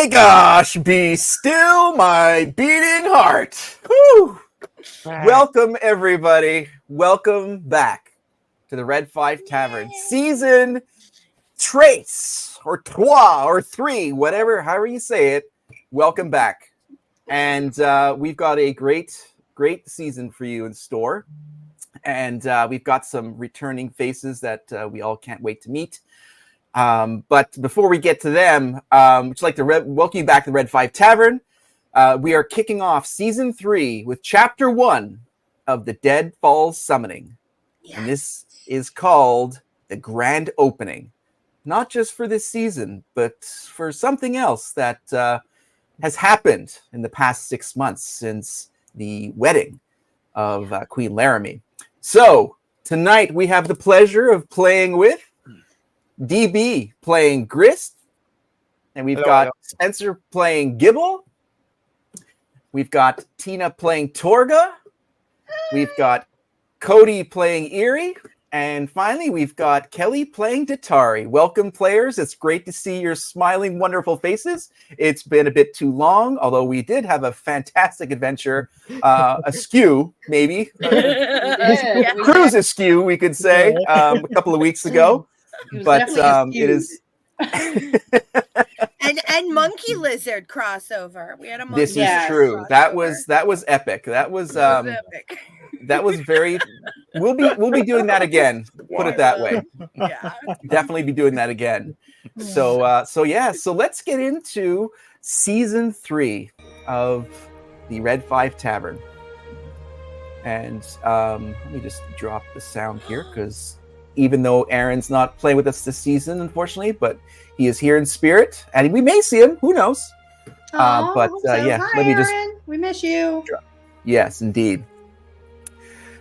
my gosh, be still my beating heart. Whew. Welcome, everybody. Welcome back to the Red 5 Tavern. Season trace, or trois, or three, however you say it. Welcome back. And we've got a great season for you in store. And we've got some returning faces that we all can't wait to meet. But before we get to them, I'd like to welcome you back to the Red 5 Tavern. We are kicking off Season 3 with Chapter 1 of the Dead Falls Summoning. Yes. And this is called the Grand Opening. Not just for this season, but for something else that has happened in the past 6 months since the wedding of Queen Laramie. So, tonight we have the pleasure of playing with DB playing Grist, and we've got Spencer playing Gibble. We've got Tina playing Torga. We've got Cody playing Erie. And finally, we've got Kelly playing Datari. Welcome, players. It's great to see your smiling, wonderful faces. It's been a bit too long, although we did have a fantastic adventure, askew, maybe. Cruise askew, we could say, a couple of weeks ago. But it is... and monkey lizard crossover. We had a monkey. This is true. Crossover. That was epic. That was epic. That was very. We'll be doing that again. Put it that way. Yeah. Definitely be doing that again. So let's get into Season 3 of the Red 5 Tavern. And let me just drop the sound here, because even though Aaron's not playing with us this season, unfortunately, but he is here in spirit, and we may see him. Who knows? Hi, let me just. Aaron. We miss you. Yes, indeed.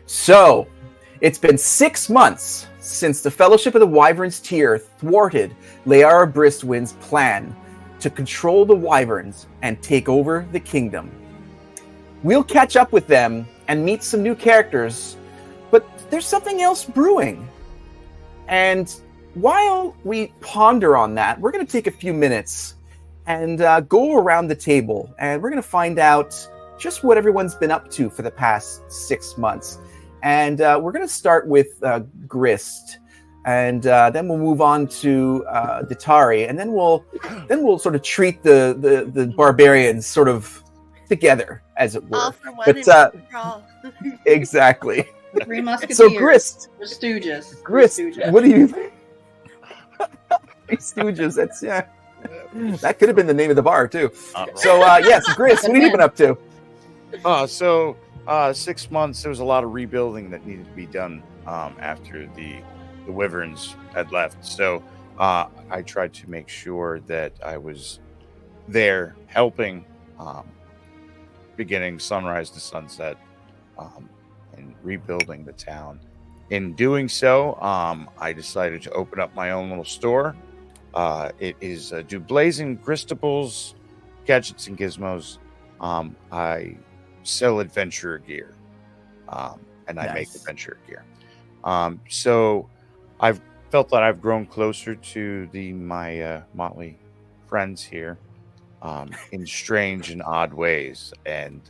So, it's been 6 months since the Fellowship of the Wyverns tier thwarted Layara Bristwind's plan to control the Wyverns and take over the kingdom. We'll catch up with them and meet some new characters, but there's something else brewing. And while we ponder on that, we're going to take a few minutes and go around the table, and we're going to find out just what everyone's been up to for the past 6 months. And we're going to start with Grist, and then we'll move on to Datari, and then we'll sort of treat the barbarians sort of together, as it were. All for one and one for all. Exactly. The Three Musketeers. So Grist, the Stooges. Grist, what do you think? Stooges. That's that could have been the name of the bar too. So yes, Grist, what have you been up to? 6 months. There was a lot of rebuilding that needed to be done after the Wyverns had left. So I tried to make sure that I was there helping, beginning sunrise to sunset, and rebuilding the town. In doing so, I decided to open up my own little store. It is do blazing Gristables, gadgets and gizmos. I sell adventure gear, and I make adventure gear. So I've felt that I've grown closer to my motley friends here, in strange and odd ways, and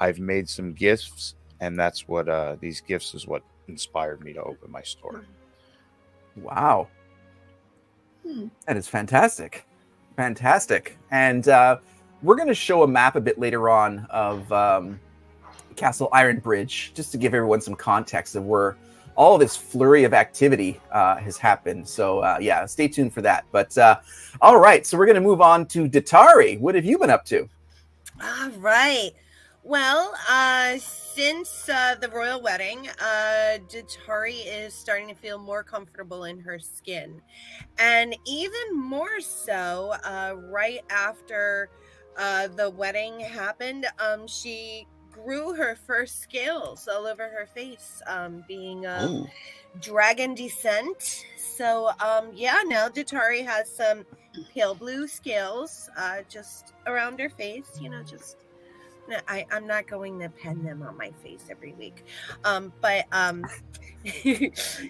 I've made some gifts, and that's what these gifts is what inspired me to open my store. Wow. That is fantastic. And we're going to show a map a bit later on of Castle Ironbridge, just to give everyone some context of where all this flurry of activity has happened. So stay tuned for that. But all right, so we're going to move on to Datari. What have you been up to? All right. Well, since the royal wedding, Datari is starting to feel more comfortable in her skin. And even more so, right after the wedding happened, she grew her first scales all over her face, being dragon descent. So, now Datari has some pale blue scales just around her face, just... No, I'm not going to pen them on my face every week. But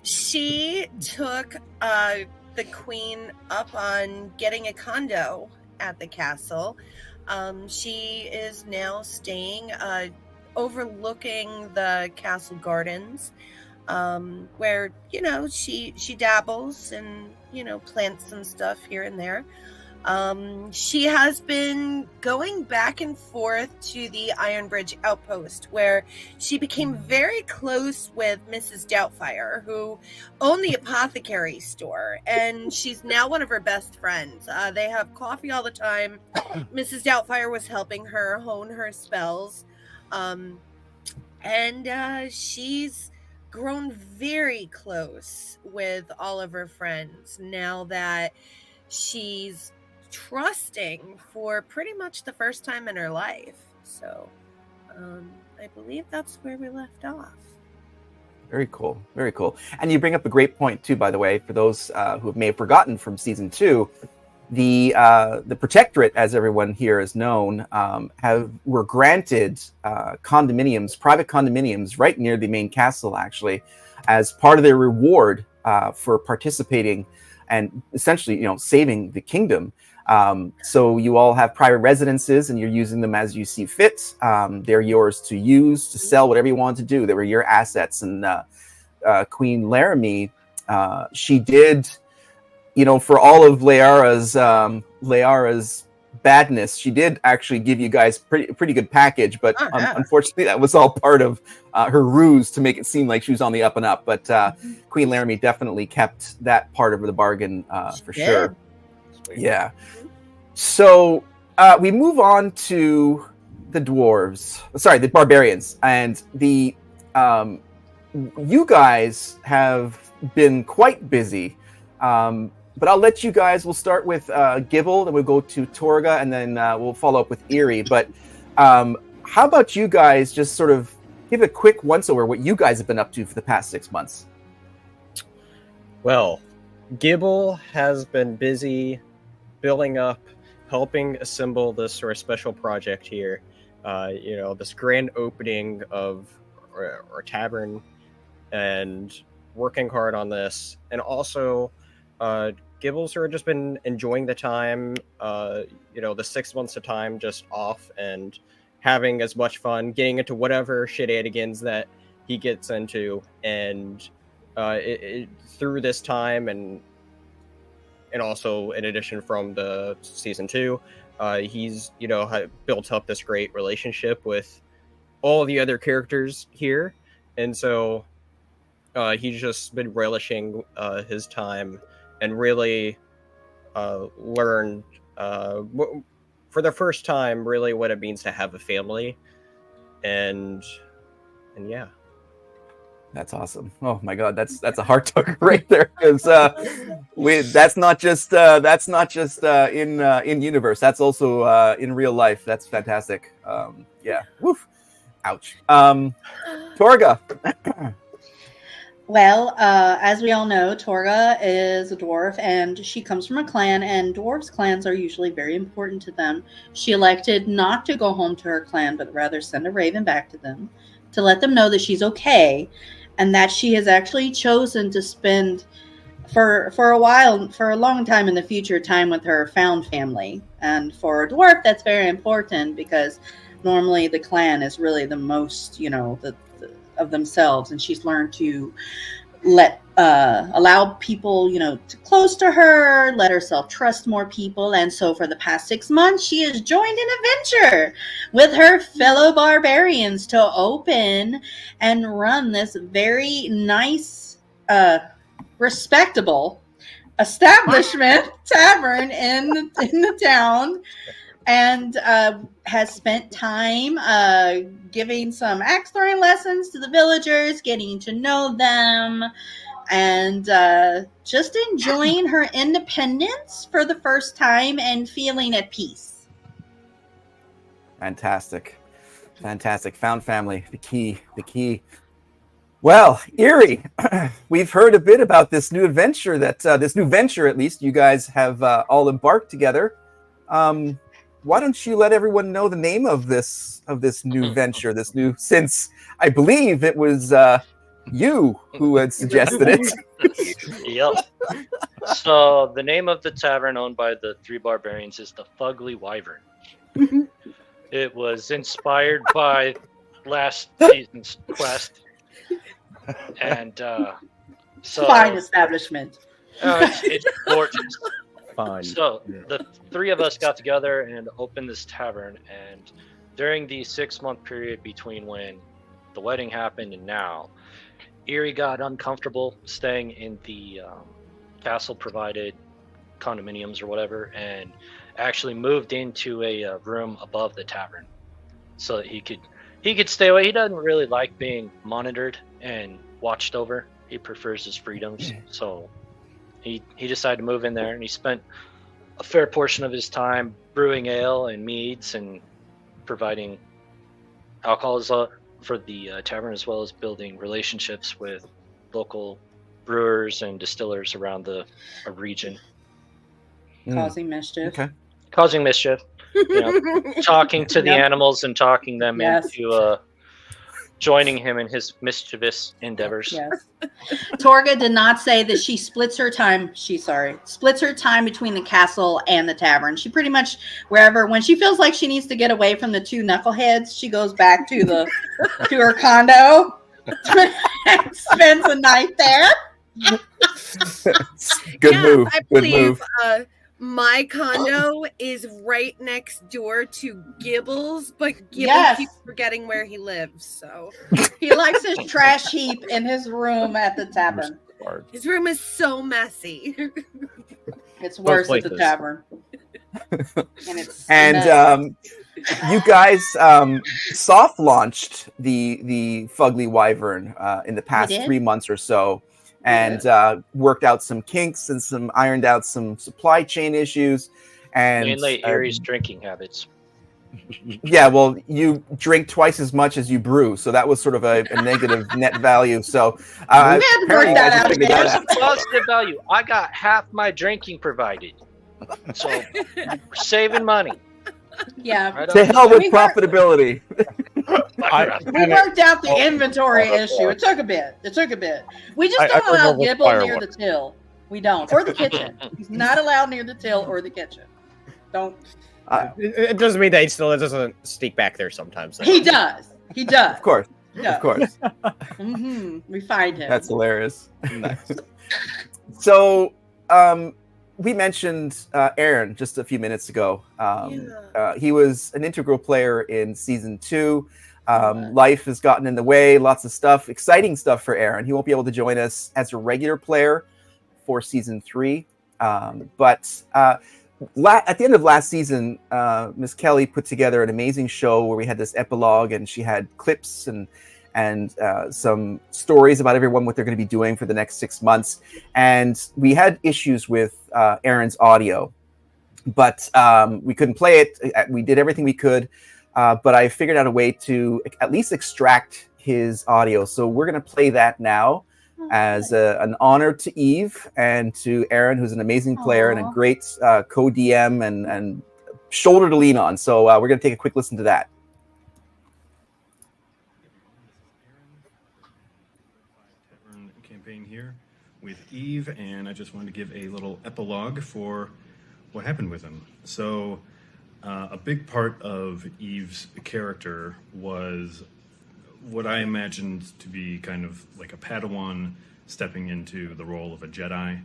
she took the queen up on getting a condo at the castle. She is now staying overlooking the castle gardens, where she dabbles and plants some stuff here and there. She has been going back and forth to the Iron Bridge outpost, where she became very close with Mrs. Doubtfire, who owned the apothecary store, and she's now one of her best friends. They have coffee all the time. Mrs. Doubtfire was helping her hone her spells, and she's grown very close with all of her friends now that she's trusting for pretty much the first time in her life. So I believe that's where we left off. Very cool. Very cool. And you bring up a great point too, by the way, for those who may have forgotten from season 2. The Protectorate, as everyone here is known, were granted condominiums, private condominiums, right near the main castle, actually, as part of their reward for participating and essentially, saving the kingdom. So you all have private residences, and you're using them as you see fit. They're yours to use, to sell, whatever you want to do. They were your assets. And Queen Laramie, she did. For all of Layara's badness, she did actually give you guys pretty good package, but unfortunately that was all part of her ruse to make it seem like she was on the up and up. But Queen Laramie definitely kept that part of the bargain for sure. Sweet. Yeah. So we move on to the the barbarians, and you guys have been quite busy. But I'll let you guys, we'll start with Gibble, then we'll go to Torga, and then we'll follow up with Eerie. But how about you guys just sort of give a quick once-over what you guys have been up to for the past 6 months? Well, Gibble has been busy building up, helping assemble this sort of special project here. This grand opening of our tavern, and working hard on this. And also, Gibble's sort of just been enjoying the time, the 6 months of time just off and having as much fun, getting into whatever shenanigans that he gets into. And through this time, and also in addition from the season 2, he's, built up this great relationship with all the other characters here. And so he's just been relishing his time and really learned for the first time really what it means to have a family. And yeah. That's awesome. Oh my God, that's a heart tugger right there, because that's not just in universe. That's also in real life. That's fantastic. Yeah. Woof. Ouch. Torga. Well, as we all know, Torga is a dwarf, and she comes from a clan, and dwarves' clans are usually very important to them. She elected not to go home to her clan, but rather send a raven back to them to let them know that she's okay, and that she has actually chosen to spend for a while, for a long time in the future, time with her found family. And for a dwarf, that's very important, because normally the clan is really the most, of themselves, and she's learned to allow people, to close to her, let herself trust more people. And so for the past 6 months, she has joined an adventure with her fellow barbarians to open and run this very nice, respectable establishment tavern in the town. And has spent time giving some axe throwing lessons to the villagers, getting to know them, and just enjoying her independence for the first time and feeling at peace. Fantastic. Found family, the key. Well, Eerie, we've heard a bit about this new adventure at least, you guys have all embarked together. Why don't you let everyone know the name of this new venture, since I believe it was you who had suggested it. Yep. So the name of the tavern owned by the three barbarians is the Fugly Wyvern. It was inspired by last season's quest, and so Fine establishment. it's gorgeous. Fine. So the three of us got together and opened this tavern, and during the 6-month period between when the wedding happened and now, Erie got uncomfortable staying in the castle provided condominiums or whatever, and actually moved into a room above the tavern so that he could stay away. He doesn't really like being monitored and watched over. He prefers his freedoms. So he decided to move in there, and he spent a fair portion of his time brewing ale and meads and providing alcohols for the tavern, as well as building relationships with local brewers and distillers around the region. Causing mischief. Okay. Causing mischief, talking to the animals and talking them into joining him in his mischievous endeavors. Yes. Torga did not say that she splits her time between the castle and the tavern. She pretty much, when she feels like she needs to get away from the two knuckleheads, she goes back to to her condo and spends the night there. Good move. I Good believe move. my condo is right next door to Gibbles, but Gibbles Yes. keeps forgetting where he lives. So He likes his trash heap in his room at the tavern. his room is so messy. It's worse at the places. tavern. And it's You guys soft launched the Fugly Wyvern in the past did? 3 months or so, and worked out some kinks and ironed out some supply chain issues. And Mainly Erie's drinking habits. yeah, well, you drink twice as much as you brew, so that was sort of a negative net value. So had to apparently work you that guys out, figured man. There's that a positive value. I got half my drinking provided, so we're saving money. Yeah. Right To on. hell with We were- profitability. We worked out the inventory issue. It took a bit. We just don't allow remember Gibble near fireworks. the till. We don't. Or the kitchen. He's not allowed near the till or the kitchen. Don't. It doesn't mean that he still doesn't sneak back there sometimes. though. He does. He does. Of course, Yeah. of course. We find him. That's hilarious. Nice. So, we mentioned Aaron just a few minutes ago. He was an integral player in season 2. Life has gotten in the way, lots of stuff, exciting stuff for Aaron. He won't be able to join us as a regular player for season 3. But at the end of last season, Miss Kelly put together an amazing show where we had this epilogue, and she had clips and some stories about everyone, what they're going to be doing for the next 6 months. And we had issues with Aaron's audio, but we couldn't play it. We did everything we could, but I figured out a way to at least extract his audio. So we're going to play that now as an honor to Eve and to Aaron, who's an amazing player and a great co-DM and shoulder to lean on. So we're going to take a quick listen to that. Campaign here with Eve, and I just wanted to give a little epilogue for what happened with him. So a big part of Eve's character was what I imagined to be kind of like a Padawan stepping into the role of a Jedi,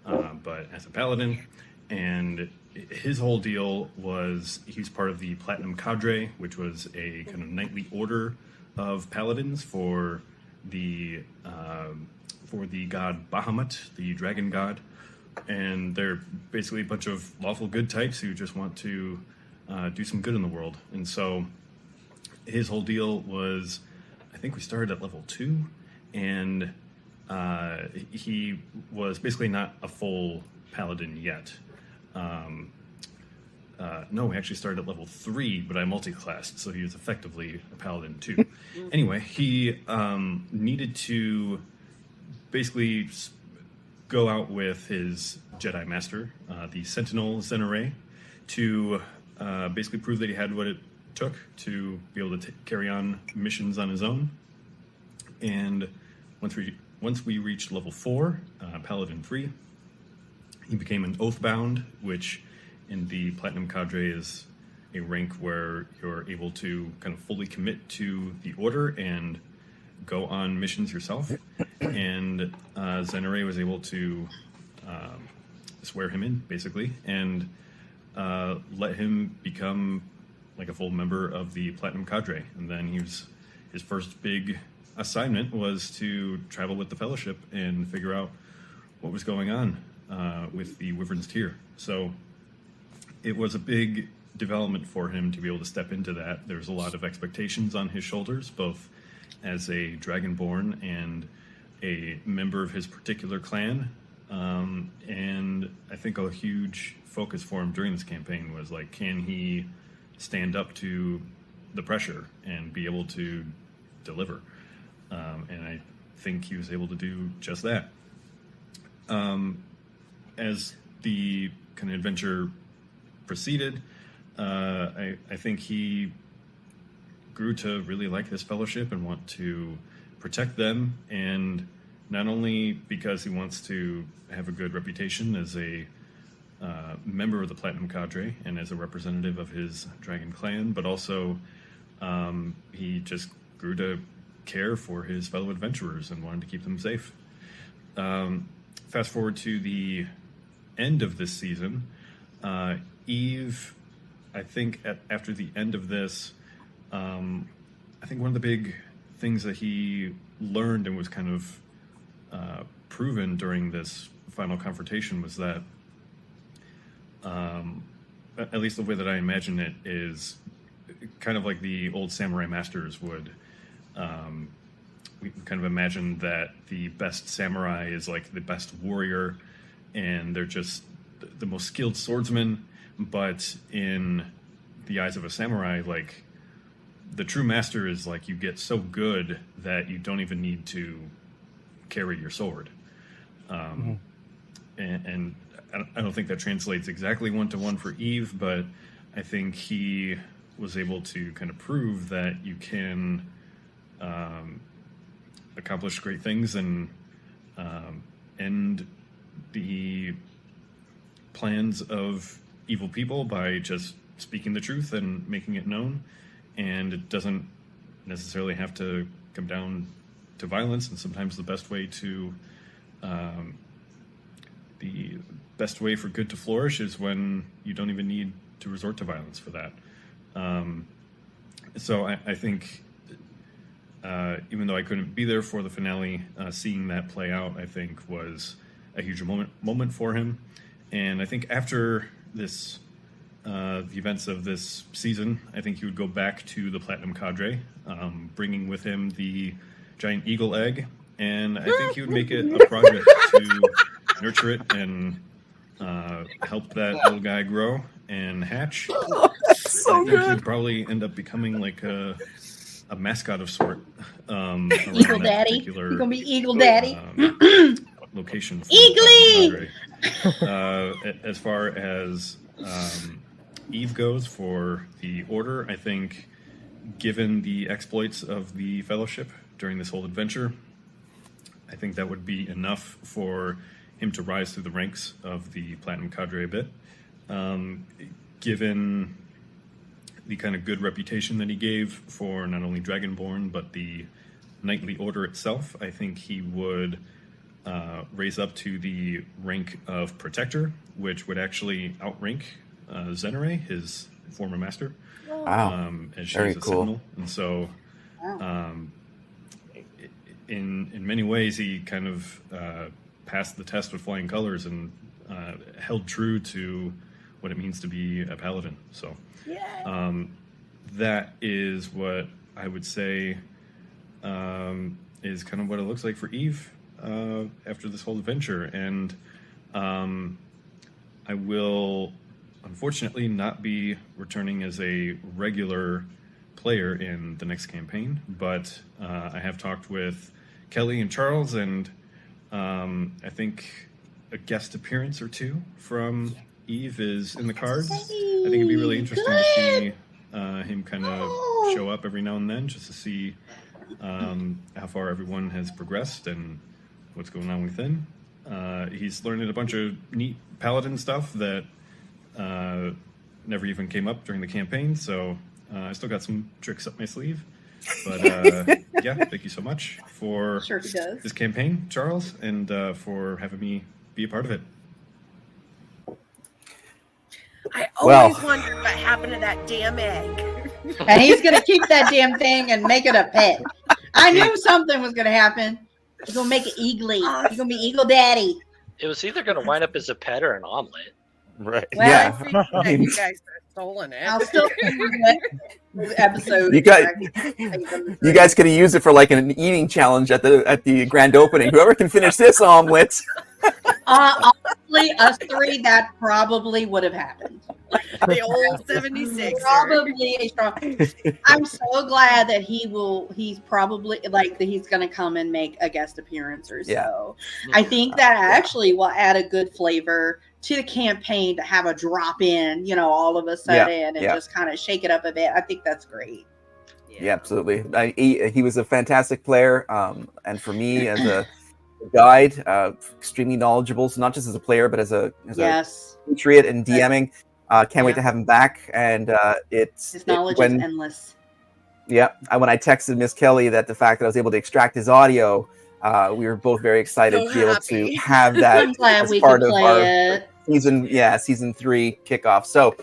but as a paladin. And his whole deal was he's part of the Platinum Cadre, which was a kind of knightly order of paladins for the god Bahamut, the dragon god. And they're basically a bunch of lawful good types who just want to do some good in the world. And so his whole deal was, I think we started at level 2, and he was basically not a full paladin yet. No, we actually started at level 3, but I multi-classed, so he was effectively a paladin too. Anyway, he needed to basically go out with his Jedi Master, the Sentinel Zenare, to basically prove that he had what it took to be able to carry on missions on his own. And once we reached level 4, Paladin 3, He became an Oathbound, which in the Platinum Cadre is a rank where you're able to kind of fully commit to the order and go on missions yourself. And Zenere was able to swear him in, basically, and let him become like a full member of the Platinum Cadre. And then his first big assignment was to travel with the Fellowship and figure out what was going on with the Wyverns tier. So it was a big development for him to be able to step into that. There's a lot of expectations on his shoulders, both as a Dragonborn and a member of his particular clan. And I think a huge focus for him during this campaign was like, can he stand up to the pressure and be able to deliver? And I think he was able to do just that. As the kind of adventure proceeded, I think he grew to really like this Fellowship and want to protect them, and not only because he wants to have a good reputation as a member of the Platinum Cadre and as a representative of his dragon clan, but also he just grew to care for his fellow adventurers and wanted to keep them safe. Fast forward to the end of this season, Eve, I think after the end of this, I think one of the big things that he learned and was kind of proven during this final confrontation was that, at least the way that I imagine it, is kind of like the old samurai masters would. We kind of imagine that the best samurai is like the best warrior, and they're just the most skilled swordsman. But in the eyes of a samurai, like, the true master is like, you get so good that you don't even need to carry your sword. And I don't think that translates exactly one-to-one for Eve, but I think he was able to kind of prove that you can accomplish great things and end the plans of evil people by just speaking the truth and making it known. And it doesn't necessarily have to come down to violence. And sometimes the best way for good to flourish is when you don't even need to resort to violence for that. So I think, even though I couldn't be there for the finale, seeing that play out, I think, was a huge moment for him. And I think after this, the events of this season, I think he would go back to the Platinum Cadre, bringing with him the giant eagle egg, and I think he would make it a project to nurture it and help that little guy grow and hatch. That's so I think good. he'd probably end up becoming like a mascot of sort. Eagle Daddy. You're gonna be Eagle Daddy. Location. Eagly! As far as Eve goes for the Order, I think, given the exploits of the Fellowship during this whole adventure, I think that would be enough for him to rise through the ranks of the Platinum Cadre a bit. Given the kind of good reputation that he gave for not only Dragonborn, but the Knightly Order itself, I think he would raise up to the rank of Protector, which would actually outrank Zenere, his former master. Wow. As Very she's a cool. Sentinel. And so, in many ways, he kind of passed the test with flying colors and held true to what it means to be a paladin. So, that is what I would say is kind of what it looks like for Eve after this whole adventure. And I will unfortunately not be returning as a regular player in the next campaign, but I have talked with Kelly and Charles, and I think a guest appearance or two from Eve is in the cards. I think it'd be really interesting to see him kind of show up every now and then, just to see how far everyone has progressed and what's going on within. He's learning a bunch of neat paladin stuff that never even came up during the campaign. So I still got some tricks up my sleeve. But yeah, thank you so much for Sure he does. this campaign, Charles, and for having me be a part of it. I always wondered what happened to that damn egg. And he's going to keep that damn thing and make it a pet. I knew something was going to happen. He's going to make it eagly. He's going to be Eagle Daddy. It was either going to wind up as a pet or an omelet. Right. Well, Yeah. I think that you guys have stolen it. I'll still episode. You guys could have used it for like an eating challenge at the grand opening. Whoever can finish this omelet. Honestly, us three, that probably would have happened. The old 76. Probably a strong. I'm so glad that he's probably like that he's going to come and make a guest appearance or so. Yeah. I think that actually will add a good flavor to the campaign to have a drop in, all of a sudden and just kind of shake it up a bit. I think that's great. Yeah, absolutely. He was a fantastic player, and for me as a guide, extremely knowledgeable. So not just as a player, but as a patriot and DMing. Can't wait to have him back. And his knowledge is endless. Yeah, when I texted Miss Kelly that the fact that I was able to extract his audio, we were both very excited to be able to have that I'm glad as we part could of play our it. season 3 kickoff. So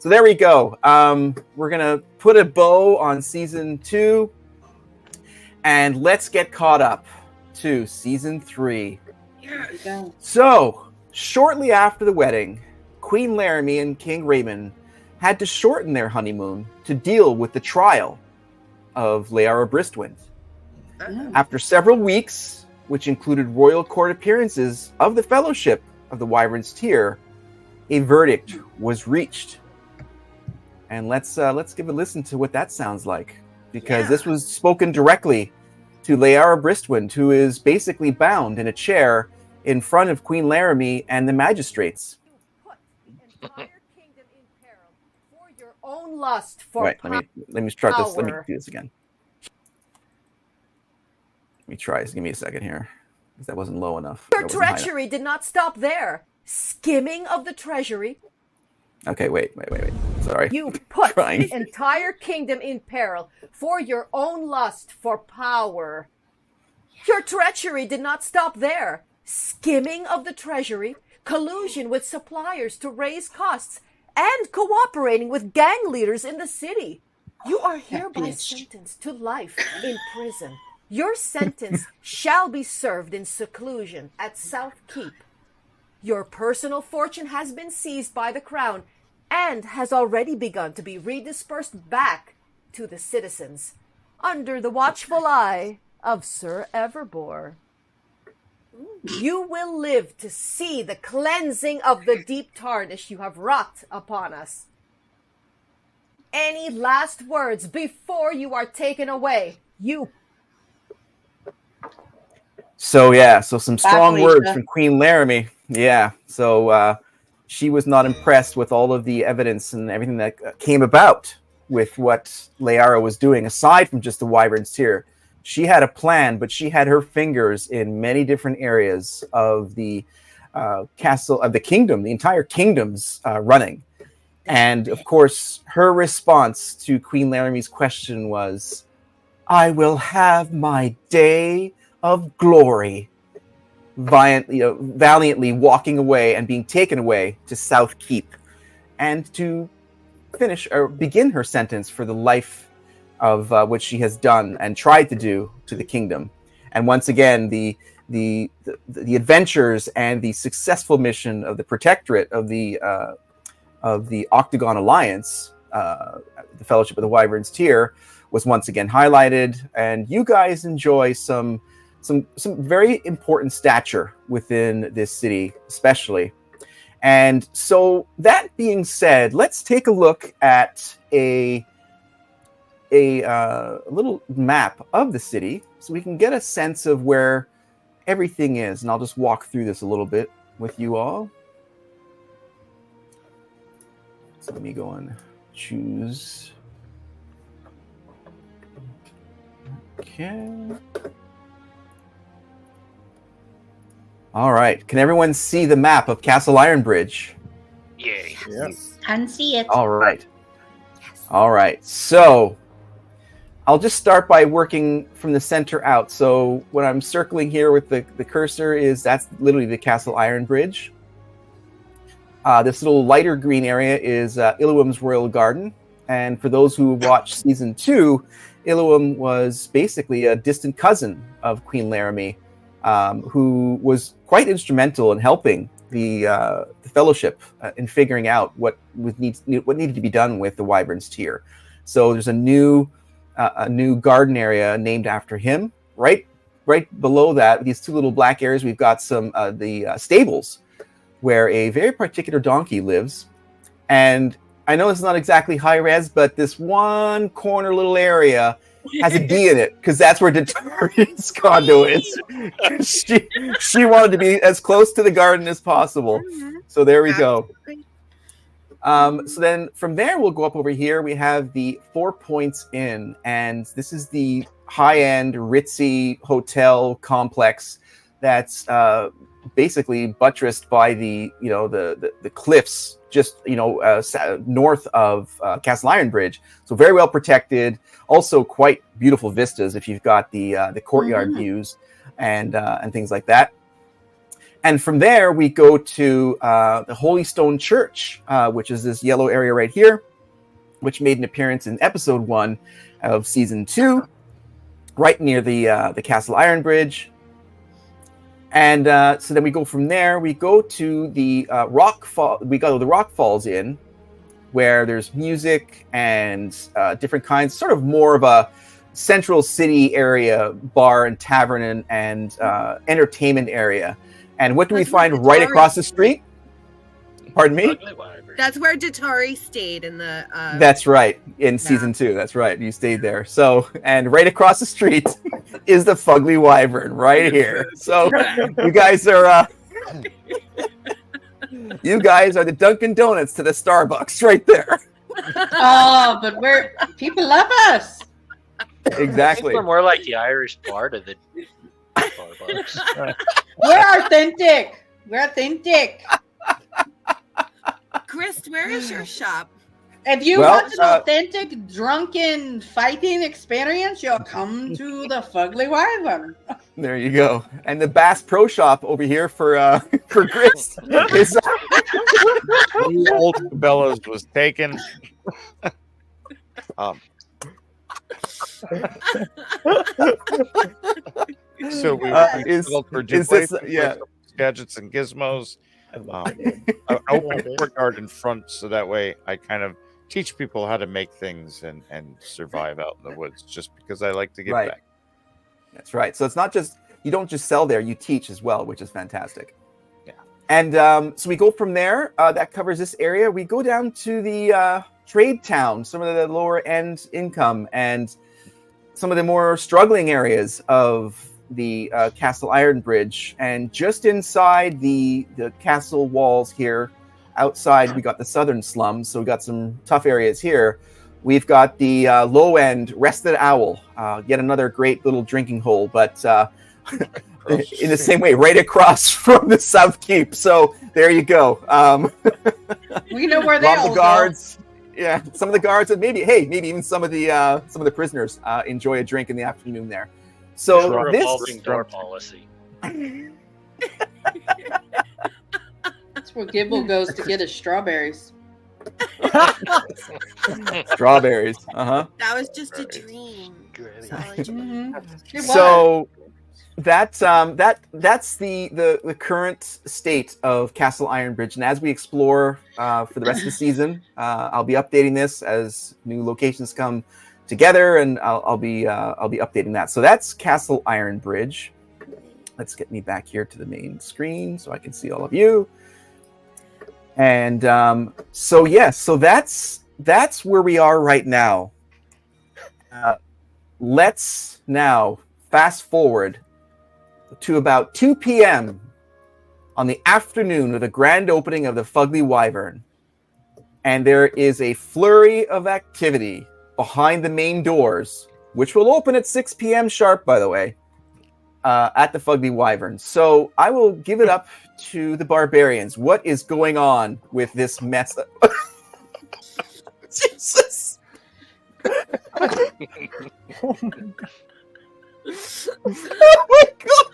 there we go. We're gonna put a bow on season 2, and let's get caught up to season 3. Yeah. So shortly after the wedding, Queen Laramie and King Raymond had to shorten their honeymoon to deal with the trial of Layara Bristwind. After several weeks, which included royal court appearances of the Fellowship of the Wyverns tier, a verdict was reached. And let's give a listen to what that sounds like, because this was spoken directly to Layara Bristwind, who is basically bound in a chair in front of Queen Laramie and the magistrates. Entire kingdom in peril for your own lust for Right, let me start this. Let me do this again. Let me try. Give me a second here, because that wasn't low enough. Your treachery did not stop there. Skimming of the treasury. Okay, wait. Sorry. You put entire kingdom in peril for your own lust for power. Your treachery did not stop there. Skimming of the treasury, collusion with suppliers to raise costs, and cooperating with gang leaders in the city. You are hereby sentenced to life in prison. Your sentence shall be served in seclusion at South Keep. Your personal fortune has been seized by the crown and has already begun to be redispersed back to the citizens under the watchful eye of Sir Everbore. You will live to see the cleansing of the deep tarnish you have wrought upon us. Any last words before you are taken away? So some strong words from Queen Laramie. Yeah, so she was not impressed with all of the evidence and everything that came about with what Layara was doing, aside from just the Wyverns tier. She had a plan, but she had her fingers in many different areas of the castle, of the kingdom, the entire kingdom's running. And of course, her response to Queen Laramie's question was, "I will have my day of glory," valiantly walking away and being taken away to South Keep, and to finish or begin her sentence for the life of what she has done and tried to do to the kingdom. And once again, the adventures and the successful mission of the Protectorate of the Octagon Alliance, the Fellowship of the Wyverns tier, was once again highlighted. And you guys enjoy some very important stature within this city, especially. And so that being said, let's take a look at a little map of the city so we can get a sense of where everything is. And I'll just walk through this a little bit with you all. So let me go and choose. Okay. All right. Can everyone see the map of Castle Ironbridge? Yay. Yes. Can see it. All right. All right. So I'll just start by working from the center out. So what I'm circling here with the cursor that's literally the Castle Ironbridge. This little lighter green area is Illawim's Royal Garden. And for those who watched season 2, Illawim was basically a distant cousin of Queen Laramie, who was quite instrumental in helping the Fellowship in figuring out what needed to be done with the Wyverns tier. So there's a new garden area named after him. Right below that, these two little black areas, we've got some the stables where a very particular donkey lives. And I know it's not exactly high res, but this one corner little area has a D in it because that's where Detari's condo is. she wanted to be as close to the garden as possible. So there we go. So then from there, we'll go up over here. We have the 4 Points Inn, and this is the high-end ritzy hotel complex that's basically buttressed by the cliffs just north of Castle Ironbridge. So very well protected. Also quite beautiful vistas if you've got the courtyard views and things like that. And from there, we go to the Holy Stone Church, which is this yellow area right here, which made an appearance in episode 1 of season 2, right near the Castle Ironbridge. And so then we go from there. We go to the Rock Fall. We go to the Rock Falls Inn, where there's music and different kinds, sort of more of a central city area, bar and tavern and entertainment area. And what do we find right across the street? Pardon me? That's where Detari stayed in the... That's right. In season 2. That's right. You stayed there. So, and right across the street is the Fugly Wyvern right here. So you guys are... you guys are the Dunkin' Donuts to the Starbucks right there. Oh, but people love us. Exactly. We're more like the Irish bar to the Starbucks. We're authentic. We're authentic. Chris, where is your shop? If you want an authentic drunken fighting experience, you'll come to the Fugly Wyvern. There you go. And the Bass Pro Shop over here for Chris is Old Cabela's was taken. So we gadgets and gizmos. I opened a courtyard in front so that way I kind of teach people how to make things and survive out in the woods, just because I like to give back. That's right. So it's not just, you don't just sell there, you teach as well, which is fantastic. Yeah. And so we go from there. That covers this area. We go down to the trade town, some of the lower end income and some of the more struggling areas of the Castle Ironbridge. And just inside the castle walls here, outside, we got the southern slums. So we got some tough areas here. We've got the low end Rested Owl, yet another great little drinking hole, but in the same way, right across from the South Keep. So there you go. We know where they all the guards. Yeah, some of the guards, and maybe even some of the prisoners enjoy a drink in the afternoon there. So revolving door policy. That's where Gibble goes to get his strawberries. Strawberries. That was just a dream. So that's the current state of Castle Ironbridge, and as we explore for the rest of the season, I'll be updating this as new locations come together, and I'll be updating that. So that's Castle Ironbridge. Let's get me back here to the main screen so I can see all of you. And so that's where we are right now. Let's now fast forward to about 2 p.m. on the afternoon of the grand opening of the Fugly Wyvern. And there is a flurry of activity behind the main doors, which will open at 6 p.m. sharp, by the way. at the Fugly Wyvern. So I will give it up to the barbarians. What is going on with this mess? Jesus. Oh my God.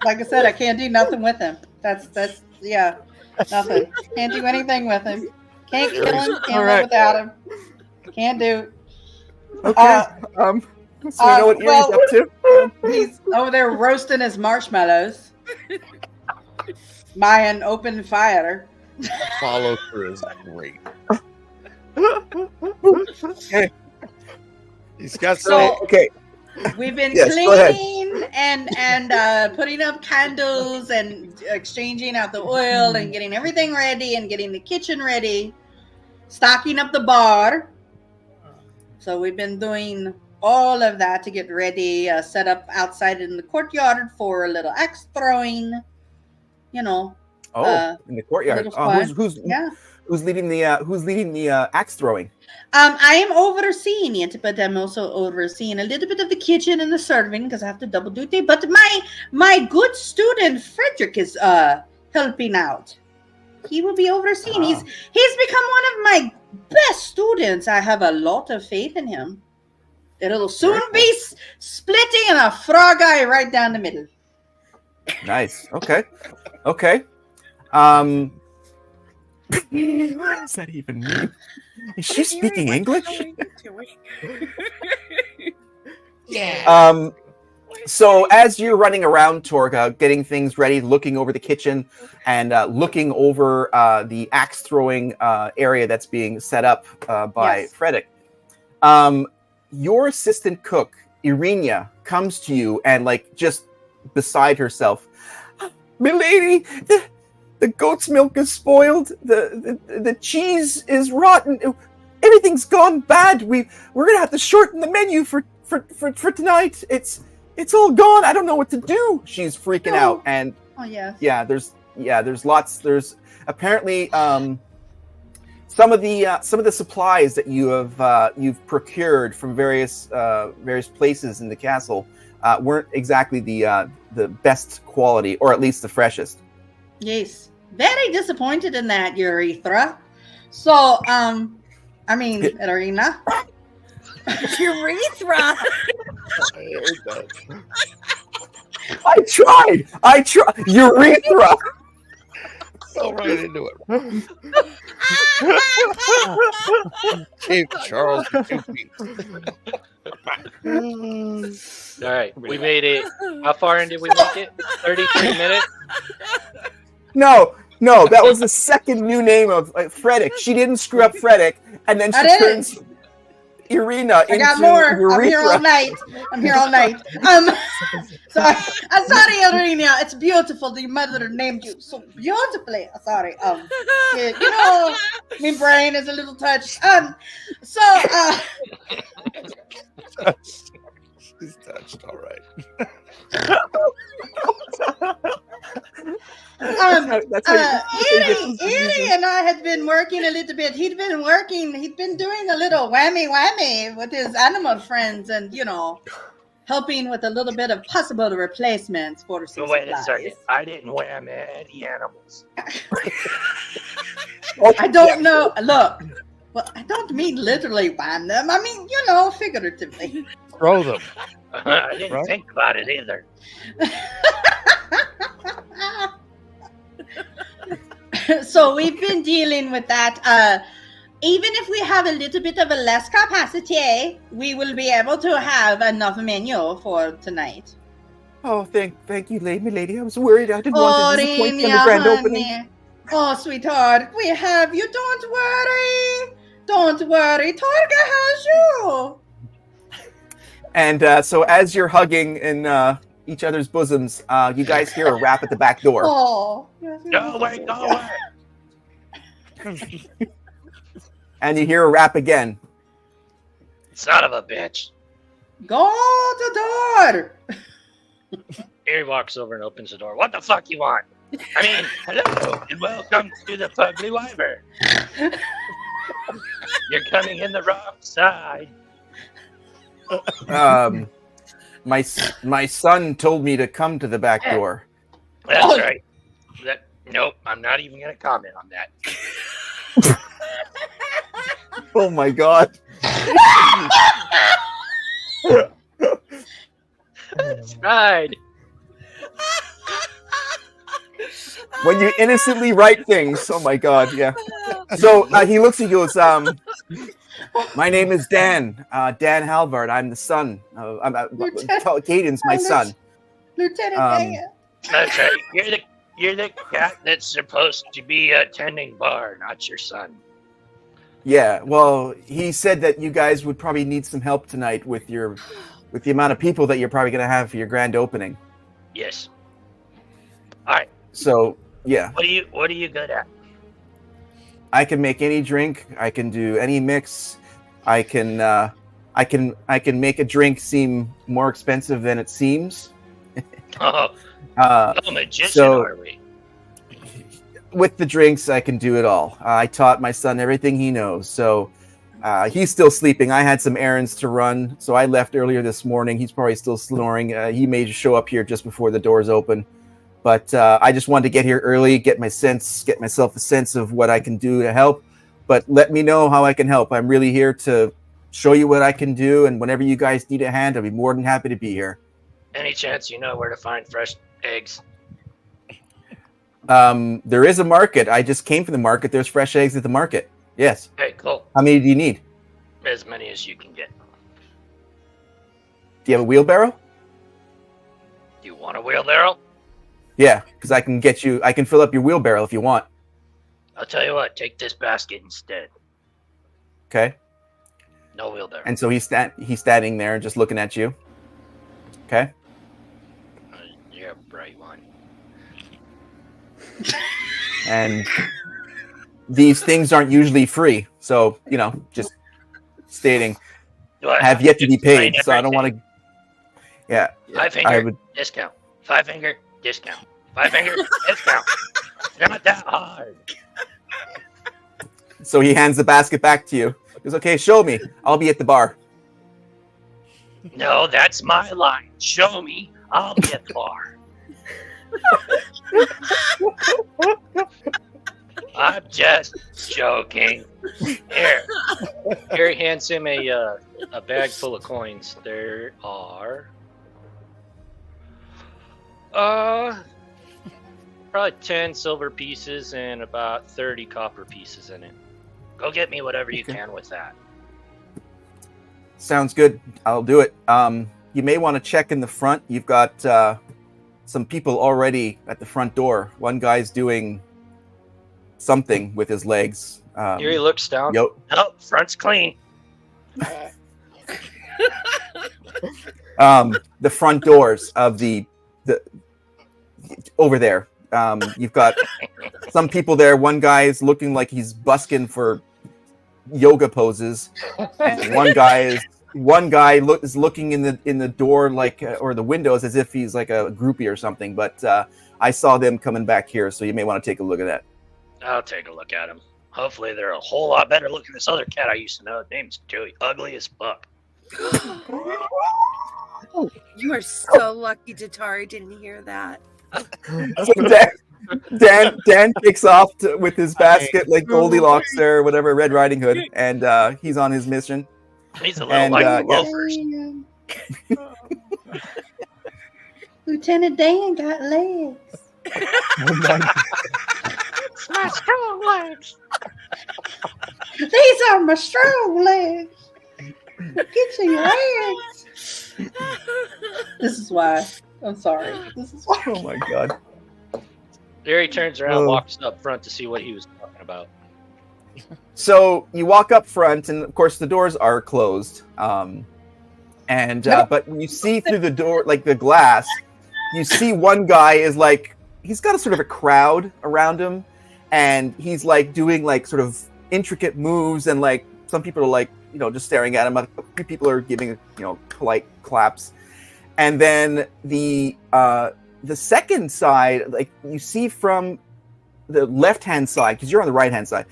Like I said, I can't do nothing with him. That's nothing. Can't do anything with him. Can't kill him. Can't live without him. Can't do. Okay. So we know what Erie's up to. He's over there roasting his marshmallows by an open fire. Follow through is great. Okay. He's got So- Okay. We've been Yes, go ahead. cleaning and putting up candles and exchanging out the oil and getting everything ready and getting the kitchen ready, stocking up the bar. So we've been doing all of that to get ready, set up outside in the courtyard for a little axe throwing. You know, In the courtyard. little fun. Who's who's leading the axe throwing? I am overseeing it, but I'm also overseeing a little bit of the kitchen and the serving because I have to double duty. But my good student Frederick is helping out. He will be overseeing. He's become one of my best students. I have a lot of faith in him. It'll soon be splitting and a frog eye right down the middle. Nice. Okay. What does that even mean? Is she speaking English? Yeah. So as you're running around, Torga, getting things ready, looking over the kitchen and looking over the axe throwing area that's being set up by Yes. Frederick, your assistant cook, Irina, comes to you and just beside herself, "Milady, the goat's milk is spoiled. The cheese is rotten. Everything's gone bad. We're gonna have to shorten the menu for tonight. It's all gone. I don't know what to do." She's freaking out, and there's lots. There's apparently some of the supplies that you've procured from various places in the castle weren't exactly the best quality, or at least the freshest. Yes. Very disappointed in that, Urethra. So, Irina. Urethra. I tried. Urethra. Fell right into it. Gave Charles the 2 feet. All right, we made it. How far in did we make it? 33 minutes? No, that was the second new name of Frederick. She didn't screw up Frederick, and then she turns Irina into I got more. Urethra. I'm here all night. Sorry. I'm sorry, Irina. It's beautiful. Your mother named you so beautifully. Sorry. My brain is a little touched. She's touched, all right. Erie and I had been working a little bit. He'd been doing a little whammy with his animal friends and, helping with a little bit of possible replacements for some Wait a supplies. second. I didn't wham any animals. I don't know. Look, well, I don't mean literally wham them. I mean, figuratively. Throw them. I didn't think about it either. So we've been dealing with that. Even if we have a little bit of a less capacity, we will be able to have enough menu for tonight. Oh, thank you, lady. I was worried. I didn't want to disappoint you on the grand opening. Oh, sweetheart, we have you. Don't worry. Torga has you. And so as you're hugging in each other's bosoms, you guys hear a rap at the back door. Oh. Go away. And you hear a rap again. Son of a bitch. Go to the door. Erie walks over and opens the door. What the fuck you want? I mean, hello and welcome to the Fugly Wyvern. You're coming in the wrong side. My son told me to come to the back door. That's right. Nope, I'm not even going to comment on that. Oh my god. That's right. When you innocently write things. Oh my god, yeah. So he looks and goes, my name is Dan. Dan Halvard. I'm the son. Caden's my son. Lieutenant Dan. That's right. You're the cat that's supposed to be tending bar, not your son. Yeah, well, he said that you guys would probably need some help tonight with the amount of people that you're probably going to have for your grand opening. Yes. All right. So, yeah. What are you good at? I can make any drink. I can do any mix. I can make a drink seem more expensive than it seems. Oh, no magician, are we? With the drinks, I can do it all. I taught my son everything he knows. So he's still sleeping. I had some errands to run, so I left earlier this morning. He's probably still snoring. He may show up here just before the doors open. But I just wanted to get here early, get myself a sense of what I can do to help. But let me know how I can help. I'm really here to show you what I can do. And whenever you guys need a hand, I'll be more than happy to be here. Any chance you know where to find fresh eggs? There is a market. I just came from the market. There's fresh eggs at the market. Yes. Okay, cool. How many do you need? As many as you can get. Do you have a wheelbarrow? Do you want a wheelbarrow? Yeah, because I can fill up your wheelbarrow if you want. I'll tell you what, take this basket instead. Okay. No wheelbarrow. And so he's standing there just looking at you. Okay. You're a bright one. And these things aren't usually free. So, just stating, have yet to be paid. So I don't want to. Yeah. 5 finger discount. 5 finger discount. 5 finger discount. It's not that hard. So he hands the basket back to you. He goes, okay, show me. I'll be at the bar. No, that's my line. Show me. I'll be at the bar. I'm just joking. Here. Harry hands him a bag full of coins. There are probably 10 silver pieces and about 30 copper pieces in it. Go get me whatever you can with that. Sounds good. I'll do it. You may want to check in the front. You've got some people already at the front door. One guy's doing something with his legs. Harry looks down. Oh, front's clean. The front doors of the over there. You've got some people there. One guy is looking like he's busking for yoga poses, and one guy is looking in the door or the windows as if he's like a groupie or something. But I saw them coming back here, so you may want to take a look at that. I'll take a look at them. Hopefully they're a whole lot better looking than this other cat I used to know. His name's Joey. Ugly as fuck. You are so lucky Jatari didn't hear that. So Dan kicks off with his basket like Goldilocks or whatever, Red Riding Hood, and he's on his mission. He's a little like loafers. Lieutenant Dan got legs. Oh my God. My strong legs. These are my strong legs. Get your legs. This is why. I'm sorry. This is why. Oh my God. Harry turns around and walks up front to see what he was talking about. So you walk up front, and of course the doors are closed. But when you see through the door, like the glass, you see one guy is like, he's got a sort of a crowd around him, and he's like doing like sort of intricate moves, and like some people are like, just staring at him. A few people are giving, polite claps. And then the second side, like you see from the left-hand side, because you're on the right-hand side,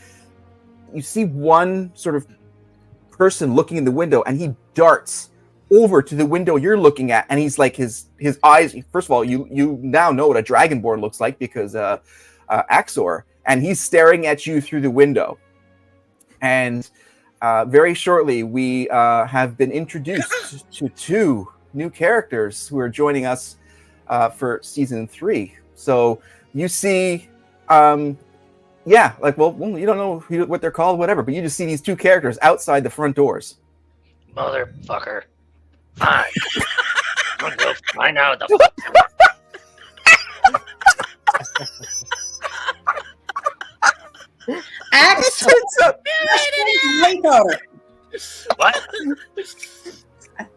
you see one sort of person looking in the window, and he darts over to the window you're looking at, and he's like his eyes. First of all, you now know what a dragonborn looks like because Axor, and he's staring at you through the window. And very shortly, we have been introduced to 2 new characters who are joining us for season 3. So you see, you don't know what they're called, whatever, but you just see these 2 characters outside the front doors. Motherfucker. Fine. I'm gonna go find out what the Axe later. What?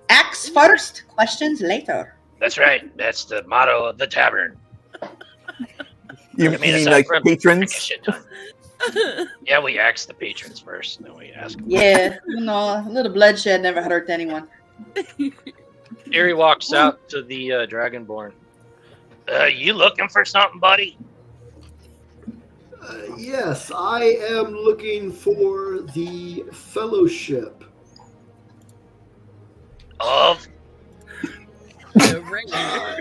Axe first, questions later. That's right. That's the motto of the tavern. You I mean, mean aside like from patrons? a shit ton. Yeah, we ask the patrons first, then we ask them. Yeah, a little bloodshed never hurt anyone. Erie walks out to the Dragonborn. You looking for something, buddy? Yes, I am looking for the fellowship. Of? I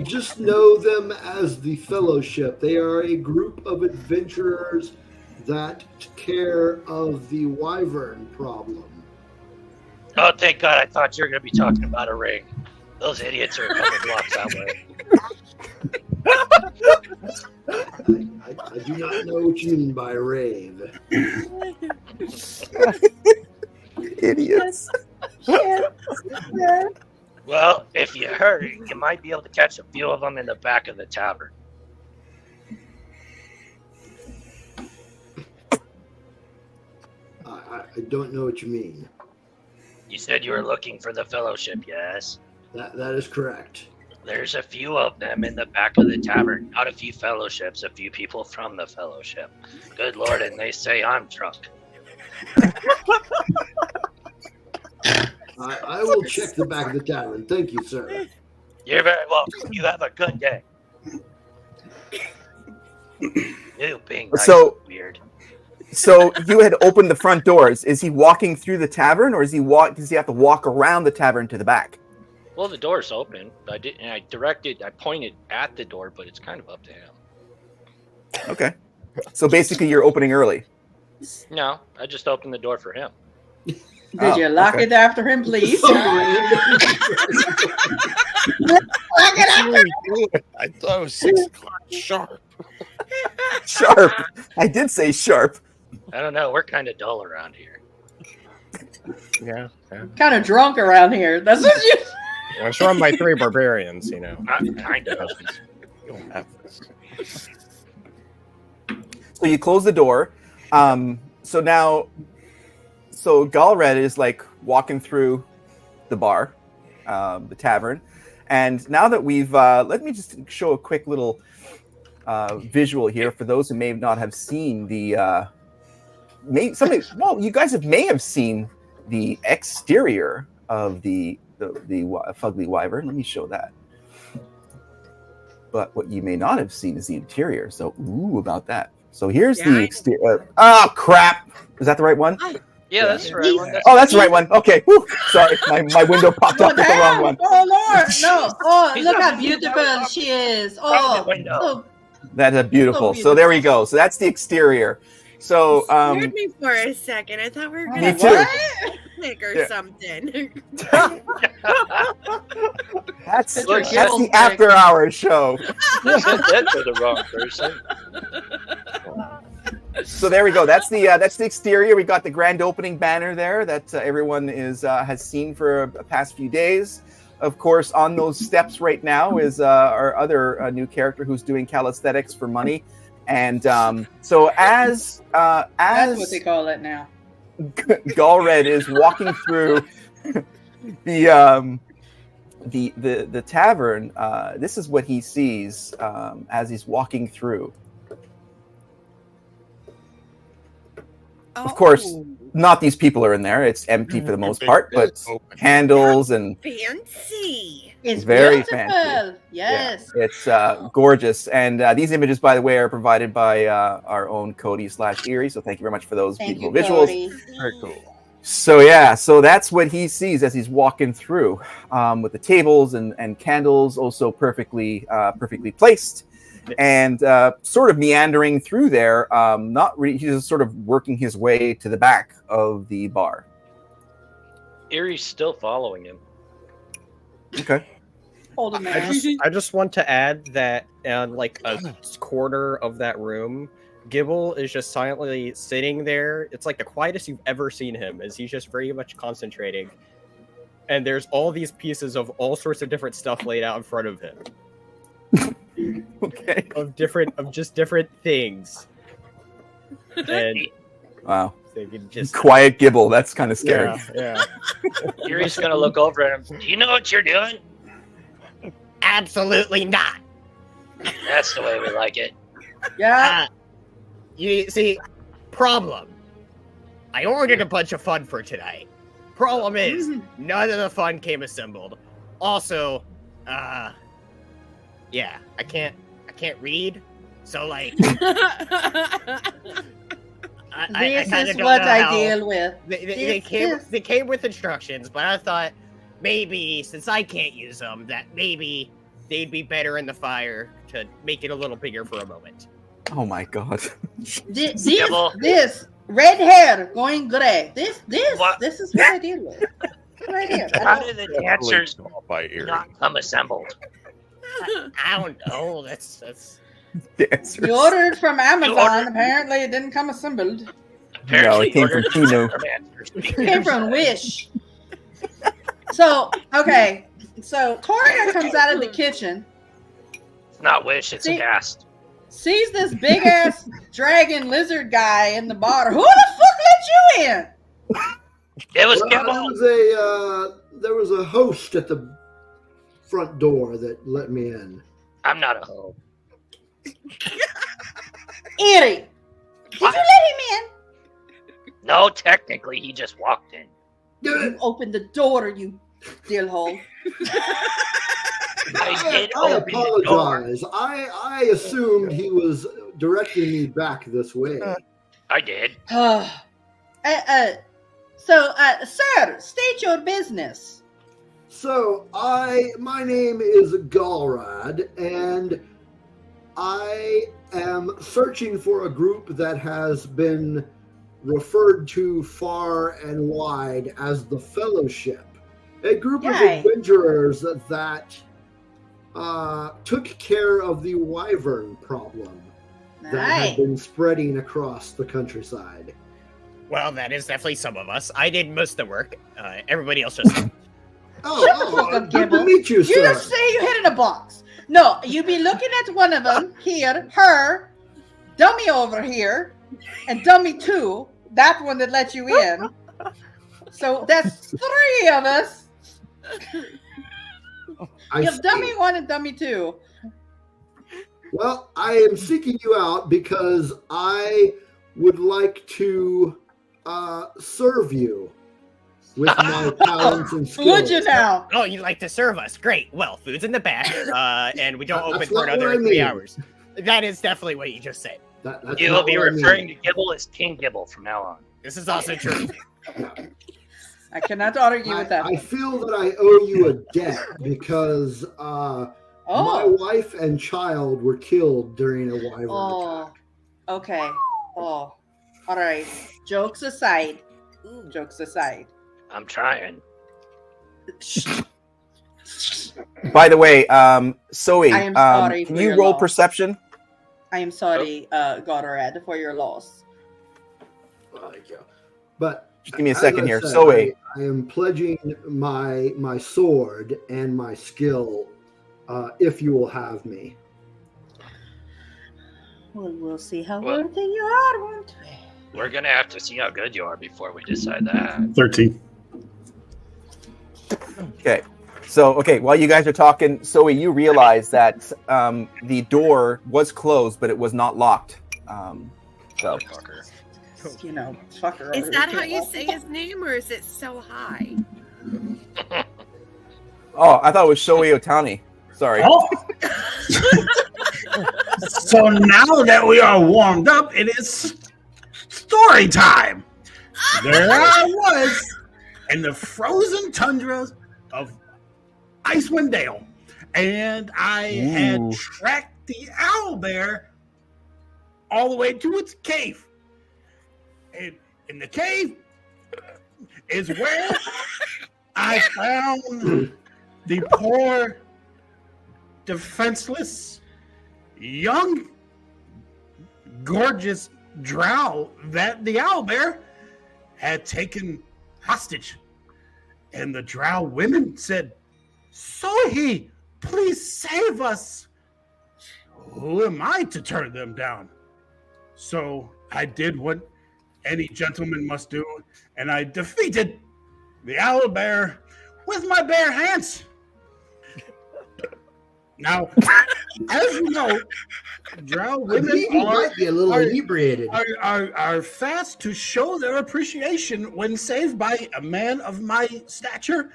just know them as the fellowship. They are a group of adventurers that take care of the Wyvern problem. Oh, thank God. I thought you were going to be talking about a ring. Those idiots are a couple blocks that way. I do not know what you mean by rave. Idiots. Well, if you hurry, you might be able to catch a few of them in the back of the tavern. I don't know what you mean. You said you were looking for the fellowship, yes? That is correct. There's a few of them in the back of the tavern. Not a few fellowships, a few people from the fellowship. Good Lord, and they say I'm drunk. I will check the back of the tavern. Thank you, sir. You're very welcome. You have a good day. You being nice So- is weird. So you had opened the front doors. Is he walking through the tavern, or does he have to walk around the tavern to the back? Well, the door's open. I pointed at the door, but it's kind of up to him. Okay. So basically, you're opening early. No, I just opened the door for him. Did you lock it after him, please? Lock it after him. I thought it was 6 o'clock sharp. Sharp. I did say sharp. I don't know. We're kind of dull around here. Yeah. Kind of drunk around here. That's what you. Well, it's run by 3 barbarians, Kind of. You don't have this. So you close the door. So Galred is like walking through the bar, the tavern, and now that we've let me just show a quick little visual here for those who may not have seen the you guys may have seen the exterior of the Fugly Wyvern. Let me show that. But what you may not have seen is the interior. So about that. So here's the exterior. Oh crap! Is that the right one? Yeah, that's the right one. That's the right one. Okay. Whew. Sorry, my window popped up with the wrong one. Oh Lord, no! Oh, look how beautiful she is. Oh, That's beautiful. So there we go. So that's the exterior. So Scared me for a second. I thought we were Me gonna too. picnic or Yeah. something. that's It's your the guilt after hours show. You said that to the wrong person. So there we go. That's the exterior. We got the grand opening banner there that everyone has seen for the past few days. Of course, on those steps right now is our other new character who's doing calisthenics for money. And so as that's what they call it now. Galred is walking through the tavern, this is what he sees as he's walking through. Of course, not these people are in there. It's empty for the most part, but candles and Fancy. It's very beautiful. fancy. Yes. It's gorgeous. And these images, by the way, are provided by our own Cody /Erie. So thank you very much for those Thank beautiful you, visuals. Cody. Very cool. So that's what he sees as he's walking through, with the tables and candles also perfectly placed, and sort of meandering through there. He's just sort of working his way to the back of the bar. Erie's still following him. Okay. Hold a minute. I just want to add that in like a corner of that room, Gibble is just silently sitting there. It's like the quietest you've ever seen him, as he's just very much concentrating. And there's all these pieces of all sorts of different stuff laid out in front of him. Okay. Of just different things. And Wow. they can just Quiet Gibble. That's kind of scary. Yeah. Erie's gonna look over at him. Do you know what you're doing? Absolutely not. That's the way we like it. Yeah. You see, problem. I ordered a bunch of fun for tonight. Problem is, none of the fun came assembled. Also, yeah, I can't read. So like, I This kinda is don't what know I how- deal with. They came with instructions, but I thought maybe since I can't use them, that maybe they'd be better in the fire to make it a little bigger for a moment. Oh my god. This red hair going gray. This What? is what I deal with. Right here. How did the dancers by Erie. not come assembled? I don't know. That's Dancers. You ordered from Amazon. ordered- Apparently, it didn't come assembled. No, Apparently, it came from ordered Tino. dancers. It came from Wish. So okay. So Toriga comes out of the kitchen, It's not wish, it's See- a cast. sees this big ass dragon lizard guy in the bar. Who the fuck let you in? It was Well, Gibble. there was a host at the front door that let me in. I'm not a hoe. Erie. Did you let him No, technically, he just walked in. in? You opened the door, you dillhole. I did I open the door. apologize. I assumed he was directing me back this way. I did. Sir, state your business. So my name is Galrad, and I am searching for a group that has been referred to far and wide as the Fellowship, a group of Yay. adventurers that took care of the Wyvern problem that Nice. had been spreading across the countryside. well, that is definitely some of us. I did most of the work. Everybody else just. Shut the fuck up, good Gibble. to meet you, You sir. just say you hid in a box. No, you be looking at one of them here, her, dummy over here, and dummy 2, that one that let you in. So that's 3 of us. I You have see. dummy 1 and dummy 2. Well, I am seeking you out because I would like to serve you with my talents and skills. Would you now? Oh, you'd like to serve us? Great. Well, food's in the back, and we don't That's open for not what another I 3 mean. hours. That is definitely what you just said. That's You not will be what I mean. referring to Gibble as King Gibble from now on. This is also true. I cannot argue with that. I feel that I owe you a debt because my Oh, wife and child were killed during a wyvern oh, attack. okay. Oh, all right. Jokes aside. Jokes aside. I'm trying. By the way, Zoe, I am sorry can for you your roll loss. perception? I am sorry, Godorad, for your loss. Thank you. But Just give me a as second I here. said, Zoe, I am pledging my sword and my skill if you will have me. Well, we'll see how Well- worthy you are, won't we? We're gonna have to see how good you are before we decide that. 13. okay. So, okay, while you guys are talking, Zoe, you realize that the door was closed, but it was not locked. So, Fucker. You know, fucker. Is over that here. how you say his name, or is it so high? oh, I thought it was Shoei Otani. Sorry. Oh. So now that we are warmed up, it is story time. there I was in the frozen tundras of Icewind Dale, and I had tracked the owl bear all the way to its cave. And in the cave is where I found the poor, defenseless, young, gorgeous drow that the owlbear had taken hostage. And the drow women said, "Sohi, please save us." Who am I to turn them down? So I did what any gentleman must do, and I defeated the owlbear with my bare hands. Now, as you know, drow women might be a little inebriated. Are fast to show their appreciation when saved by a man of my stature.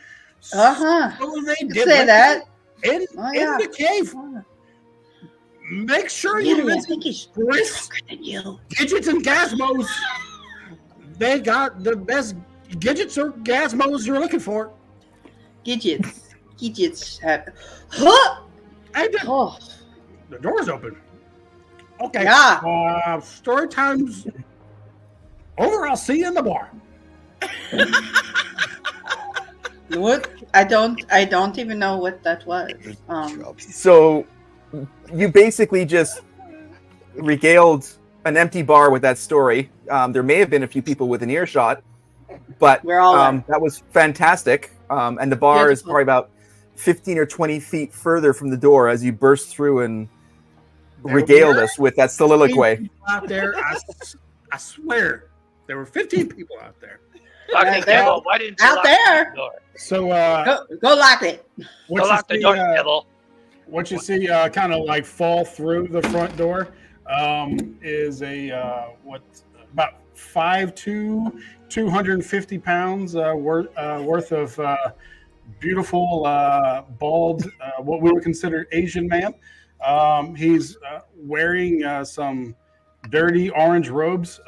Uh-huh. So they did Say that. in the cave. Make sure you visit Chris, Gidgets and Gazmos. They got the best Gidgets or Gazmos you're looking for. Gidgets have... Huh! Oh. The door's open. Okay. Yeah. Story time's over. I'll see you in the bar. What? I don't even know what that was. So you basically just regaled an empty bar with that story. There may have been a few people with an earshot, but we're all that was fantastic. And the bar is probably about 15 or 20 feet further from the door as you burst through and regaled us with that soliloquy. Out there, I swear, there were 15 people out there. Why didn't you out lock there? the door? So go lock it. Go lock the door, devil. What you see kind of like fall through the front door is a about 5'2", 250 pounds worth of beautiful bald what we would consider Asian man. He's wearing some dirty orange robes,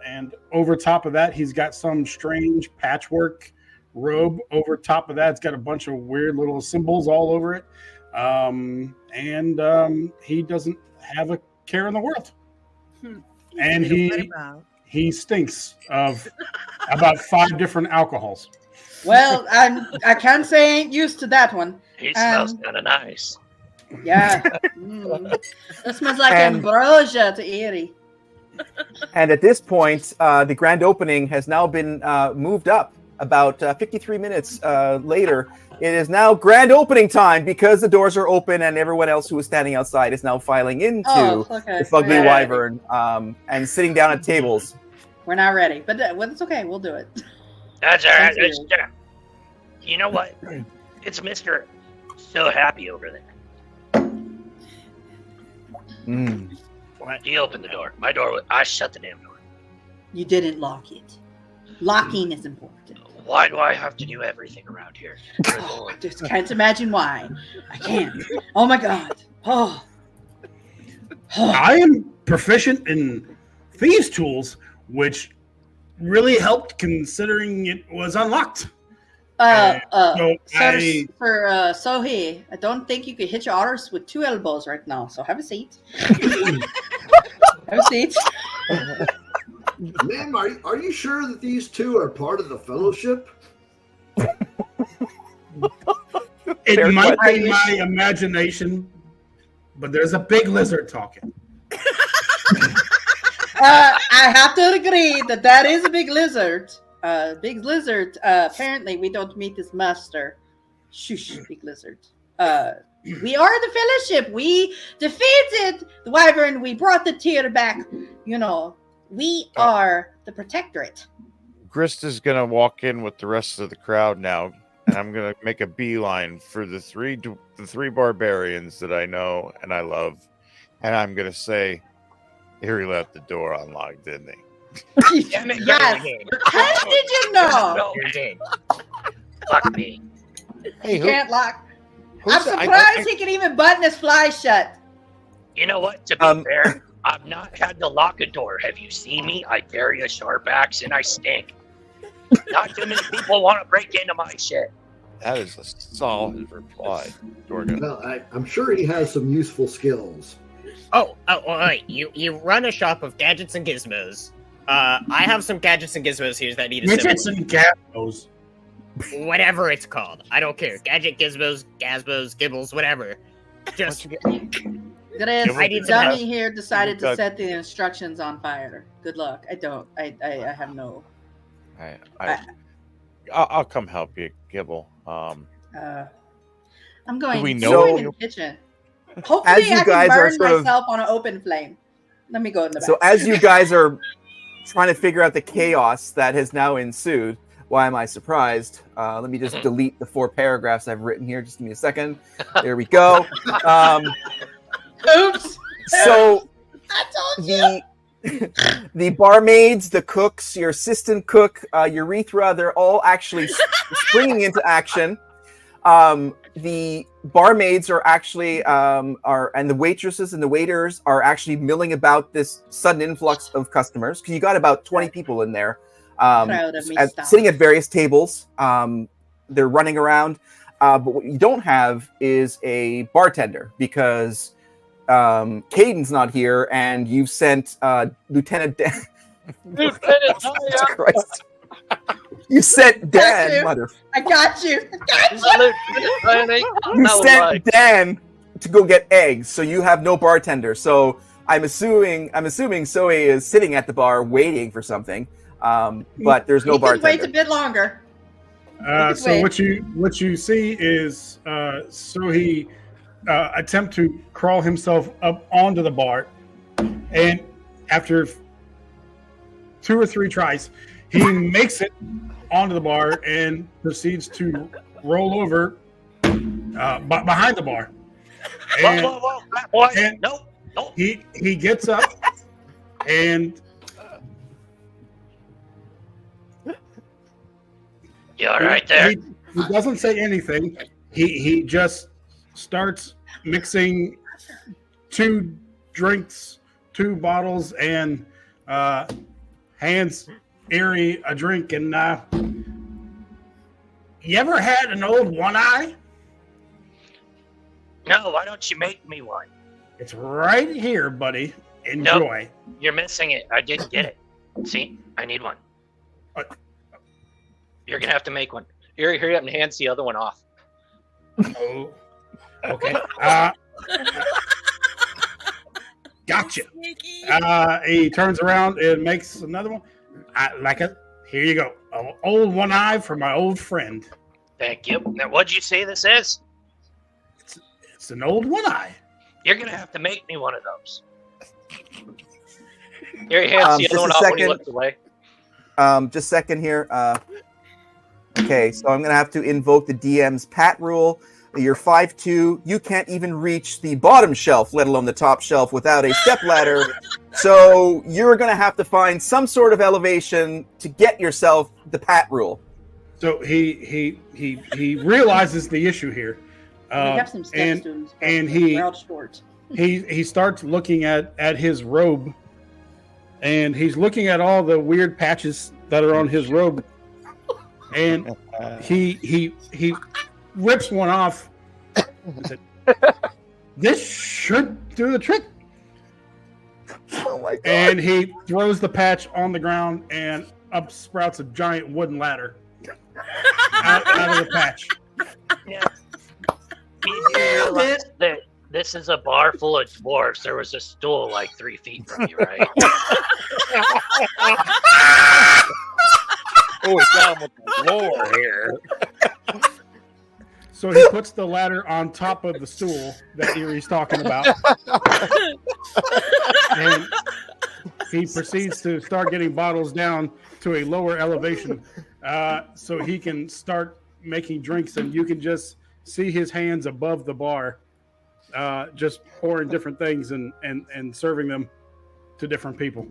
and over top of that he's got some strange patchwork robe. Over top of that it's got a bunch of weird little symbols all over it, and he doesn't have a care in the world. And he stinks of about 5 different alcohols. Well, I can't say I ain't used to that one. He smells kind of nice. Yeah. It smells like ambrosia to Erie. And at this point, the grand opening has now been moved up about 53 minutes later. It is now grand opening time because the doors are open and everyone else who is standing outside is now filing into the Fugly Wyvern and sitting down at tables. We're not ready, but it's okay. We'll do it. That's all right. You know what? It's Mr. So Happy over there. He opened the door. My door, I shut the damn door. You didn't lock it. Locking is important. Why do I have to do everything around here? I just can't imagine why. I can't. Oh my God. Oh. I am proficient in thieves' tools, which really helped considering it was unlocked. Sohi, I don't think you could hit your otters with 2 elbows right now. So have a seat. Have a seat. Ma'am, are you sure that these 2 are part of the fellowship? It might be my imagination, but there's a big lizard talking. I have to agree that is a big lizard. Big lizard. Apparently, we don't meet this master. Shush, big lizard. We are the fellowship. We defeated the Wyvern. We brought the tear back. You know, we are the protectorate. Grista's gonna walk in with the rest of the crowd now, and I'm gonna make a beeline for the three barbarians that I know and I love, and I'm gonna say, "Here, he left the door unlocked, didn't he?" Yes. How did you know? You did. Fuck me. Hey, He can't lock. I'm surprised he can even button his fly shut. You know what? To be fair, I've not had to lock a door. Have you seen me? I carry a sharp axe and I stink. Not too many people want to break into my shit. That is a solid reply, Jordan. Well, I'm sure he has some useful skills. Oh, wait. You run a shop of gadgets and gizmos. I have some gadgets and gizmos here that need Gadgets assembled. and gizmos. Whatever it's called. I don't care. Gadget, gizmos, gazmos, gibbles, whatever. Just I need some Dummy help. here decided to Good. set the instructions on fire. Good luck. I have no. I'll come help you, Gibble. I'm going we to know in you- the kitchen. Hopefully, As you I guys can are burn sort of- myself on an open flame. Let me go in the back. So as you guys are trying to figure out the chaos that has now ensued, why am I surprised? Let me just delete the 4 paragraphs I've written here. Just give me a second. There we go. Oops. So I told you. the barmaids, the cooks, your assistant cook, Urethra, they're all actually springing into action. The barmaids are actually and the waitresses and the waiters are actually milling about this sudden influx of customers, because you got about 20 people in there, Proud of me, stop. sitting at various tables. They're running around, but what you don't have is a bartender, because Caden's not here, and you've sent Lieutenant Dan. Jesus Christ. You sent Dan, mother. I got you. You sent Dan to go get eggs, so you have no bartender. So I'm assuming Zoe is sitting at the bar waiting for something, but there's no You can bartender. wait a bit longer. So what you see is so he attempt to crawl himself up onto the bar, and after 2 or 3 tries, he makes it onto the bar and proceeds to roll over behind the bar. And, Whoa, boy. and Nope. he gets up and You all right there? He doesn't say anything. He just starts mixing 2 drinks, 2 bottles, and hands Erie a drink. And you ever had an old one-eye? No, why don't you make me one? It's right here, buddy. Enjoy. Nope, you're missing it. I didn't get it. See, I need one. You're gonna have to make one. Erie, hurry up and hands the other one off. Oh, okay. Gotcha. He turns around and makes another one. I like it. Here you go. An old one-eye for my old friend. Thank you. Now, what'd you say this is? It's an old one-eye. You're gonna have to make me one of those. Erie hands the Just other one a off when he second. looks away. Just a second here. Okay, so I'm going to have to invoke the DM's Pat rule. You're 5'2". You can't even reach the bottom shelf, let alone the top shelf, without a stepladder. So you're going to have to find some sort of elevation to get yourself the Pat rule. So he realizes the issue here. We have some STEM students. but and we're all short. he starts looking at his robe, and he's looking at all the weird patches that are on his robe, and he rips one off. And said, "This should do the trick." Oh my God. And he throws the patch on the ground, and up sprouts a giant wooden ladder out of the patch. Yeah. You do realize that this is a bar full of dwarves. There was a stool like 3 feet from you, right? Oh, it's down with the floor here. So he puts the ladder on top of the stool that Erie's talking about. And he proceeds to start getting bottles down to a lower elevation so he can start making drinks, and you can just see his hands above the bar just pouring different things and serving them to different people.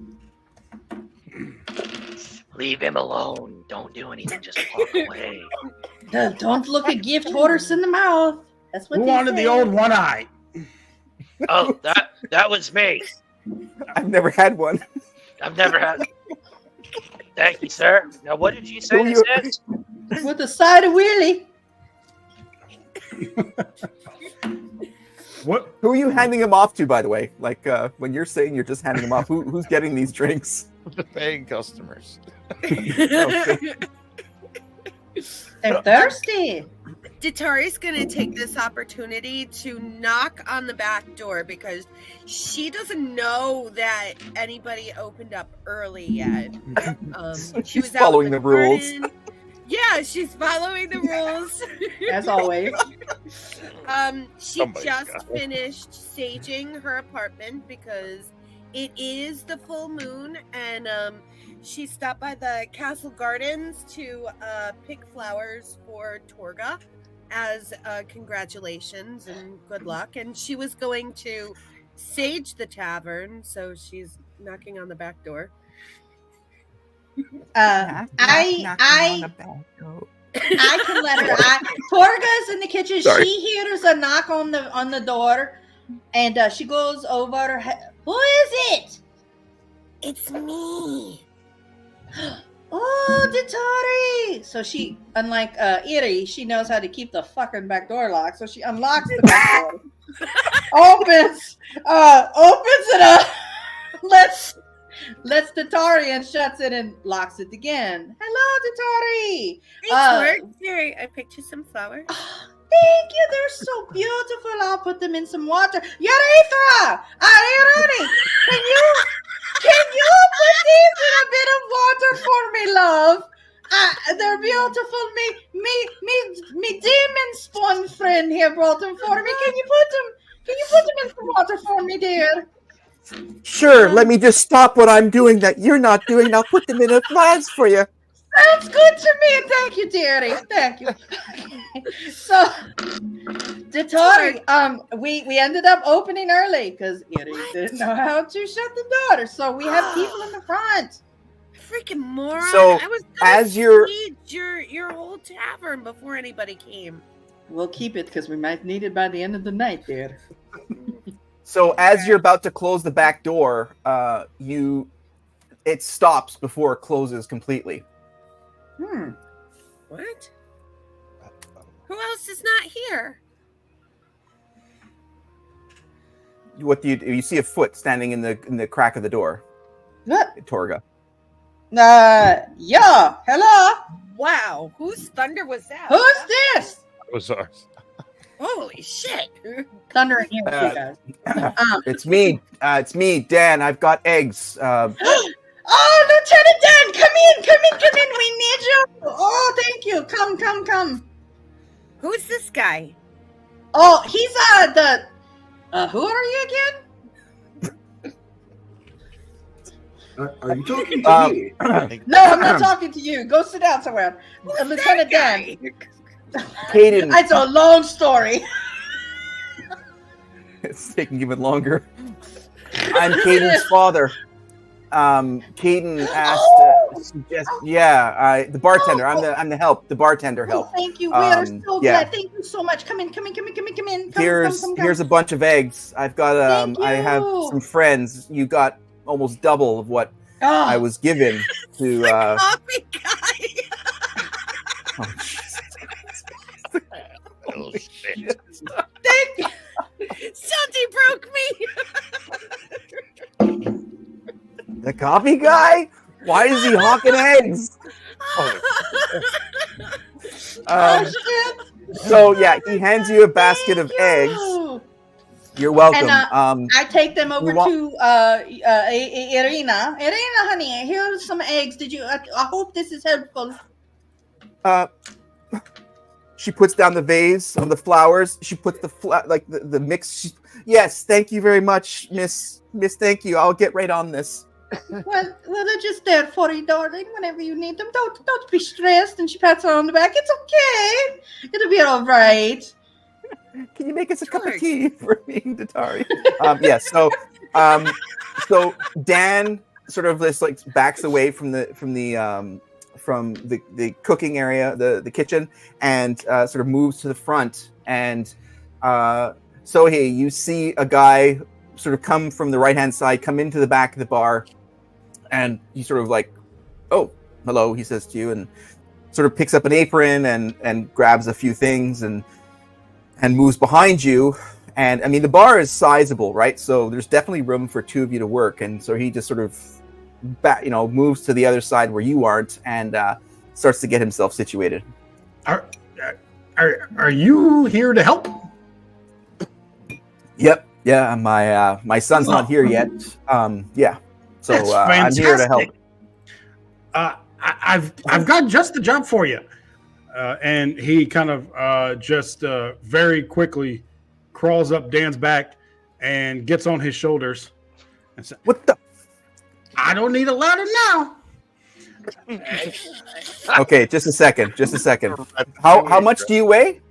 Leave him alone. Don't do anything. Just walk away. Don't look a gift horse in the mouth. That's what Who they wanted say. the old one-eye? Oh, that was me. I've never had one. I've never had. Thank you, sir. Now, what did you say Who this you- is? With a side of wheelie. What? Who are you handing them off to, by the way? Like when you're saying you're just handing them off, who's getting these drinks? The paying customers. They're thirsty. Datari's gonna take this opportunity to knock on the back door because she doesn't know that anybody opened up early yet. She She's was out following in the rules. garden. Yeah, she's following the rules. As always. She Somebody's just got it. finished staging her apartment because it is the full moon, and she stopped by the castle gardens to pick flowers for Torga as congratulations and good luck. And she was going to sage the tavern, so she's knocking on the back door. I can let her. Torga's in the kitchen. Sorry. She hears a knock on the door, and she goes over. Who is it? It's me. Oh, Datari! So she, unlike Iri, she knows how to keep the fucking back door locked. So she unlocks the back door, opens it up, lets Datari and shuts it and locks it again. Hello, Datari. It's work. Here, I picked you some flowers. Thank you. They're so beautiful. I'll put them in some water. Yarithra! Irani! Can you put these in a bit of water for me, love? They're beautiful. Me demon spawn friend here brought them for me. Can you put them in some water for me, dear? Sure, let me just stop what I'm doing that you're not doing. And I'll put them in a glass for you. Sounds good to me. Thank you, dearie. Thank you. So, Datari, we ended up opening early because Iri didn't know how to shut the door. So we have people in the front. Freaking moron! So, I was as you're- your whole tavern before anybody came. We'll keep it because we might need it by the end of the night, dear. So as you're about to close the back door, it stops before it closes completely. What? Who else is not here? What do you see a foot standing in the crack of the door? What? Torga. Yeah. Hello. Wow, whose thunder was that? Who's this? It was ours. Holy shit! Thunder in here, too, guys. It's me. It's me, Dan. I've got eggs. Oh, Lieutenant Dan, come in. We need you. Oh, thank you. Come. Who's this guy? Oh, he's who are you again? Are you talking to me? No, I'm not talking to you. Go sit down somewhere. Lieutenant Dan. Caden. It's a long story. It's taking even longer. I'm Caden's father. Caden asked, the bartender. I'm the help. The bartender help. Oh, thank you. We are so yeah. glad. Thank you so much. Come in. Here's a bunch of eggs. I've got Thank I have you. some friends. You got almost double of what I was given to. Coffee guy. Oh, Jesus. Oh, shit. Thank you. Something broke me. The coffee guy? Why is he hawking eggs? Shit. So yeah, he hands you a basket of eggs. You. You're welcome. And, I take them over you want- to Irina. Irina, honey, here's some eggs. I hope this is helpful. She puts down the vase of the flowers. She puts the mix. Yes, thank you very much, Miss. Thank you. I'll get right on this. Well, they're just there for you, darling. Whenever you need them, don't be stressed. And she pats her on the back. It's okay. It'll be all right. Can you make us a cup of tea for me, Datari? Yeah. So Dan sort of just like backs away from the cooking area, the kitchen, and sort of moves to the front. And so hey, you see a guy sort of come from the right hand side, come into the back of the bar, and you sort of like, oh, hello, he says to you, and sort of picks up an apron and grabs a few things and moves behind you. And I mean, the bar is sizable, right? So there's definitely room for two of you to work. And so he just sort of moves to the other side where you aren't and starts to get himself situated. Are you here to help? Yep. Yeah. My son's not here yet. Yeah. So I'm here to help. I've got just the job for you. And he kind of just very quickly crawls up Dan's back and gets on his shoulders and says, "What the? I don't need a ladder now." Okay, just a second. How much do you weigh?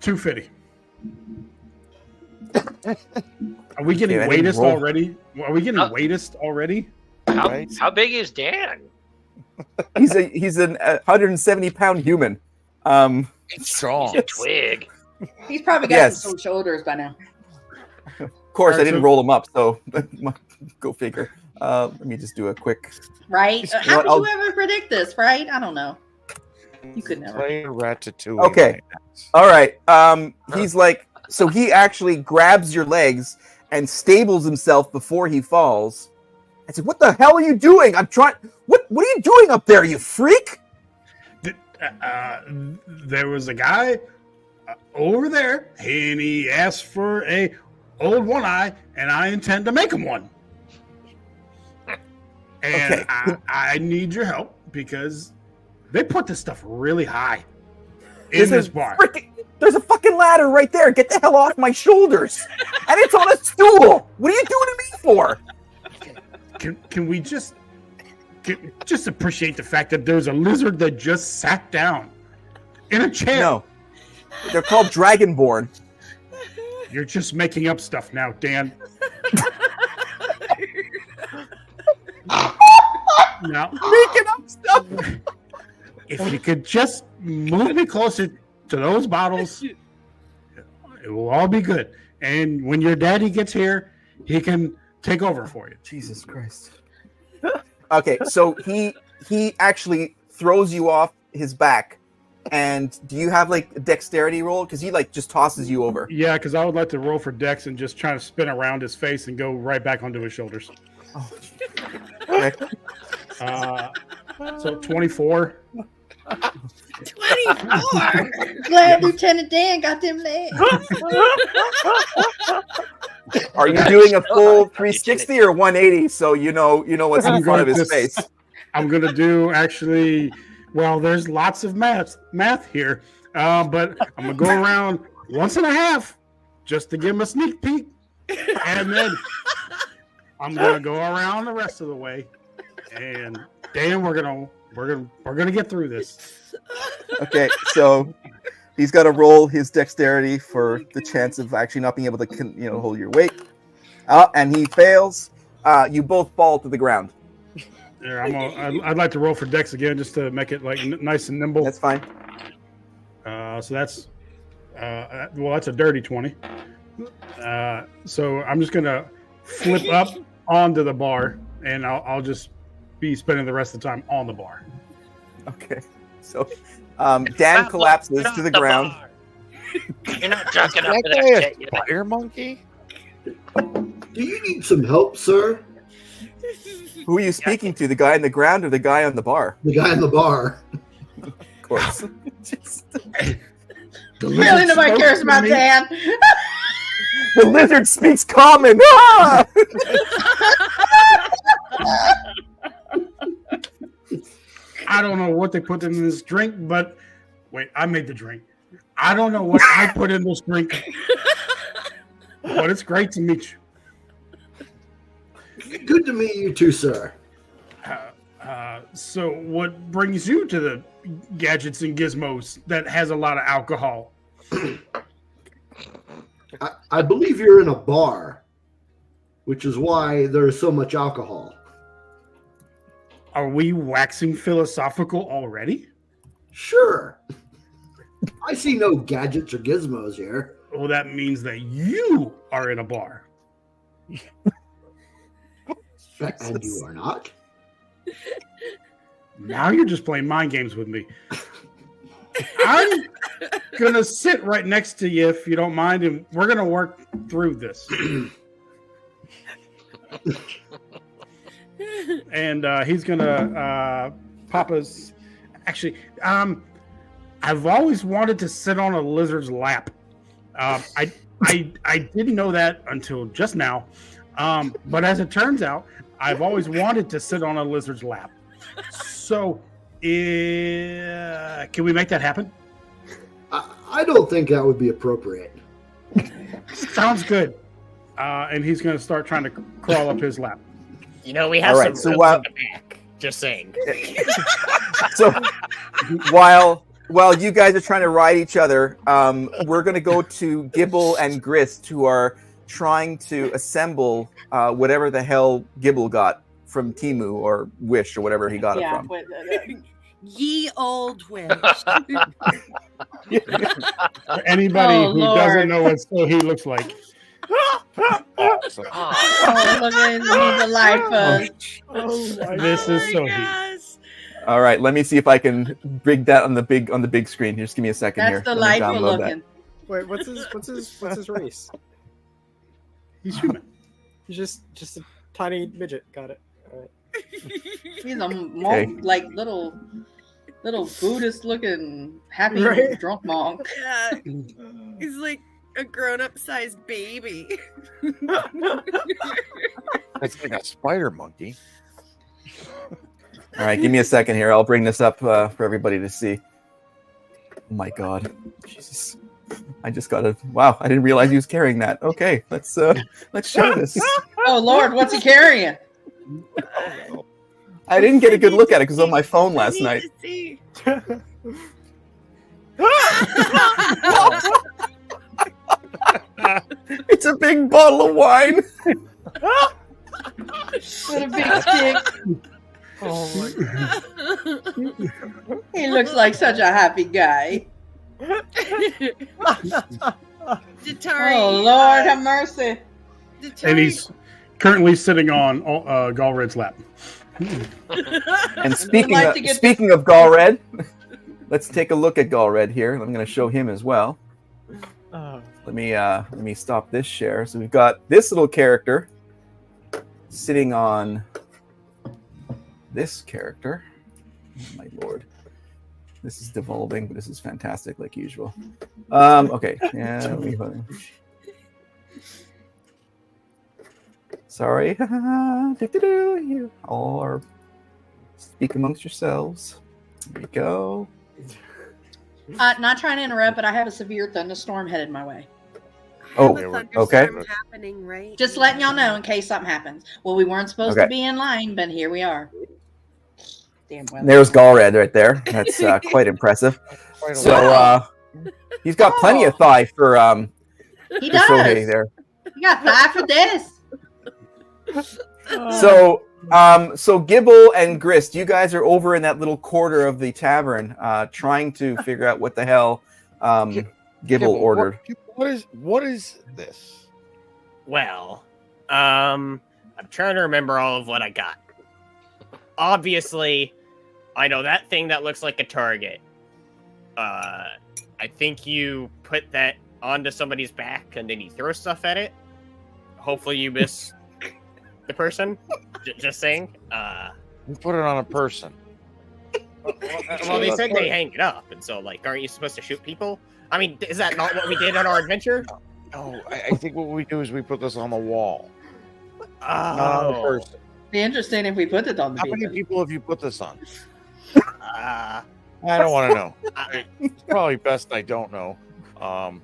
250. Are we getting weightest already? Are we getting weightest already? How big is Dan? He's an 170-pound human. Strong. He's a twig. He's probably got some shoulders by now. Of course, I didn't roll him up, so go figure. Let me just do a quick. Right? How could you ever predict this? Right? I don't know. You could never. Play Ratatouille. Okay. All right. He's like, so he actually grabs your legs and stables himself before he falls. I said, "What the hell are you doing? I'm trying. What are you doing up there, you freak?" There was a guy over there, and he asked for a old one eye, and I intend to make him one. And Okay. I need your help because they put this stuff really high in this bar. There's a fucking ladder right there. Get the hell off my shoulders. And it's on a stool. What are you doing to me for? Can we just appreciate the fact that there's a lizard that just sat down in a chair? No. They're called Dragonborn. You're just making up stuff now, Dan. Now, Making up stuff. if you could just move me closer to those bottles, it will all be good. And when your daddy gets here, he can take over for you. Jesus Christ. Okay, so he actually throws you off his back. And do you have like a dexterity roll? Because he like just tosses you over. Yeah, because I would like to roll for dex and just try to spin around his face and go right back onto his shoulders. Oh. Okay. So 24. 24. Glad Lieutenant Dan got them legs. Are you doing a full 360 or 180? So you know what's in front of his face. I'm gonna do actually. Well, there's lots of math here, but I'm gonna go around once and a half just to give him a sneak peek, and then I'm gonna go around the rest of the way. And Dan, we're gonna get through this. Okay, so he's got to roll his dexterity for the chance of actually not being able to hold your weight, and he fails. You both fall to the ground. Yeah, I'd like to roll for dex again just to make it like nice and nimble. That's fine. So that's that's a dirty 20. So I'm just gonna flip up onto the bar, and I'll just be spending the rest of the time on the bar. Okay. So Dan collapses to the ground. You're not drunk enough That for that guy a shit. You know? fire monkey? Do you need some help, sir? Who are you speaking to? The guy on the ground or the guy on the bar? The guy in the bar. Of course. Really, nobody cares about Dan. The lizard speaks common. Ah! I don't know what they put in this drink, but wait, I made the drink. I don't know what I put in this drink, but it's great to meet you. Good to meet you too, sir. So what brings you to the gadgets and gizmos that has a lot of alcohol? I believe you're in a bar, which is why there is so much alcohol. Are we waxing philosophical already? Sure. I see no gadgets or gizmos here. Well, that means that you are in a bar. And you are not? Now you're just playing mind games with me. I'm gonna sit right next to you if you don't mind, and we're gonna work through this. And he's gonna pop us. Actually, I've always wanted to sit on a lizard's lap. I didn't know that until just now. But as it turns out, I've always wanted to sit on a lizard's lap. So, can we make that happen? I don't think that would be appropriate. Sounds good. And he's going to start trying to crawl up his lap. You know, we have All right, some so ropes in the back. Just saying. So while you guys are trying to ride each other, we're going to go to Gibble and Grist, who are trying to assemble whatever the hell Gibble got from Timu or Wish or whatever he got it from. Ye old wish. For anybody who doesn't know what he looks like. Awesome. Oh, look at him. He's a lifer. This is so yes. All right, let me see if I can bring that on the big screen. Just give me a second here. That's the Let me lifer download looking. Wait, what's his race? He's human. He's just a tiny midget. Got it. All right. He's a monk, like little Buddhist looking happy Right? drunk monk. Yeah. He's like a grown-up sized baby. It's like a spider monkey. All right, give me a second here. I'll bring this up for everybody to see. Oh my God, Jesus! I just got a wow. I didn't realize he was carrying that. Okay, let's show this. Oh Lord, what's he carrying? I didn't get a good look at it because on my phone last night. It's a big bottle of wine. With a big stick. Oh my God. He looks like such a happy guy. Datari, Oh Lord, have mercy. And he's currently sitting on Galred's lap. And speaking of Galred, let's take a look at Galred here. I'm going to show him as well. Let me stop this share. So we've got this little character sitting on this character. Oh, my Lord, this is devolving, but this is fantastic, like usual. Okay, yeah. Sorry, you all are speak amongst yourselves. There we go. Not trying to interrupt, but I have a severe thunderstorm headed my way. Oh, okay. Happening, right? Just letting y'all know in case something happens. Well, we weren't supposed to be in line, but here we are. Damn weather. There's Galred right there. That's quite impressive. So he's got plenty of thigh for he for does. Sohei there. He got thigh for this. So Gibble and Grist, you guys are over in that little quarter of the tavern, trying to figure out what the hell Gibble ordered. What is this? Well, I'm trying to remember all of what I got. Obviously, I know that thing that looks like a target. I think you put that onto somebody's back and then you throw stuff at it. Hopefully you miss the person. Just saying. You put it on a person. Well, they said they hang it up, and so, like, aren't you supposed to shoot people? I mean, is that not what we did on our adventure? No, I think what we do is we put this on the wall. Not on the Oh. person. Be interesting if we put it on the How many people. people have you put this on? Uh, I don't want to know. It's probably best I don't know. But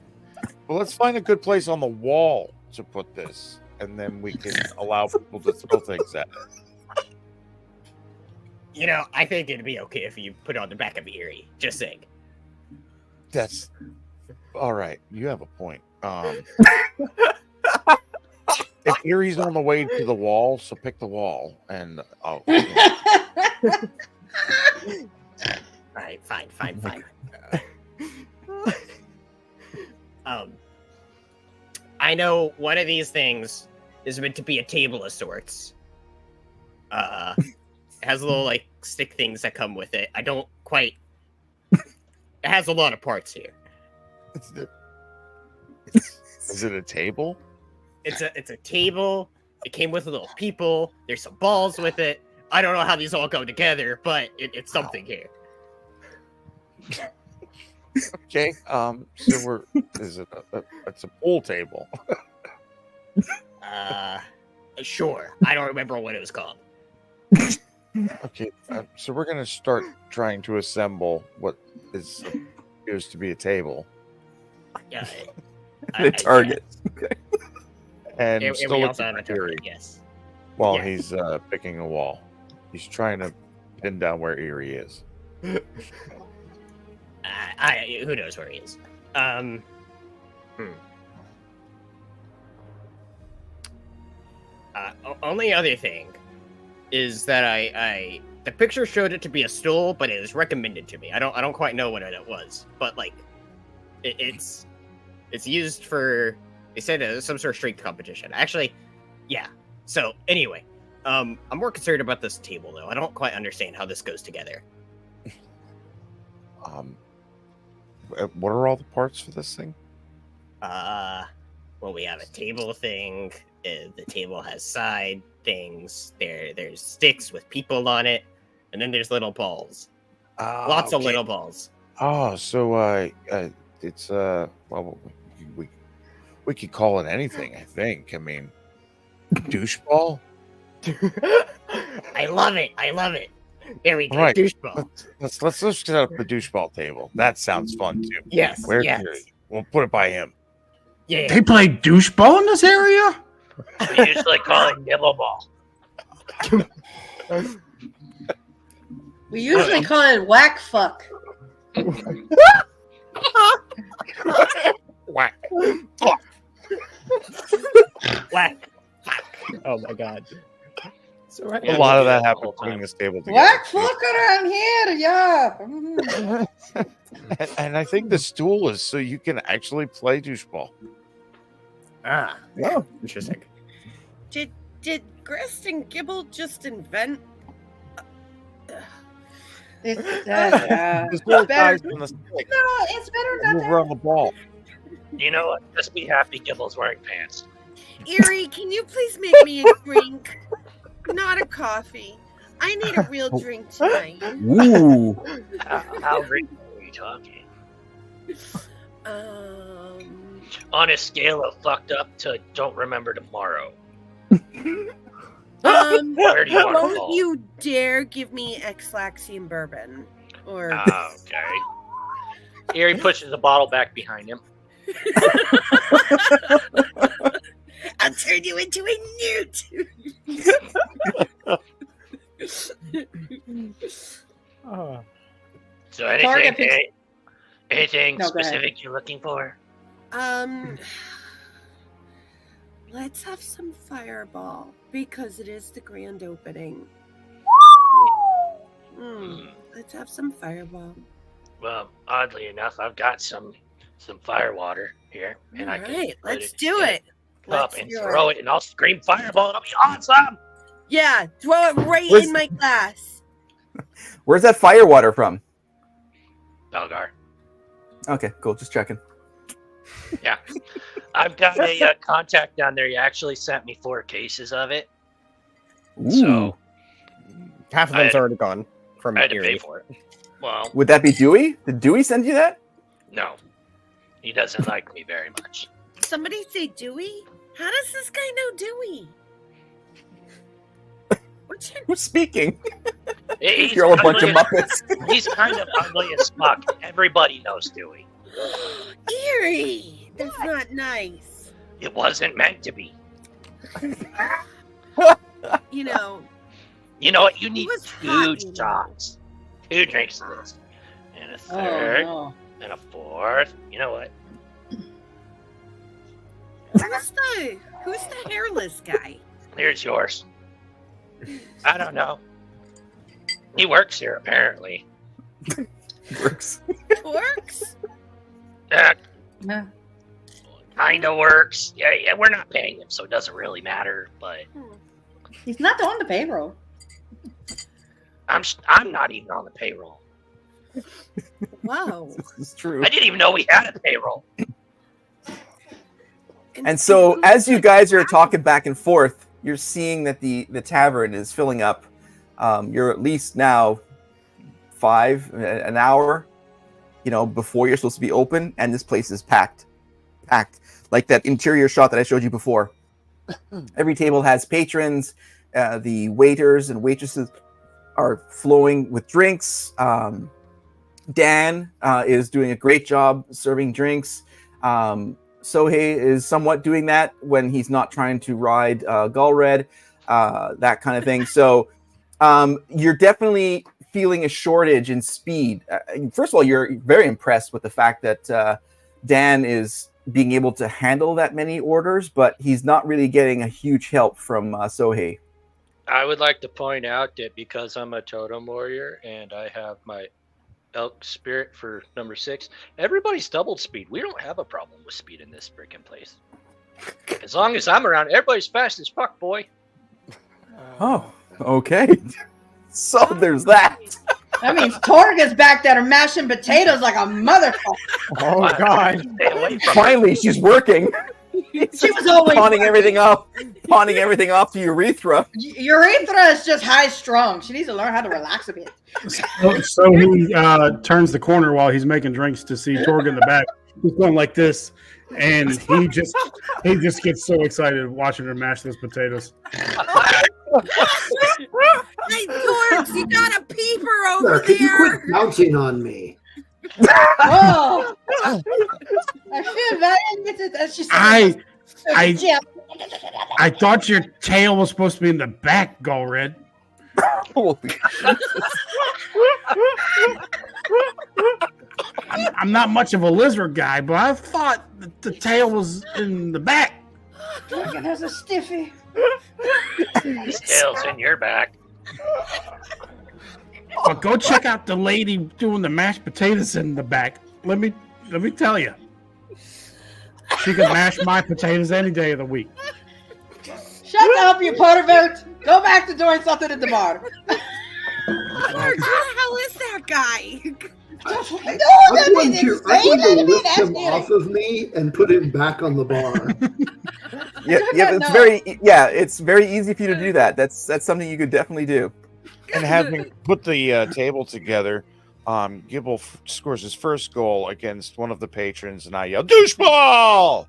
let's find a good place on the wall to put this, and then we can allow people to throw things at it. you know, I think it'd be okay if you put it on the back of Erie. Just saying. That's all right. You have a point. If Erie's on the way to the wall, so pick the wall, and I'll. All right, fine. I know one of these things is meant to be a table of sorts. It has a little like stick things that come with it. I don't quite. It has a lot of parts here. Is it a table? It's a table. It came with little people. There's some balls with it. I don't know how these all go together, but it's something here. Okay. So is it it's a pool table? Sure. I don't remember what it was called. Okay. So we're gonna start trying to assemble what appears to be a table. Yeah. The target. And we still also have a target, yes. while Yeah. he's picking a wall. He's trying to pin down where Erie is. Who knows where he is? Only other thing is that I the picture showed it to be a stool, but it was recommended to me. I don't quite know what it was, but like it's used for. They said some sort of strength competition. Actually, yeah. So anyway, I'm more concerned about this table though. I don't quite understand how this goes together. What are all the parts for this thing? Well, we have a table thing. The table has side things. There's sticks with people on it, and then there's little balls. Lots of little balls. Oh, so it's well, we could call it anything. I think. I mean, doucheball. I love it. There we go. Right. Doucheball. Let's set up the doucheball table. That sounds fun too. Yes. Where's yes. Erie? We'll put it by him. Yeah. They play doucheball in this area? We usually call it nibble ball. We usually call it whack fuck. Whack. Whack. Oh my god. So right A lot of that happened putting this table together. Whack fuck around here, yeah. And I think the stool is so you can actually play doucheball. Ah. Oh, interesting. Did Grist and Gibble just invent? It's This little better. guy's on the stick. No, it's better than Move that. around the ball. You know what? Just be happy Gibble's wearing pants. Erie, can you please make me a drink? Not a coffee. I need a real drink tonight. Ooh. How great are you talking? Um, On a scale of fucked up to don't remember tomorrow. Where do you want to don't fall? you dare give me X-Laxium bourbon. Or Okay. Erie pushes the bottle back behind him. I'll turn you into a newt. So Target anything No, go ahead. specific you're looking for? Let's have some Fireball because it is the grand opening. Let's have some Fireball. Well, oddly enough, I've got some fire water here, and I All can right, put let's it do in it. a cup Let's and do throw it, and I'll scream fireball. It'll be awesome. Yeah, throw it right Where's- in my glass. Where's that fire water from? Belgar. Okay, cool. Just checking. Yeah, I've got a contact down there. He actually sent me 4 cases of it. Ooh. So Half of I them's had- already gone from I had to pay Erie. for it. Well, Would that be Dewey? Did Dewey send you that? no, he doesn't like me very much. Somebody say Dewey? How does this guy know Dewey? What's your... Who's speaking? He's You're all a bunch of ugly- Muppets. He's kind of ugly as fuck. Everybody knows Dewey. Erie! That's not nice. It wasn't meant to be. You know, You know what? You he need was 2 hot, you know. shots. 2 drinks of this. And a Oh, third. no. And a 4th. You know what? Who's the hairless guy? Here's yours. I don't know. He works here, apparently. Works. Works? Yeah. Kinda works. Yeah, we're not paying him, so it doesn't really matter, but He's not on the payroll. I'm not even on the payroll. Whoa. This is true. I didn't even know we had a payroll. And so, as you guys are talking back and forth, you're seeing that the tavern is filling up. You're at least now an hour, before you're supposed to be open, and this place is packed. Like that interior shot that I showed you before. Every table has patrons. The waiters and waitresses are flowing with drinks. Dan is doing a great job serving drinks. Sohei is somewhat doing that when he's not trying to ride Gulred, that kind of thing. So you're definitely feeling a shortage in speed. First of all, you're very impressed with the fact that Dan is being able to handle that many orders, but he's not really getting a huge help from Sohei. I would like to point out that because I'm a totem warrior and I have my elk spirit for number 6, everybody's doubled speed. We don't have a problem with speed in this freaking place. As long as I'm around, everybody's fast as fuck, boy. Oh, okay. So there's that. That means Torga's back there mashing potatoes like a motherfucker. Oh God! Finally, she's working. She was always pawning everything off to Urethra. Urethra is just high strung. She needs to learn how to relax a bit. So he turns the corner while he's making drinks to see Torga in the back. He's going like this, and he just gets so excited watching her mash those potatoes. Hey, Torgs, you got a peeper over Sir, could you there. quit bouncing on me? Oh, I feel very that's just I thought your tail was supposed to be in the back, Gulred. Holy I'm not much of a lizard guy, but I thought the tail was in the back. Dragon has a stiffy. His tail's in your back. But go check out the lady doing the mashed potatoes in the back. Let me tell you, she can mash my potatoes any day of the week. Shut up, you pervert! Go back to doing something at the bar. Torgs, who the hell is that guy? I'm going to lift him off of me and put him back on the bar. It's very easy for you to do that. That's something you could definitely do. And having put the table together, Gibble scores his first goal against one of the patrons, and I yell, "Doucheball!"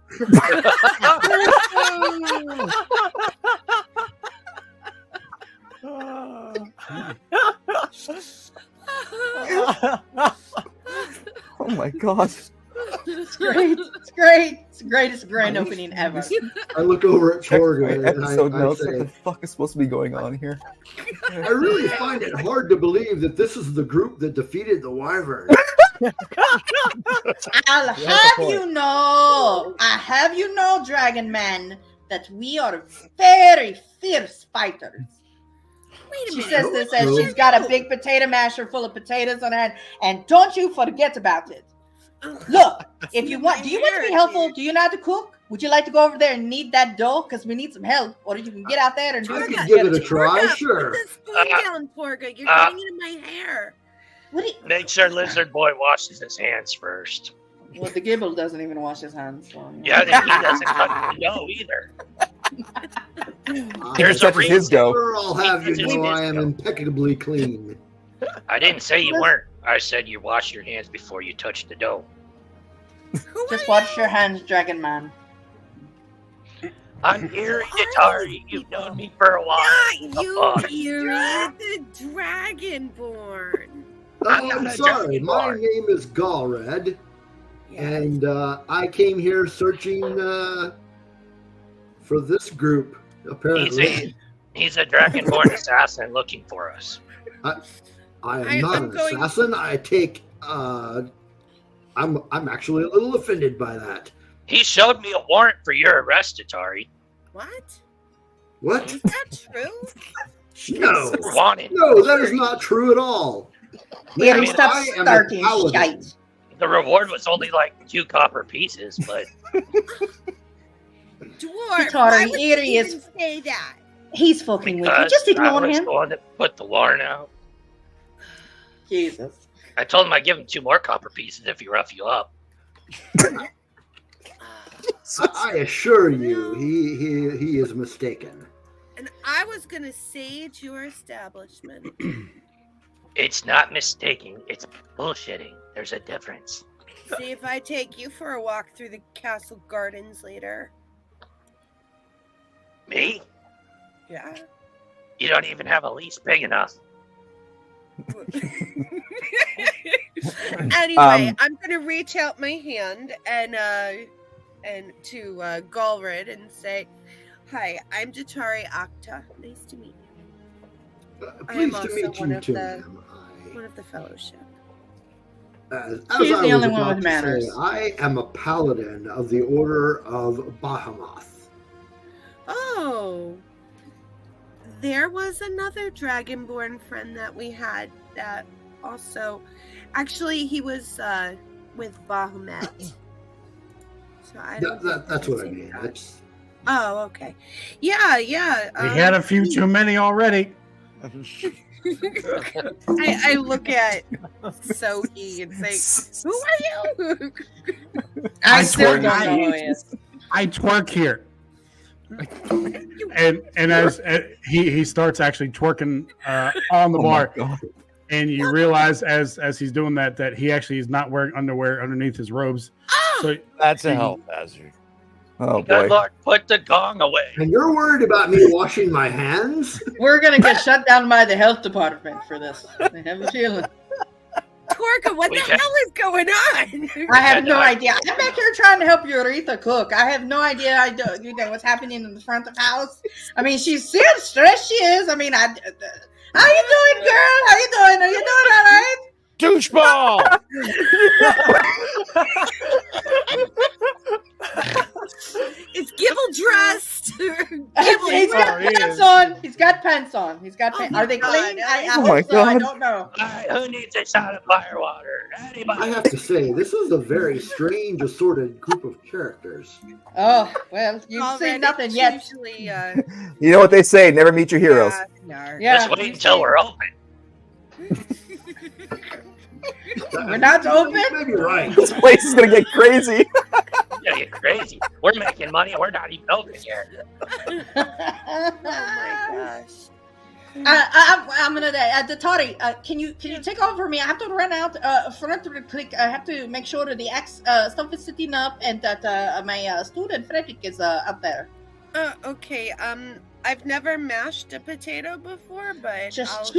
Oh my God. It's great. It's great. It's the greatest grand opening ever. I look over at Torga and Episode I notes. say, What the fuck is supposed to be going on here? I really find it hard to believe that this is the group that defeated the Wyvern. I'll have you know, Dragon Man, that we are very fierce fighters. Wait a She minute. says this as she's got a big potato masher full of potatoes on her hand, and don't you forget about it. Look, if you want, do you want to be helpful? Do you know how to cook? Would you like to go over there and knead that dough? Because we need some help. Or you can get out there and do it. Give it a try, sure. Put the spoon down, Torga. You're getting into my hair. Make sure Lizard Boy washes his hands first. Well, the Gibble doesn't even wash his hands. So, Yeah, then he doesn't cut the dough either. There's a Such as his reason. dough. Sure, I'll have you know I am impeccably clean. I didn't say you weren't. I said you wash your hands before you touch the dough. just wash your hands, Dragon Man. I'm Erie Atari. You've known me for a while. Not you, Erie, the Dragonborn. I'm sorry, my name is Gulred, and I came here searching for this group, apparently. He's a Dragonborn assassin looking for us. I am not an assassin. I take. I'm actually a little offended by that. He showed me a warrant for your arrest, Atari. What? What? Is that true? No. Wanted. No, that is not true at all. Yeah, Ma'am, stop I am a starting paladin. shite. The reward was only like 2 copper pieces, but Dwarf, Sorry, why would you Erie even is- say that? He's fucking with you. because Just I ignore was him. the one that put the warrant out. Jesus. I told him I'd give him 2 more copper pieces if he rough you up. I assure you, he is mistaken. And I was gonna sage your establishment. It's not mistaking. It's bullshitting. There's a difference. See if I take you for a walk through the castle gardens later. Me? Yeah. You don't even have a leash big enough. Anyway, I'm gonna reach out my hand and to Galred and say, "Hi, I'm Jatari Akta. Nice to meet you. I am Pleased to also meet one you of too, the ma'am. one of the fellowship." As He's I the was only one about with to manners. say, I am a paladin of the Order of Bahamut. Oh, there was another dragonborn friend that we had that also, actually, he was with Bahamut. So I don't think That's what I in mean. touch. That's, Oh, okay. Yeah. We had a few too many already. I look at Sohi and say, "Who are you?" I I still twerk- don't know who he is. I twerk here. And as he starts actually twerking on the bar, and you realize as he's doing that he actually is not wearing underwear underneath his robes. So That's a health hazard. Oh Good boy. Lord, put the gong away. and you're worried about me washing my hands? We're gonna get shut down by the health department for this. I have a feeling. Torka, what We the can- hell is going on? I have no idea. I'm back here trying to help Eureka cook. I have no idea. What's happening in the front of the house. I mean, she seems stressed. She is. I mean, how you doing, girl? How you doing? Are you doing all right? Doucheball! It's Gibble dressed. He's got pants on. He's got pants on. He's got pants. Are they clean? I Oh my hope so. I God. don't know. Who needs a shot of firewater? Anybody? I have to say, this is a very strange, assorted group of characters. Oh well, you've Already, seen nothing yet. Usually, You know what they say, never meet your heroes. yeah. Yeah, Just wait until we're open. we're not open. Maybe you're right. This place is gonna get crazy. Yeah, you're crazy. We're making money. We're not even open yet. Oh my gosh. I'm gonna Tari, can you take over for me? I have to run out front to click. I have to make sure that the stuff is sitting up and that my student Frederick is up there. Okay. I've never mashed a potato before, but Just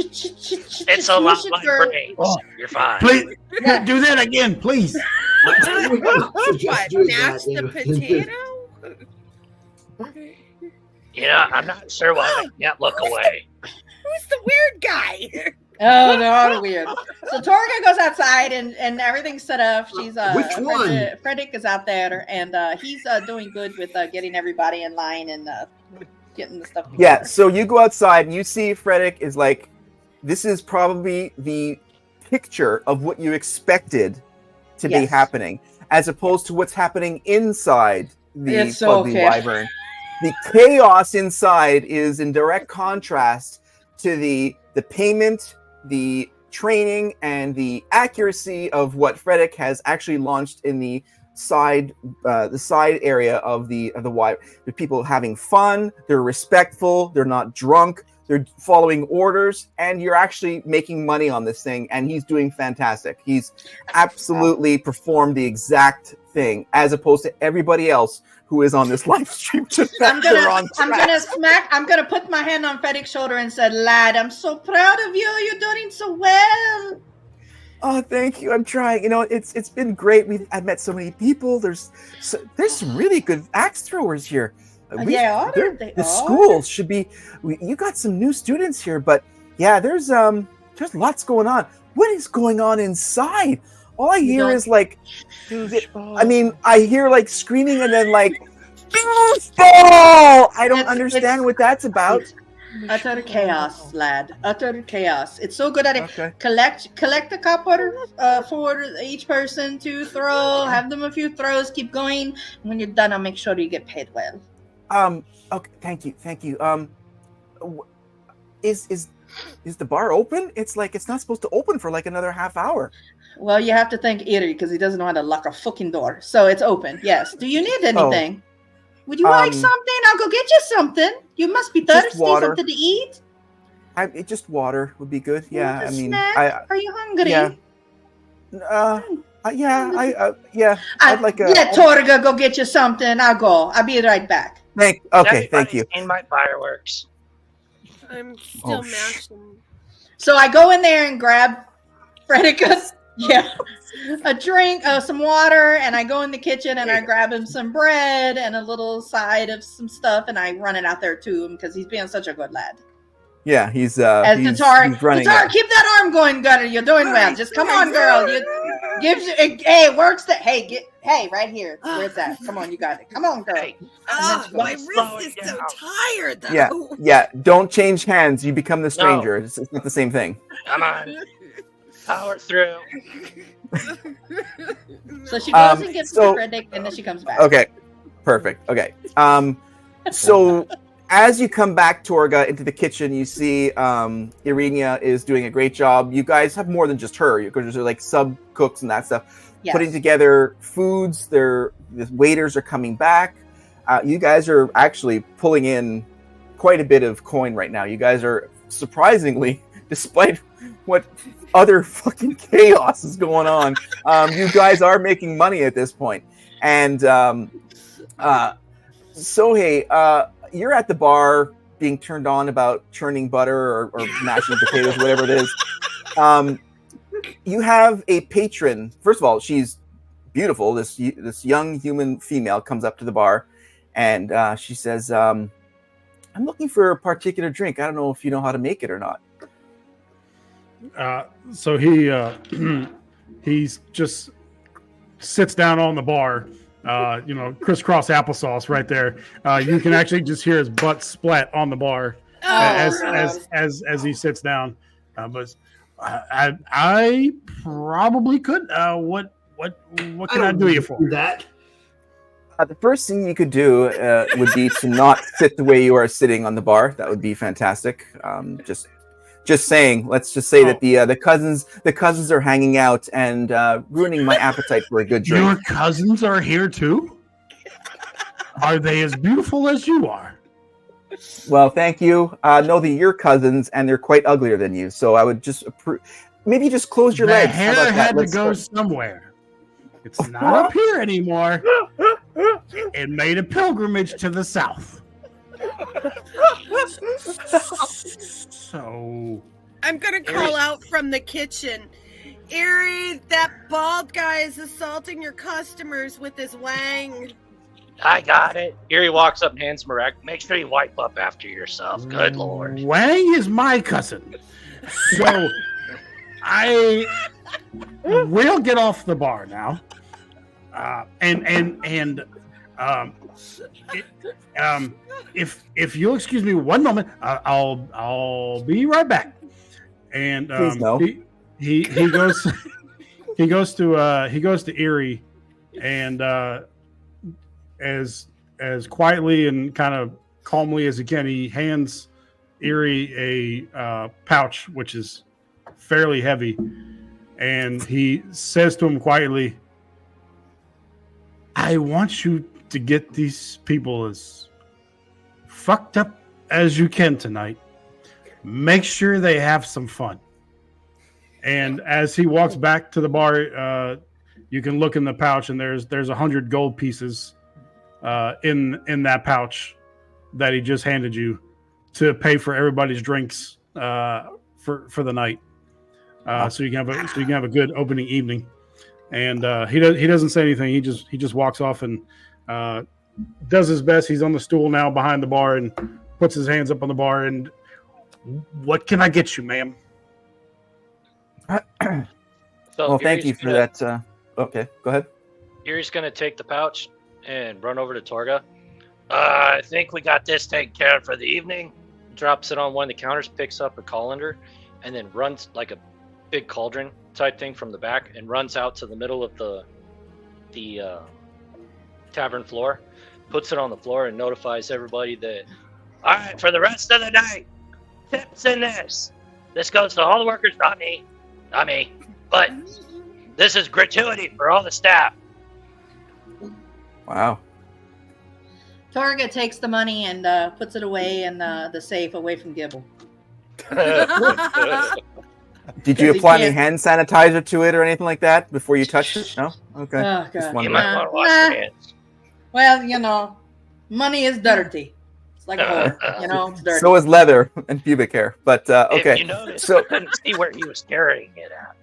It's a lot like brains. Oh. You're fine. please do that again, please. I would not what? suggest doing Mashed that. a potato? You know, I'm not sure why I can't look away. Who's the weird guy? Oh, they're all weird. So Torga goes outside and everything's set up. She's Which one? Frederick is out there and he's doing good with getting everybody in line and getting the stuff together. Yeah, so you go outside and you see Frederick is like, this is probably the picture of what you expected to be Yes. happening, as opposed to what's happening inside the It's so Fugly chaotic. Wyvern. The chaos inside is in direct contrast to the payment, the training, and the accuracy of what Frederick has actually launched in the side area of the Wyvern. The people having fun, they're respectful, they're not drunk, they're following orders, and you're actually making money on this thing, and he's doing fantastic. He's absolutely performed the exact thing, as opposed to everybody else who is on this live stream. I'm gonna put my hand on Frederick's shoulder and said, "Lad, I'm so proud of you. You're doing so well." Oh, thank you. I'm trying. You know, it's been great. I've met so many people. There's some really good axe throwers here. The school should be. You got some new students here, but yeah, there's lots going on. What is going on inside? All I hear is like, I mean, I hear like screaming and then like, fall! I don't understand what that's about. Utter chaos, lad. Utter chaos. It's so good at it. Okay. Collect the copper for each person to throw. Have them a few throws. Keep going. When you're done, I'll make sure you get paid well. Okay. Thank you. Is is the bar open? It's like it's not supposed to open for like another half hour. Well, you have to thank Erie because he doesn't know how to lock a fucking door. So it's open. Yes. Do you need anything? Would you like something? I'll go get you something. You must be thirsty. Something to eat. Just water would be good. Yeah, I mean, Are you hungry? Yeah. I'd like a. Let Torga go get you something. I'll go. I'll be right back. Thank you. In my fireworks. I'm still mashing. So I go in there and grab Fredica's a drink, some water, and I go in the kitchen and I grab him some bread and a little side of some stuff, and I run it out there to him because he's being such a good lad. Yeah, he's running. Tatar, keep that arm going, Gunner. You're doing well. Just come on, girl. Hey, works that. Hey, right here. Where's that? Come on, you got it. Come on, girl. My wrist is so tired, though. Yeah. Don't change hands. You become the stranger. No. It's not the same thing. Come on. Power through. So she goes and gets the Frederick, and then she comes back. Okay, perfect. Okay. So as you come back, Torga, into the kitchen, you see Irenia is doing a great job. You guys have more than just her. Because there's like sub cooks and that stuff. Yes. Putting together foods. The waiters are coming back. You guys are actually pulling in quite a bit of coin right now. You guys are surprisingly, despite what other fucking chaos is going on, you guys are making money at this point. And Sohei, you're at the bar being turned on about churning butter or mashing potatoes, whatever it is. You have a patron. First of all, she's beautiful. This young human female comes up to the bar, and she says, "I'm looking for a particular drink. I don't know if you know how to make it or not." So he just sits down on the bar. Crisscross applesauce right there. You can actually just hear his butt splat on the bar as he sits down. But I probably could. What can I do you for? That. The first thing you could do would be to not sit the way you are sitting on the bar. That would be fantastic. Just saying. Let's just say that the cousins are hanging out and ruining my appetite for a good drink. Your cousins are here too? Are they as beautiful as you are? Well, thank you. No, they're your cousins, and they're quite uglier than you. So I would just maybe just close your legs. The hair had to go somewhere. It's not up here anymore. It made a pilgrimage to the south. So I'm gonna call out from the kitchen. Erie, that bald guy is assaulting your customers with his wang. I got it. Erie walks up and hands him a rack. Make sure you wipe up after yourself. Good lord. Wang is my cousin. So I will get off the bar now. If you'll excuse me one moment, I'll be right back. And please no. he goes he goes to Erie, and as quietly and kind of calmly as he can, he hands Erie a pouch which is fairly heavy, and he says to him quietly, "I want you to get these people as fucked up as you can tonight. Make sure they have some fun." And as he walks back to the bar, you can look in the pouch, and there's 100 gold pieces in that pouch that he just handed you to pay for everybody's drinks for the night. So you can have a good opening evening. And he doesn't say anything. He just walks off and does his best. He's on the stool now behind the bar and puts his hands up on the bar. And what can I get you, ma'am? Well, thank you for that. Okay, go ahead. Erie's going to take the pouch and run over to Torga. I think we got this taken care of for the evening. Drops it on one of the counters, picks up a colander, and then runs like a big cauldron type thing from the back and runs out to the middle of the tavern floor, puts it on the floor, and notifies everybody that, all right, for the rest of the night, tips in this. This goes to all the workers, not me. Not me. But this is gratuity for all the staff. Wow. Torga takes the money and puts it away in the safe away from Gibble. Did you He apply any can't- hand sanitizer to it or anything like that before you touched it? No? Okay. Oh, Just God. You wondering. might want to wash your hands. Well, money is dirty. It's like a whore, it's dirty. So is leather and pubic hair. But If okay. you noticed, So I couldn't see where he was carrying it at.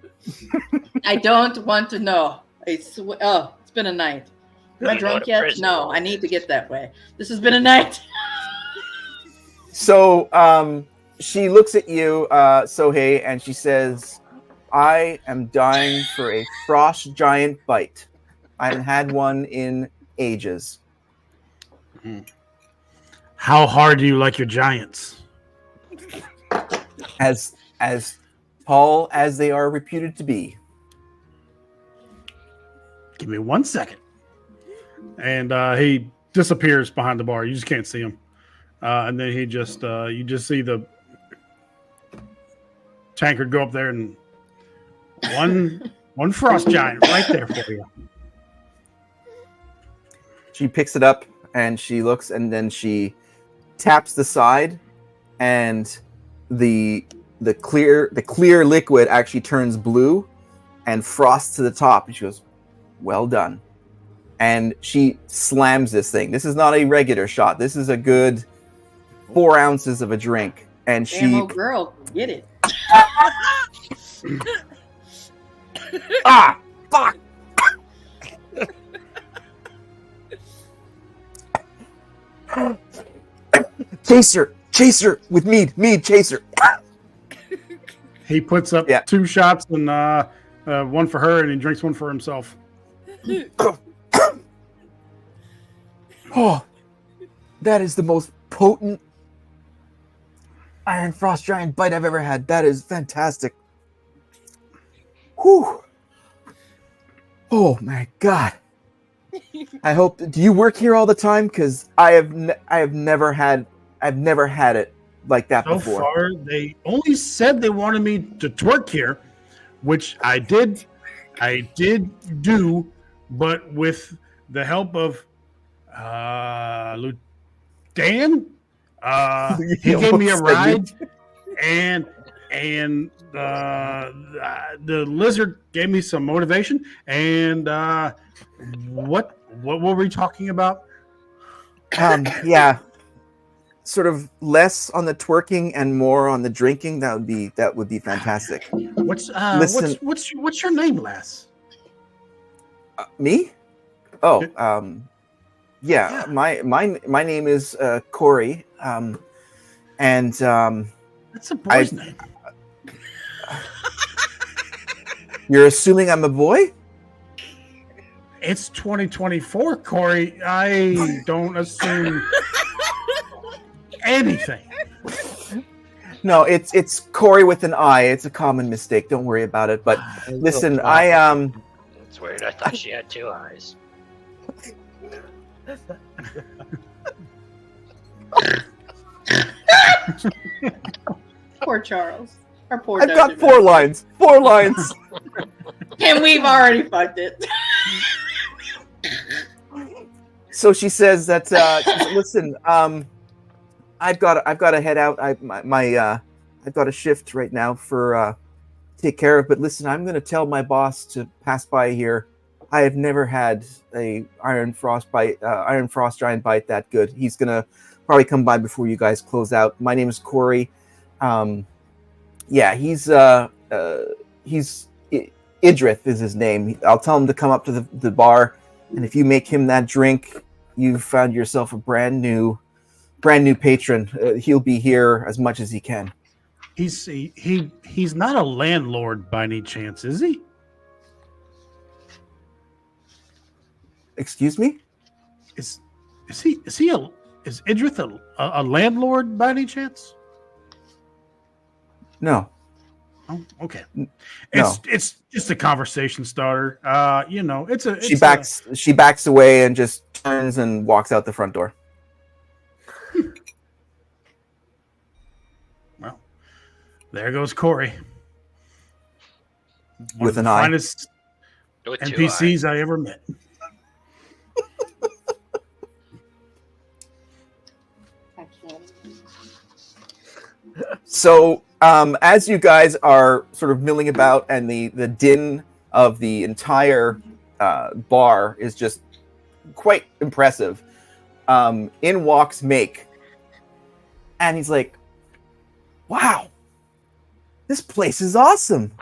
I don't want to know. It's been a night. Am I You go drunk to yet? prison. No, I need to get that way. This has been a night. So she looks at you, Sohei, and she says, I am dying for a frost giant bite. I haven't had one in ages. How hard do you like your giants? As tall as they are reputed to be. Give me 1 second. And he disappears behind the bar. You just can't see him. And then he just, you just see the tankard go up there and one frost giant right there for you. She picks it up and she looks and then she taps the side and the clear liquid actually turns blue and frosts to the top. And she goes, well done. And she slams this thing. This is not a regular shot. This is a good 4 ounces of a drink. And Damn she old girl, get it. fuck. Chaser with mead, chaser. He puts up 2 shots and one for her, and he drinks one for himself. Oh, that is the most potent Iron Frost Giant bite I've ever had. That is fantastic. Whew. Oh my God. I hope. Do you work here all the time? Because I've never had it like that So before. far, they only said they wanted me to twerk here, which I did do, but with the help of Dan, he gave me a ride, and the lizard gave me some motivation. And what were we talking about? Yeah, sort of less on the twerking and more on the drinking. That would be fantastic. What's Listen- what's your name, lass? Me? Oh, yeah. My name is Corey. That's a boy's name. You're assuming I'm a boy? It's 2024, Corey. I don't assume anything. No, it's Corey with an I. It's a common mistake. Don't worry about it. But listen, It's weird. I thought she had 2 eyes. Poor Charles. Or poor I've got Doja 4 lines. 4 lines. And we've already fucked it. So she says that. She said, listen, I've got to head out. I've got a shift right now for take care of. But listen, I'm going to tell my boss to pass by here. I have never had a Iron Frost Giant bite that good. He's going to probably come by before you guys close out. My name is Corey. Yeah, he's Idrith is his name. I'll tell him to come up to the bar, and if you make him that drink, you've found yourself a brand new patron. He'll be here as much as he can. He's not a landlord by any chance, is he? Excuse me? Is Idrith a landlord by any chance? No. Oh, okay. No. It's just a conversation starter. She backs away and just turns and walks out the front door. Well, There goes Corey. One With of the an eye. finest With two NPCs I ever met. So, as you guys are sort of milling about, and the din of the entire bar is just quite impressive, in walks Make, and he's like, "Wow, this place is awesome!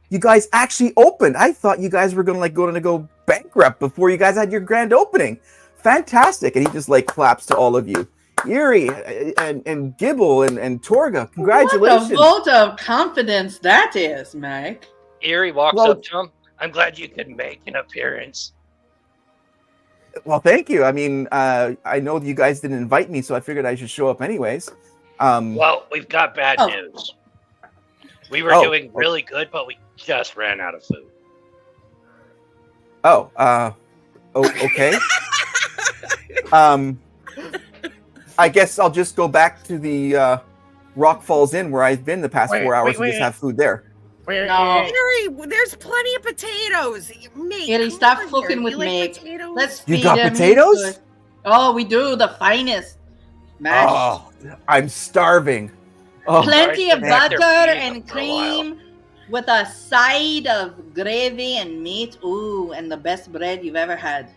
You guys actually opened. I thought you guys were going to go bankrupt before you guys had your grand opening. Fantastic!" And he just like claps to all of you. Eerie and Gibble and Torga, congratulations! What a vote of confidence that is, Meg. Eerie walks up to him. I'm glad you could make an appearance. Well, thank you. I mean, I know you guys didn't invite me, so I figured I should show up anyways. Well, we've got bad news. We were doing really good, but we just ran out of food. Okay. I guess I'll just go back to the Rock Falls Inn where I've been the past 4 hours and just have food there. No. Eerie, there's plenty of potatoes. Eerie, stop fucking with me. Let's feed You got him. potatoes? He's good. Oh, we do the finest. Mash. Oh, I'm starving. Oh, Plenty of Back there butter feeding and them for a while. cream with a side of gravy and meat. Ooh, and the best bread you've ever had.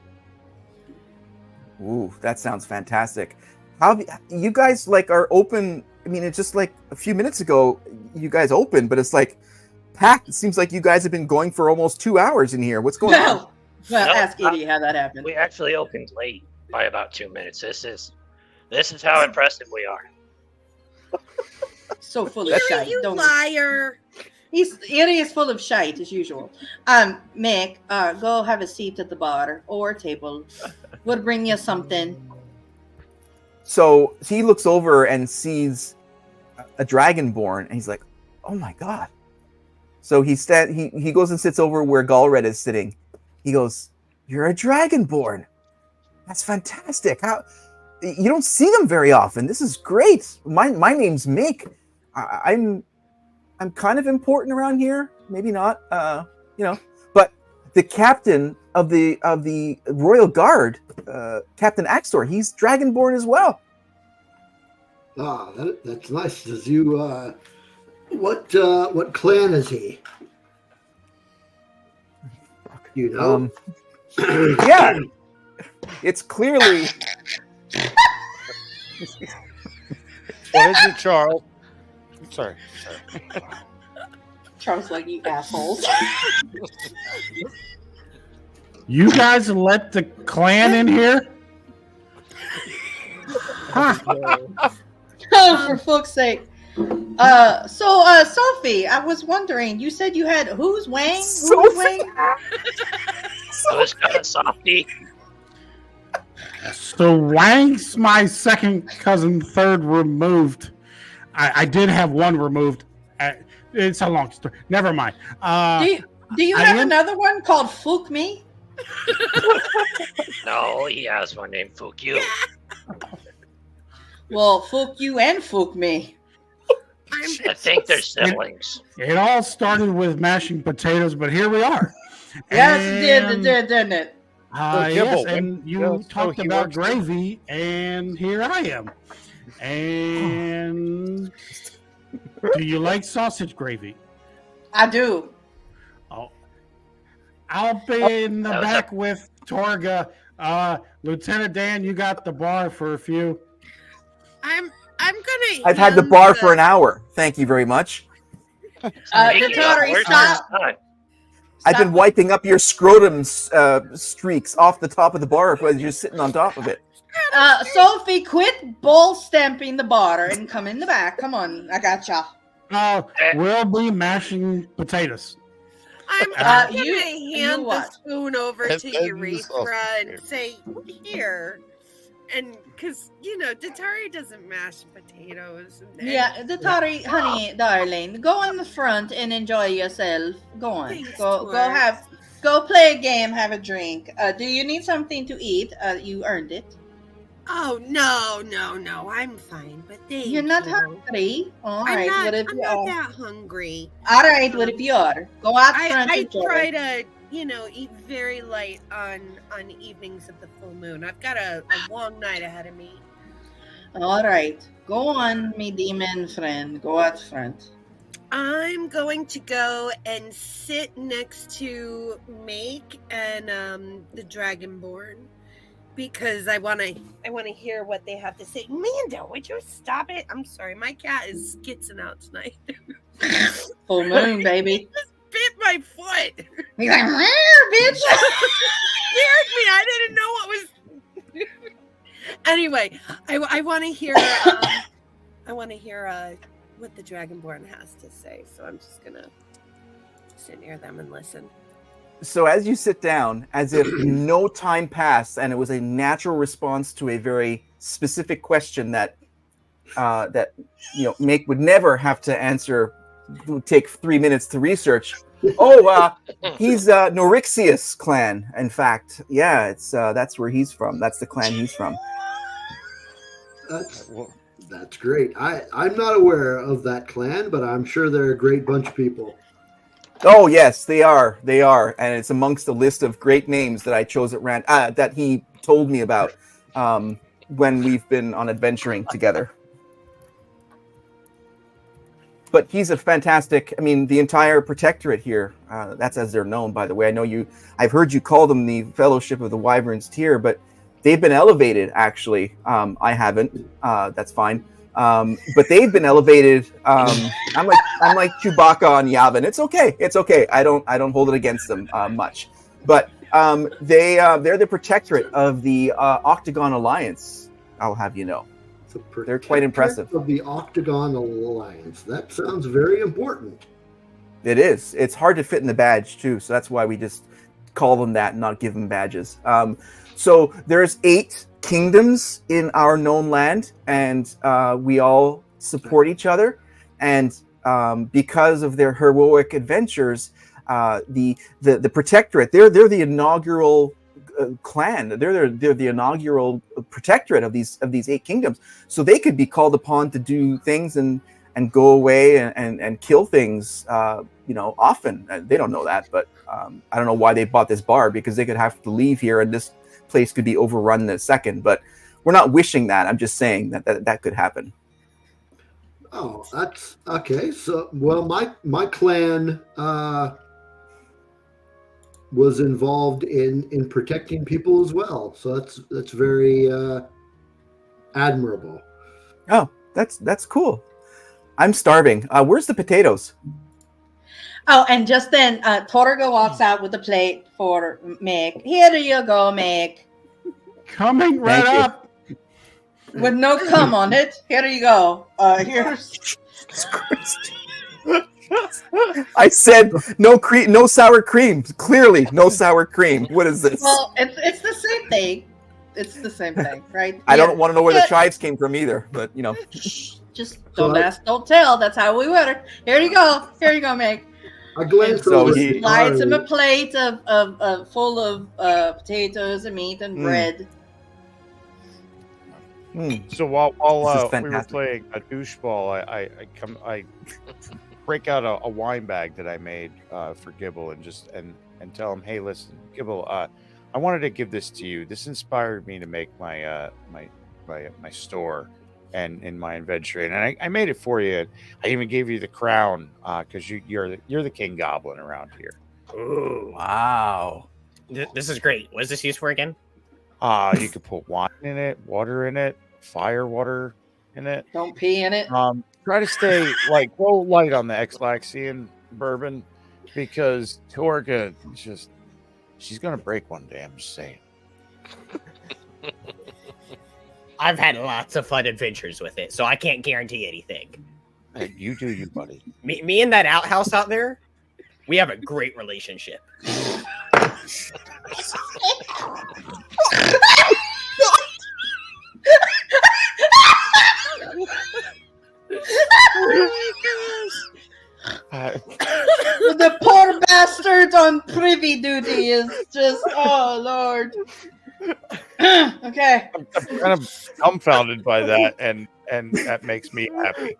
Ooh, that sounds fantastic. How you guys like are open? I mean, it's just like a few minutes ago you guys opened, but it's like packed. It seems like you guys have been going for almost 2 hours in here. What's going on? Well, No, ask Edie how that happened. We actually opened late by about 2 minutes. This is how impressive we are. So full of shite. You Don't liar. Eerie is full of shite as usual. Mick, go have a seat at the bar or table. We'll bring you something. So he looks over and sees a dragonborn, and he's like, "Oh my god!" So he goes and sits over where Galred is sitting. He goes, "You're a dragonborn. That's fantastic. How you don't see them very often. This is great. My name's Mick. I'm kind of important around here. Maybe not, but the captain of the Royal Guard, Captain Axtor, he's dragonborn as well." Ah, that's nice. Does you what clan is he? You know? Yeah, it's clearly. What is it, Charles? Sorry. Charles, like, you assholes. You guys let the clan in here? Oh, for fuck's sake. Sophie, I was wondering, you said you had who's Wang? Who's Wang? So it's got a softie. So Wang's my second cousin, third removed. I did have one removed. It's a long story. Never mind. Do you have another one called Fook Me? No, he has one named Fook You. Well, Fook You and Fook Me. I think they're siblings. It all started with mashing potatoes, but here we are. Yes, it did, didn't it? Yes, and you talked about gravy, and here I am. And do you like sausage gravy? I do. Oh, I'll be in the back with Torga. Lieutenant Dan, you got the bar for a few. I'm gonna. I've had the bar for an hour. Thank you very much. Stop. I've been wiping up your scrotum streaks off the top of the bar while you're sitting on top of it. Sophie, quit ball stamping the bar and come in the back. Come on, I gotcha. We'll be mashing potatoes. I'm gonna hand you the what? spoon over And to then the Urethra sausage. and say, "Here," and because Datari doesn't mash potatoes. Yeah, Datari, honey, darling, go in the front and enjoy yourself. Go on, Thanks, go play a game, have a drink. Do you need something to eat? You earned it. Oh no! I'm fine, but You're not hungry. All right. What if I'm you not are? that hungry. All right. What if you are? Go out front. I and enjoy. try to, eat very light on evenings of the full moon. I've got a long night ahead of me. All right. Go on, me demon friend. Go out front. I'm going to go and sit next to Make and the Dragonborn because I want to hear what they have to say. Mando, would you stop it? I'm sorry, my cat is skitzing out tonight. Full moon, baby. Bit my foot. He's like, bitch. Scared me. I didn't know what was. Anyway, I want to hear. I want to hear what the Dragonborn has to say. So I'm just gonna sit near them and listen. So as you sit down, as if no time passed, and it was a natural response to a very specific question that Make would never have to answer. It would take 3 minutes to research. He's Norixius clan. In fact, yeah, it's that's where he's from. That's the clan he's from. That's great. I'm not aware of that clan, but I'm sure they're a great bunch of people. Oh yes, they are. They are, and it's amongst the list of great names that I chose at random. That he told me about when we've been on adventuring together. But he's a fantastic. I mean, the entire protectorate here. That's as they're known, by the way. I know you. I've heard you call them the Fellowship of the Wyverns tier, but they've been elevated. Actually, I haven't. That's fine. But they've been elevated. I'm like Chewbacca on Yavin. It's okay. It's okay. I don't hold it against them much. But they're the protectorate of the Octagon Alliance. I'll have you know. They're quite impressive. Of the Octagon Alliance. That sounds very important. It is. It's hard to fit in the badge too, so that's why we just call them that and not give them badges. So there's 8 kingdoms in our known land, and we all support each other. And because of their heroic adventures, the protectorate, they're the inaugural clan. They're the inaugural protectorate of these 8 kingdoms. So they could be called upon to do things and go away and kill things, often. They don't know that, but I don't know why they bought this bar, because they could have to leave here and this place could be overrun in a second. But we're not wishing that. I'm just saying that could happen. Oh, that's okay. So, well, my clan was involved in protecting people as well. So that's very admirable. Oh, that's cool. I'm starving. Where's the potatoes? Oh, and just then, Torgo walks out with a plate for Meg. Here you go, Meg. Coming right up. With no cum on it. Here you go. Here's. I said no cream, no sour cream. Clearly, no sour cream. What is this? Well, it's the same thing. It's the same thing, right? I don't want to know where the chives came from either, but just don't ask, don't tell. That's how we work. Here you go. Here you go, Meg. I glanced So over. he Slides him a plate of full of potatoes and meat and bread. So while we were fantastic. playing a doucheball, I break out a wine bag that I made for Gibble and tell him, hey, listen, Gibble, I wanted to give this to you. This inspired me to make my store and in my adventure, and I made it for you. I even gave you the crown because you're the king goblin around here. Ooh, Wow. this is great. What is this used for again? You could put wine in it, water in it, fire water in it. Don't pee in it. Try to stay go light on the Xlaxian bourbon, because Torga she's gonna break one day. I'm just saying. I've had lots of fun adventures with it, so I can't guarantee anything. Hey, you do you, buddy. Me and that outhouse out there, we have a great relationship. The poor bastard on privy duty is just, oh Lord. Okay. I'm kind of dumbfounded by that, and that makes me happy.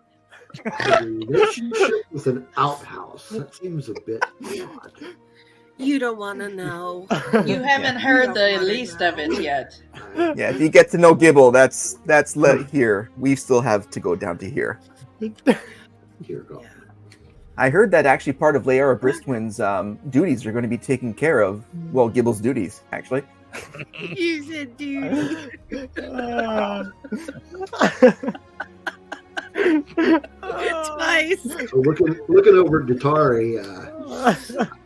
A relationship with an outhouse. That seems a bit odd. You don't want to know. You haven't heard the least of it yet. Yeah, if you get to know Gibble, that's here. We still have to go down to here. Here go. I heard that actually part of Layara Bristwind's duties are going to be taken care of. Well, Gibble's duties, actually. You said, dude. Twice. So looking over at Datari,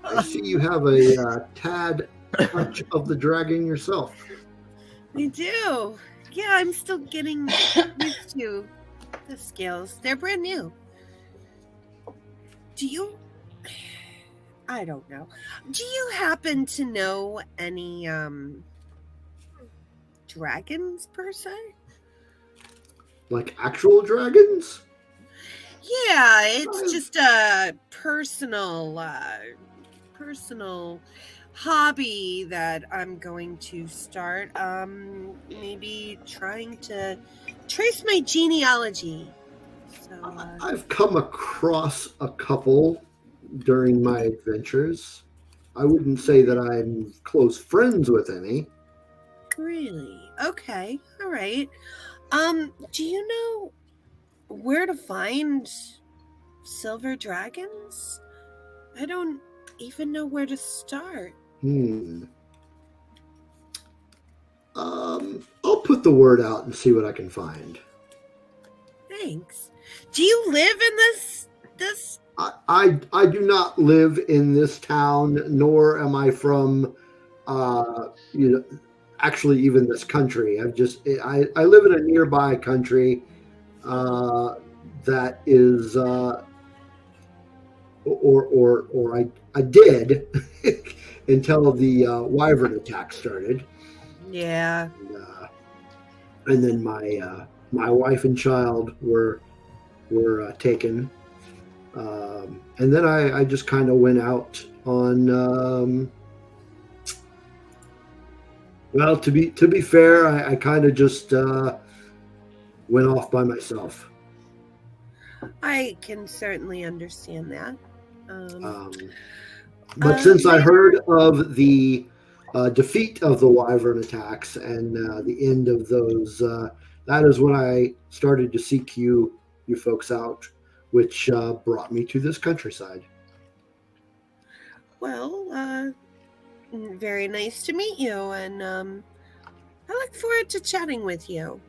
I see you have a tad touch of the dragon yourself. I do. Yeah, I'm still getting used to the skills. They're brand new. Do you... I don't know. Do you happen to know any dragons per se? Like actual dragons? Yeah, it's just a personal hobby that I'm going to start. Maybe trying to trace my genealogy. So, I've come across a couple during my adventures. I wouldn't say that I'm close friends with any. Really? Okay. All right. Do you know where to find silver dragons? I don't even know where to start. I'll put the word out and see what I can find. Thanks. Do you live in this? I do not live in this town, nor am I from, actually even this country. I live in a nearby country that is, I did until the Wyvern attack started. Yeah. And then my wife and child were taken. And then I just kind of went out on. Well, to be fair, I kind of just went off by myself. I can certainly understand that. But since I heard of the defeat of the Wyvern attacks and the end of those, that is when I started to seek you folks out, which brought me to this countryside. Well, very nice to meet you, and I look forward to chatting with you.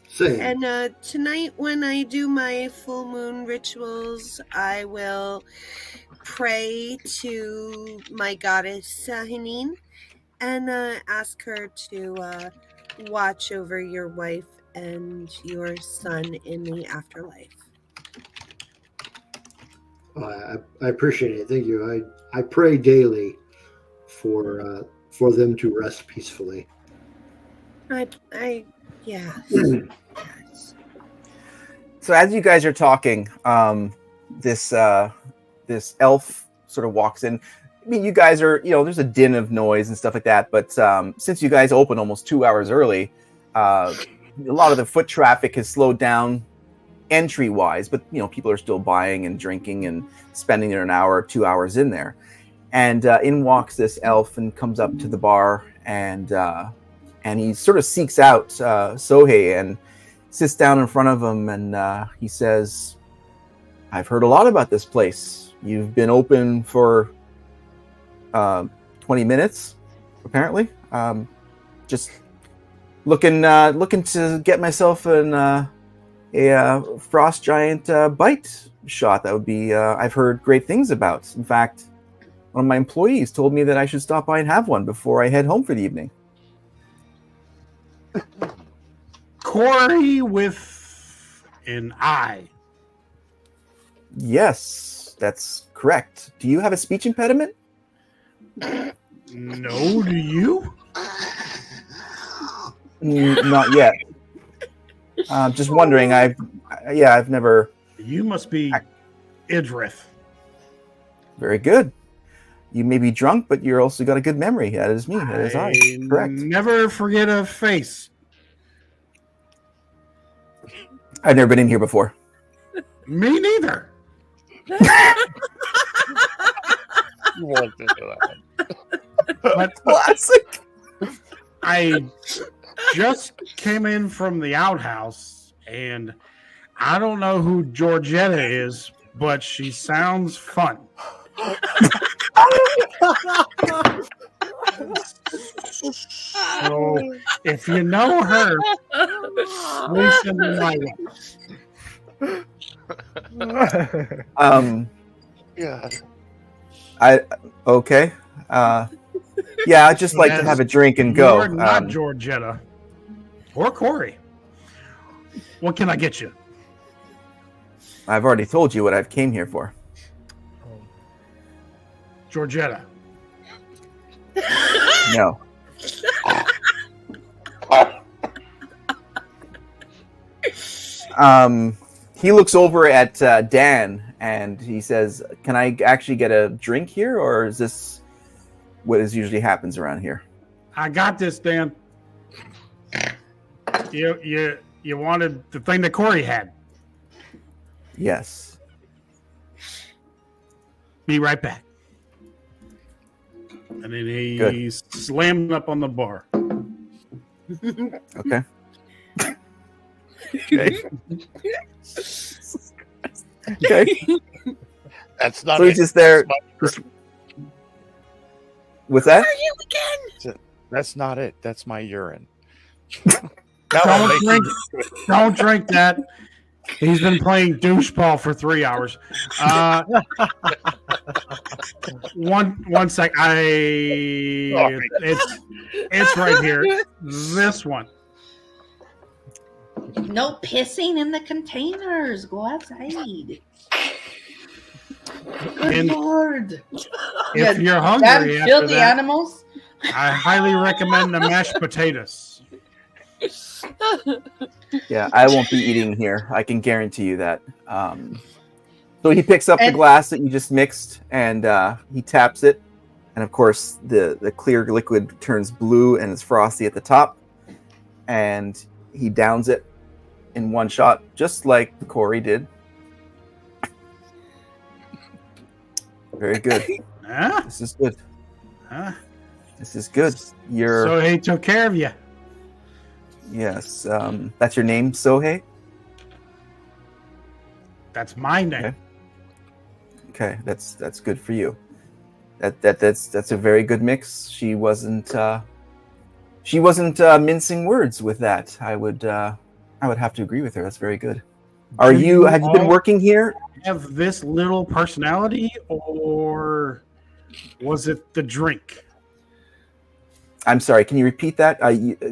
Same. And tonight, when I do my full moon rituals, I will pray to my goddess Sahinine and ask her to watch over your wife and your son in the afterlife. I appreciate it. Thank you. I pray daily for them to rest peacefully. Yes. So as you guys are talking, this elf sort of walks in. I mean, you guys are, there's a din of noise and stuff like that. But since you guys open almost 2 hours early, a lot of the foot traffic has slowed down entry-wise. But, people are still buying and drinking and spending an hour or 2 hours in there. And in walks this elf and comes up to the bar and he sort of seeks out Sohei and sits down in front of him and he says, "I've heard a lot about this place. You've been open for 20 minutes, apparently. Just looking to get myself a frost giant bite shot. That would be I've heard great things about. In fact, one of my employees told me that I should stop by and have one before I head home for the evening." Corey with an I. Yes, that's correct. Do you have a speech impediment? No, do you? Not yet. Just wondering. I've never. You must be Idrith. Very good. You may be drunk, but you're also got a good memory. That is me. That is I. Correct. Never forget a face. I've never been in here before. Me neither. You walked into that one. But Classic. I just came in from the outhouse, and I don't know who Georgetta is, but she sounds fun. So if you know her, please send me my way. Yeah. Okay. Yeah, I'd just like to have a drink and go. You're not Georgetta or Corey. What can I get you? I've already told you what I came here for. Georgetta. No. He looks over at Dan and he says, "Can I actually get a drink here, or is this what usually happens around here?" I got this, Dan. You wanted the thing that Corey had. Yes. Be right back. And then he slammed up on the bar. Okay. Okay. Okay. That's not So he's just there. What's that? Are you again? That's not it. That's my urine. Don't drink that. He's been playing doucheball for 3 hours. One sec. It's right here. This one. No pissing in the containers. Go outside. Good Lord. If you're Damn hungry after filthy that, animals. I highly recommend the mashed potatoes. Yeah, I won't be eating here. I can guarantee you that. So he picks up the glass that you just mixed and he taps it. And of course, the clear liquid turns blue and is frosty at the top. And he downs it in one shot, just like Corey did. Very good. Huh? This is good. Huh? This is good. So he took care of you. Yes. That's your name, Sohei? That's my name. Okay, that's good for you. That's a very good mix. She wasn't mincing words with that. I would have to agree with her. That's very good. Have you been working here? Have this little personality, or was it the drink? I'm sorry. Can you repeat that?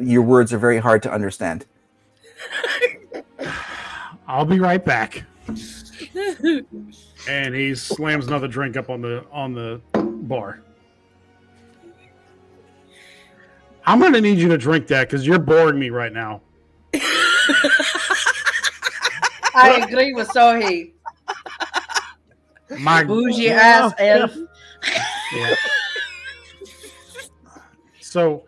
Your words are very hard to understand. I'll be right back. And he slams another drink up on the bar. I'm gonna need you to drink that because you're boring me right now. I agree with Sohei. My bougie ass elf. Yeah. So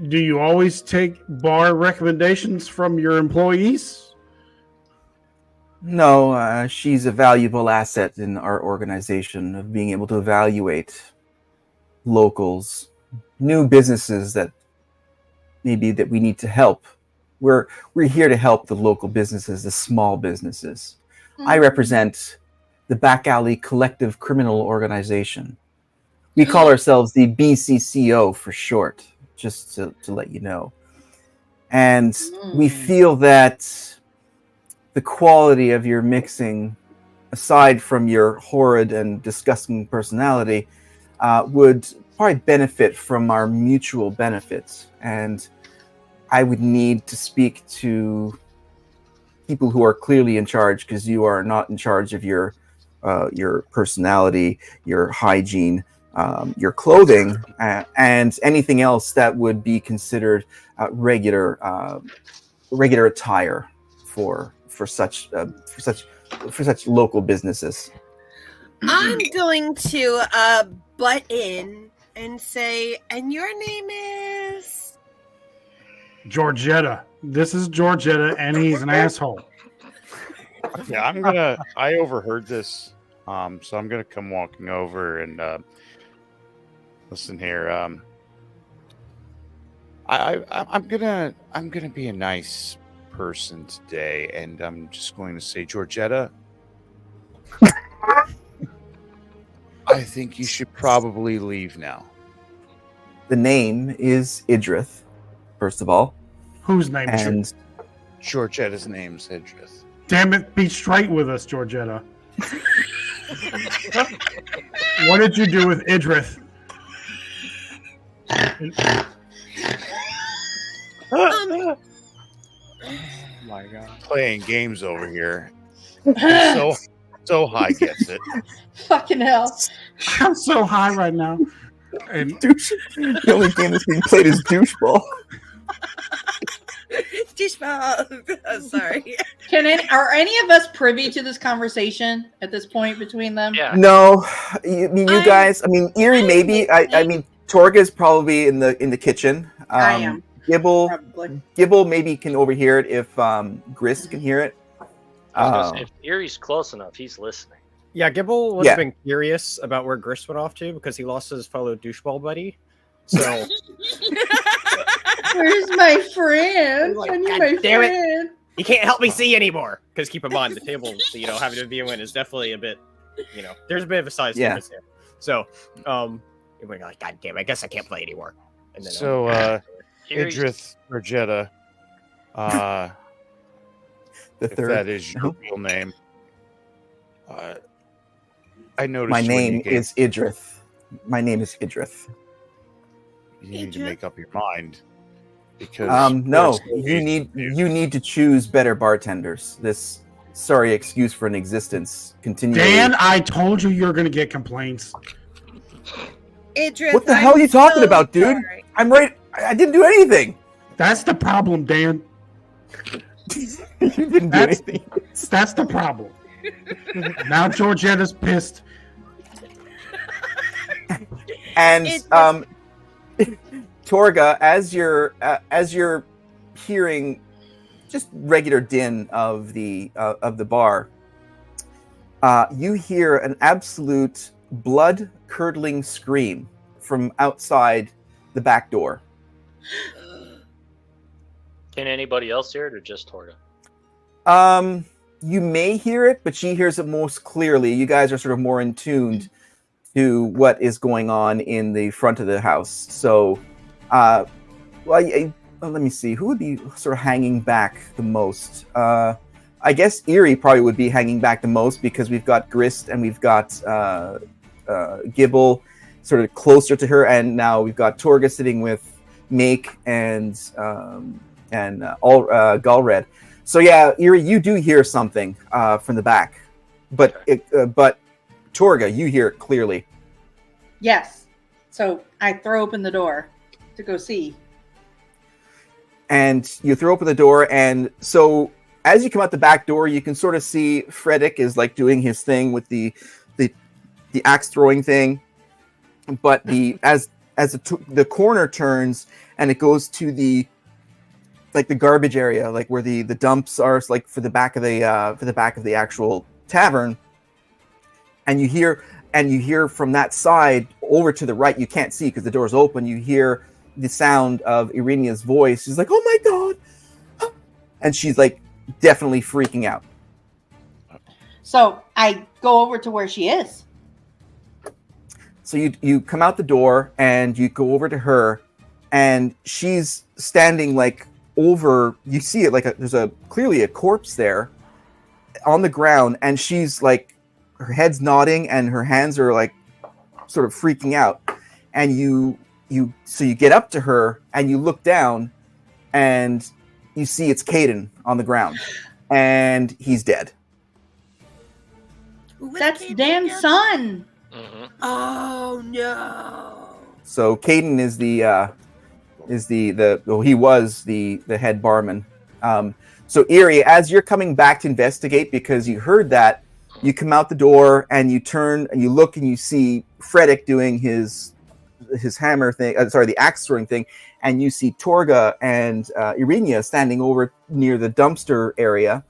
do you always take bar recommendations from your employees? No, she's a valuable asset in our organization of being able to evaluate locals, new businesses that maybe that we need to help. We're here to help the local businesses, the small businesses. Mm-hmm. I represent the Back Alley Collective Criminal Organization. We call ourselves the BCCO for short, just to let you know. And we feel that the quality of your mixing, aside from your horrid and disgusting personality, would probably benefit from our mutual benefits. And I would need to speak to people who are clearly in charge, because you are not in charge of your personality, your hygiene, your clothing, and anything else that would be considered regular attire for such local businesses. I'm going to butt in and say, and your name is? Georgetta. This is Georgetta, and he's an asshole. Yeah, I overheard this, so I'm gonna come walking over and listen here. I'm gonna be a nice person today, and I'm just going to say, Georgetta, I think you should probably leave now. The name is Idrith, first of all. Whose name is And Georgetta's name's Idrith. Damn it, be straight with us, Georgetta. What did you do with Idrith? Oh my god. Playing games over here. So high gets it. Fucking hell. I'm so high right now. And the only game that's being played is doucheball. Doucheball. Oh, sorry. Are any of us privy to this conversation at this point between them? Yeah. No, you guys. I mean, Eerie maybe. I mean, Torga's probably in the kitchen. I am. Gibble Probably. maybe can overhear it if Grist can hear it. I was gonna say, if Erie's close enough, he's listening. Yeah, Gibble would have been curious about where Grist went off to because he lost his fellow doucheball buddy. So Where's my friend? Like, I need God my damn it. friend. you can't help me see anymore. Because keep in mind, the table, having a view in is definitely a bit, there's a bit of a size difference there. So, we're like, God damn, I guess I can't play anymore. And then, So, Idrith Georgetta, The if third. that is your real name, I noticed My when name you gave- is Idrith. My name is Idrith. You need to make up your mind because No, you need to choose better bartenders. This sorry excuse for an existence continually. Dan, I told you you're going to get complaints. Idris, What the hell are you talking so about, dude? sorry. I'm right. I didn't do anything. That's the problem, Dan. You didn't do anything. That's the problem. Now Georgetta's pissed. And Torga, as you're hearing just regular din of the bar, you hear an absolute blood-curdling scream from outside the back door. Can anybody else hear it or just Torga? You may hear it, but she hears it most clearly. You guys are sort of more in tuned to what is going on in the front of the house. So, let me see. Who would be sort of hanging back the most? I guess Eerie probably would be hanging back the most because we've got Grist and we've got Gibble sort of closer to her, and now we've got Torga sitting with Make and Galred. So yeah, Eerie, you do hear something from the back, but Torga, you hear it clearly. Yes. So I throw open the door to go see. And you throw open the door, and so as you come out the back door, you can sort of see Frederick is like doing his thing with the axe throwing thing, but as the corner turns and it goes to the garbage area, like where the dumps are, like for the back of the actual tavern, and you hear from that side over to the right. You can't see because the door's open. You hear the sound of Irenia's voice. She's like, "Oh my god!" And she's like definitely freaking out. So I go over to where she is. So you come out the door and you go over to her, and she's standing like over. You see it like there's clearly a corpse there on the ground, and she's like her head's nodding and her hands are like sort of freaking out. And you get up to her and you look down and you see it's Caden on the ground and he's dead. That's Dan's son. Mm-hmm. Oh no! So Caden is he was the head barman. So Eerie, as you're coming back to investigate because you heard that, You come out the door and you turn and you look and you see Frederick doing his hammer thing. The axe throwing thing, and you see Torga and Irenia standing over near the dumpster area,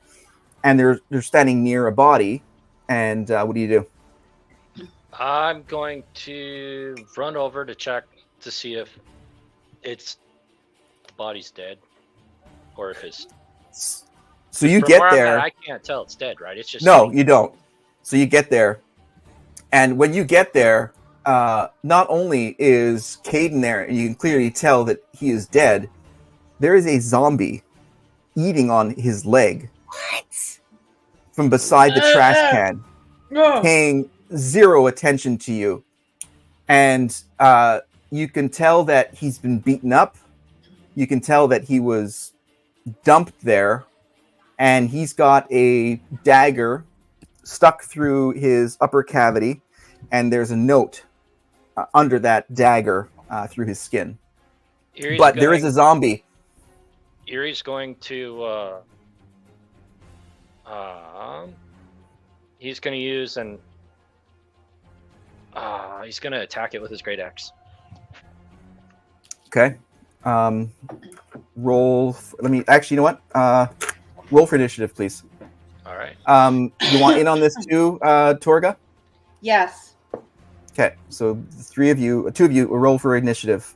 and they're standing near a body. And what do you do? I'm going to run over to check to see if the body's dead, or if it's. So you From get where I'm there. at, I can't tell it's dead, right? It's just No, you don't. So you get there, and when you get there, not only is Caden there, and you can clearly tell that he is dead, there is a zombie eating on his leg. What? From beside the trash can, paying zero attention to you. And you can tell that he's been beaten up. You can tell that he was dumped there. And he's got a dagger stuck through his upper cavity. And there's a note under that dagger through his skin. But there is a zombie. Erie's going to... he's going to use an... he's going to attack it with his great axe. Okay. Roll... Let me... Actually, you know what? Roll for initiative, please. All right. You want in on this too, Torga? Yes. Okay, so two of you will roll for initiative.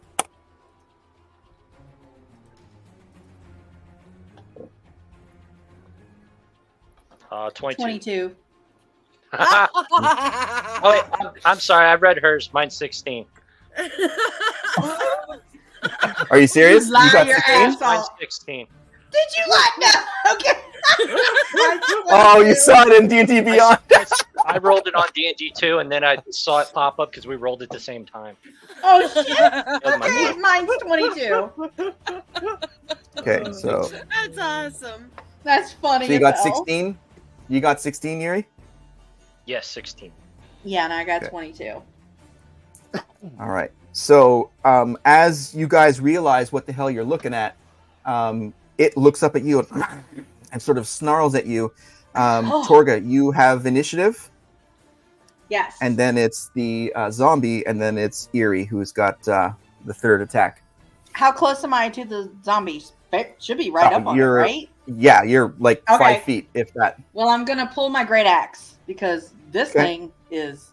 Uh, 22. 22. Oh, wait, I'm sorry. I read hers. Mine's 16. Are you serious? You lie You got your 16? ass off. Mine's 16. Did you like that? Okay. Oh, you saw it in D&D Beyond. I rolled it on D&D too, and then I saw it pop up because we rolled at the same time. Oh shit! That was my Okay, fault. mine's 22. Okay, so That's awesome. That's funny. you as got hell. 16? You got 16, Yuri? Yes, 16. Yeah, and I got Okay. 22. All right. So as you guys realize what the hell you're looking at, it looks up at you and sort of snarls at you. Torga, you have initiative, Yes. and then it's the zombie, and then it's Eerie, who's got the third attack. How close am I to the zombies? Should be right up on it, You're- right? Yeah, you're like Okay. 5 feet, if that. Well, I'm gonna pull my great axe because this Okay. thing is.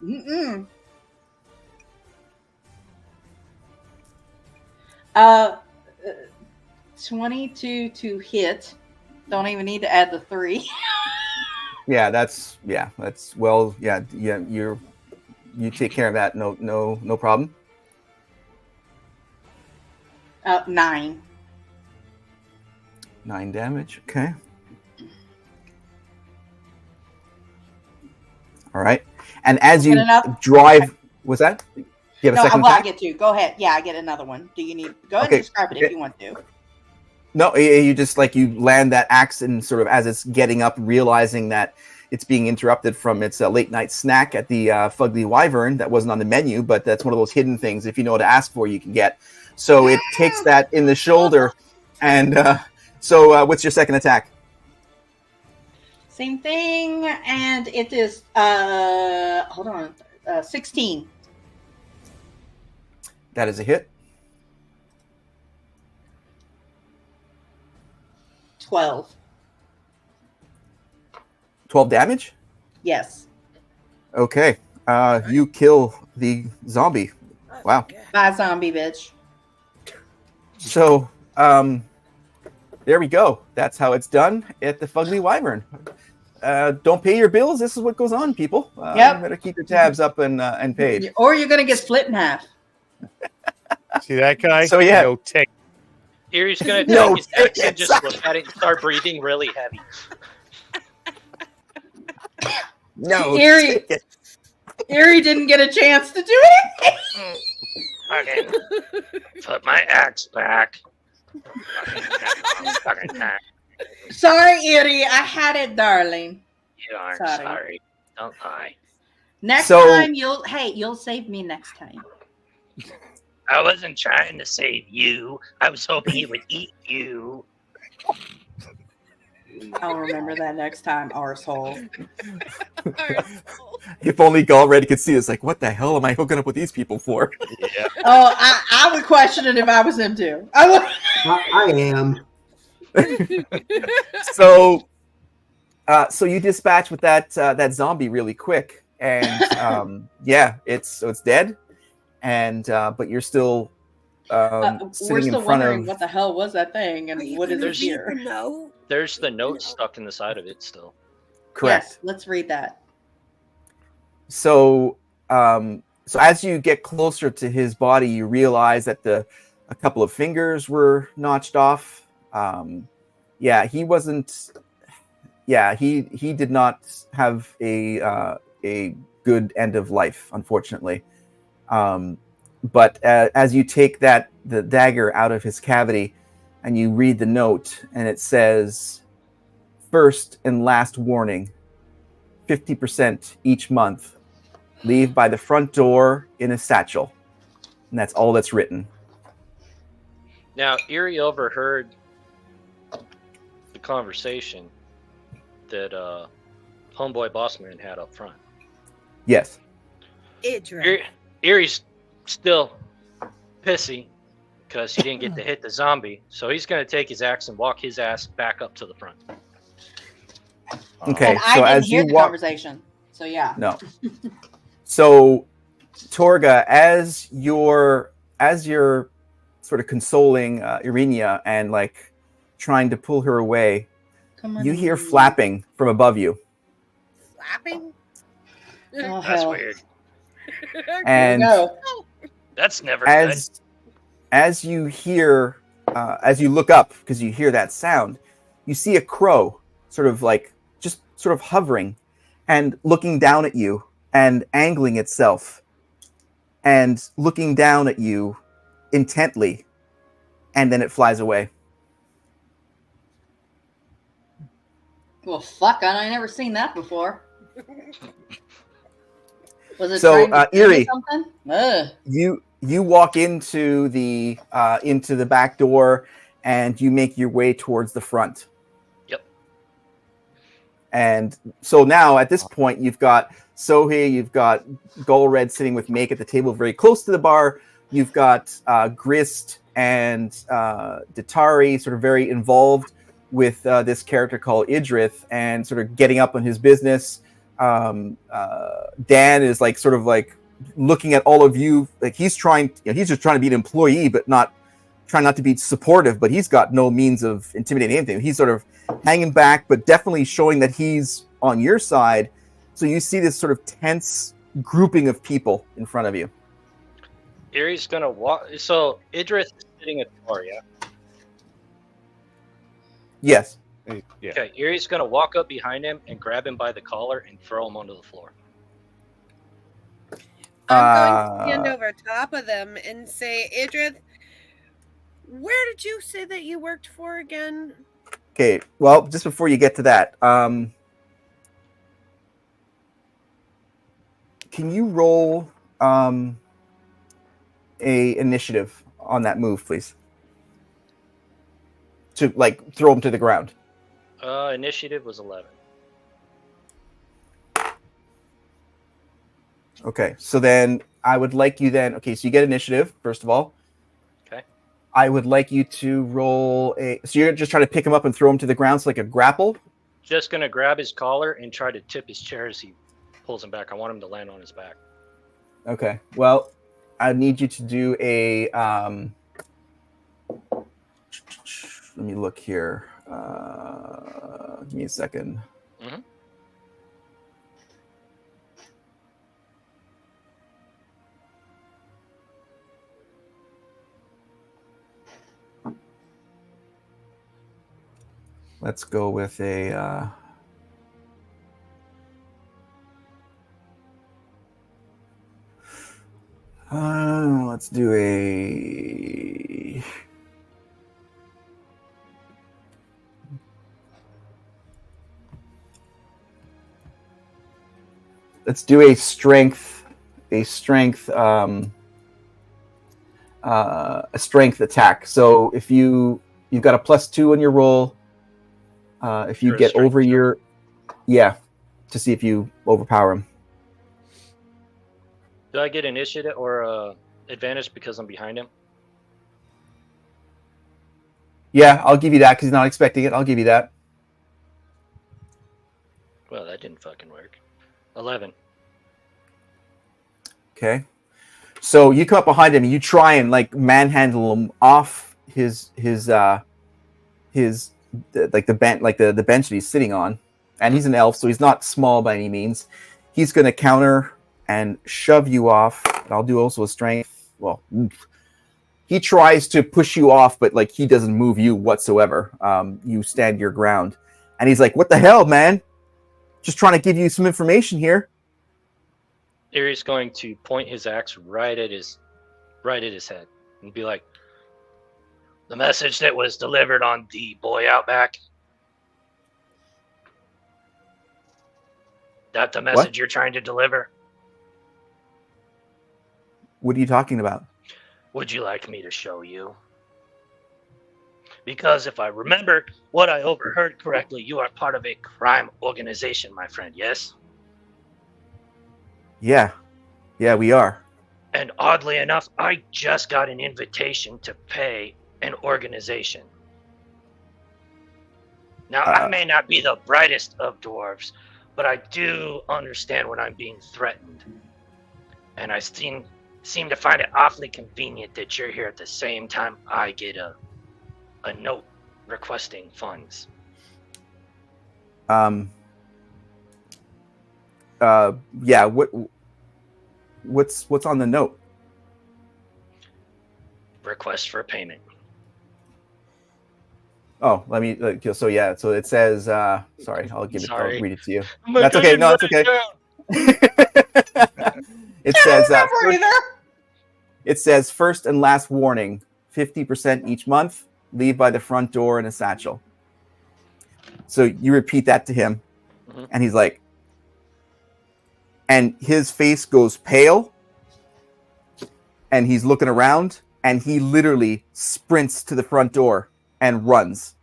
22 to hit. Don't even need to add the 3. That's well, you take care of that. No problem. 9. 9 damage. Okay. All right. And as you Get another- drive, was that? You have a No, second well, I attack? get to. Go ahead. Yeah, I get another one. Do you need? Go ahead Okay, and describe it okay. if you want to. No, you just you land that axe and sort of as it's getting up, realizing that it's being interrupted from its late night snack at the Fugly Wyvern that wasn't on the menu, but that's one of those hidden things. If you know what to ask for, you can get. So it takes that in the shoulder, and so what's your second attack? Same thing, and it is. Hold on. 16. That is a hit. 12. 12 damage. Yes. Okay. You kill the zombie. Wow. Bye, zombie bitch. So, there we go. That's how it's done at the Fugly Wyvern. Don't pay your bills. This is what goes on, people. Yep. Better keep your tabs up and paid. Or you're gonna get split in half. See that guy? So, yeah. No take. Erie's going to No, take his axe and just look at it and start breathing really heavy. No. Eerie. take it. Eerie didn't get a chance to do anything. Okay. Put my axe back. Fucking axe. Sorry, Eerie. I had it, darling. You aren't Sorry. sorry. Don't lie. Next So- time you'll save me next time. I wasn't trying to save you. I was hoping he would eat you. I'll remember that next time, arsehole. If only Galred could see this, like, what the hell am I hooking up with these people for? Yeah. Oh, I would question it if I was him too. I am. So you dispatch with that zombie really quick, and yeah, it's dead, and but you're still we're sitting still in front wondering of. what the hell was that thing and what is it here? No. There's the note stuck in the side of it still. Correct. Yes, let's read that. So as you get closer to his body, you realize that a couple of fingers were notched off. Yeah, he wasn't. Yeah, he did not have a good end of life, unfortunately. But as you take the dagger out of his cavity, and you read the note, and it says, "First and last warning: 50% each month. Leave by the front door in a satchel." And that's all that's written. Now, Erie overheard the conversation that homeboy bossman had up front. Yes. Erie's still pissy because he didn't get to hit the zombie, so he's going to take his axe and walk his ass back up to the front. Okay, And I so didn't as hear you the walk, conversation. So yeah. no. So, Torga, as you're sort of consoling Irenia and like trying to pull her away, you hear flapping from above you. Flapping? Oh, That's hell. weird. And No. That's never as you hear, as you look up because you hear that sound, you see a crow sort of like just sort of hovering and looking down at you and angling itself and looking down at you intently, and then it flies away. Well, fuck, I never seen that before. Was it So, trying to do Erie, something? Ugh. you walk into the back door and you make your way towards the front. Yep. And so now at this point you've got Sohei, you've got Golred sitting with Make at the table very close to the bar. You've got Grist and Datari sort of very involved with this character called Idrith and sort of getting up on his business. Dan is like sort of like looking at all of you, like he's trying, he's just trying to be an employee, but trying not to be supportive, but he's got no means of intimidating anything. He's sort of hanging back, but definitely showing that he's on your side. So you see this sort of tense grouping of people in front of you. Erie's gonna walk. So Idris is sitting at the bar, yeah? Yes. Yeah. Okay, Erie's gonna walk up behind him and grab him by the collar and throw him onto the floor. I'm going to stand over top of them and say, Idrith, where did you say that you worked for again? Okay, well, just before you get to that, can you roll a initiative on that move, please? To like throw him to the ground. Initiative was 11. Okay, so then I would like you then. Okay, so you get initiative first of all. Okay. I would like you to roll a. So you're just trying to pick him up and throw him to the ground, so like a grapple. Just gonna grab his collar and try to tip his chair as he pulls him back. I want him to land on his back. Okay. Well, I need you to do a. Let me look here. Give me a second. Mm-hmm. Let's go with a. Let's do a. Let's do a strength attack. So if you've got a +2 on your roll, If you You're a get strength over check. your, to see if you overpower him. Do I get initiative or advantage because I'm behind him? Yeah, I'll give you that because he's not expecting it. I'll give you that. Well, that didn't fucking work. 11. Okay. So you come up behind him and you try and like manhandle him off his the bench the bench that he's sitting on. And he's an elf, so he's not small by any means. He's gonna counter and shove you off. And I'll do also a strength. Well, he tries to push you off, but like he doesn't move you whatsoever. You stand your ground. And he's like, "What the hell, man? Just trying to give you some information here." Erie's going to point his axe right at his head and be like, The message that was delivered on the boy out back. That the message you're trying to deliver? What are you talking about? Would you like me to show you? Because if I remember what I overheard correctly, you are part of a crime organization, my friend, yes? Yeah, we are. And oddly enough, I just got an invitation to pay an organization. Now, I may not be the brightest of dwarves, but I do understand when I'm being threatened. And I seem to find it awfully convenient that you're here at the same time I get a note requesting funds. Yeah, what's on the note? Request for payment. Oh, let me. So it says. Sorry, I'll read it to you. Oh That's okay. No, that's okay. It says. It says first and last warning: 50% each month. Leave by the front door in a satchel. So you repeat that to him, and he's like, and his face goes pale, and he's looking around, and he literally sprints to the front door and runs.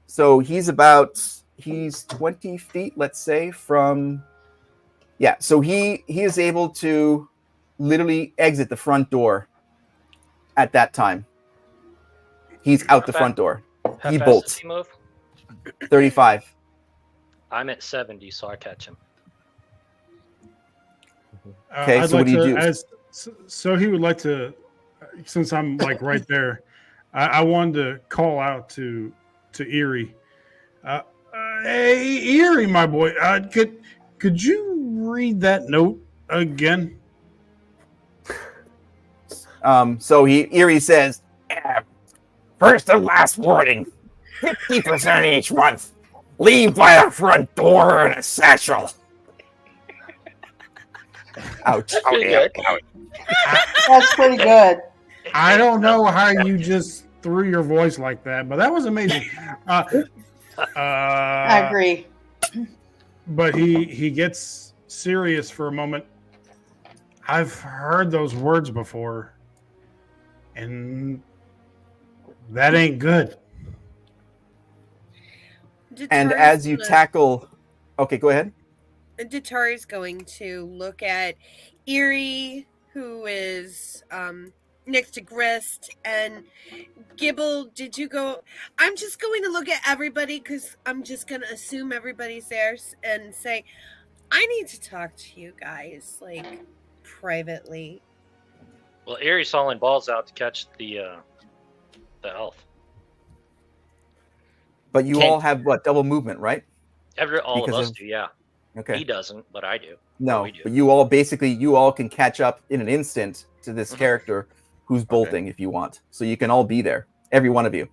So he's 20 feet, let's say, from, so he is able to literally exit the front door at that time. He's out the front door. He bolts. Does he move? 35. I'm at 70, so I catch him. Okay, so what do you do? So he would like to, since I'm like right there, I wanted to call out to Erie. Hey, Erie, my boy, could you read that note again? So Erie says, first and last warning, 50% each month. Leave by the front door in a satchel. Ouch. That's pretty good. I don't know how you just threw your voice like that, but that was amazing. I agree. But he gets serious for a moment. I've heard those words before, and that ain't good. And as you tackle... Okay, go ahead. Datari's going to look at Erie, who is next to Grist, and Gibble. Did you go? I'm just going to look at everybody because I'm just going to assume everybody's there and say, I need to talk to you guys, like, privately. Well, Erie's hauling balls out to catch the elf. But you all have double movement, right? All of us do, yeah. Okay. He doesn't, but I do. No, We do. but you all can catch up in an instant to this character who's bolting if you want. So you can all be there, every one of you.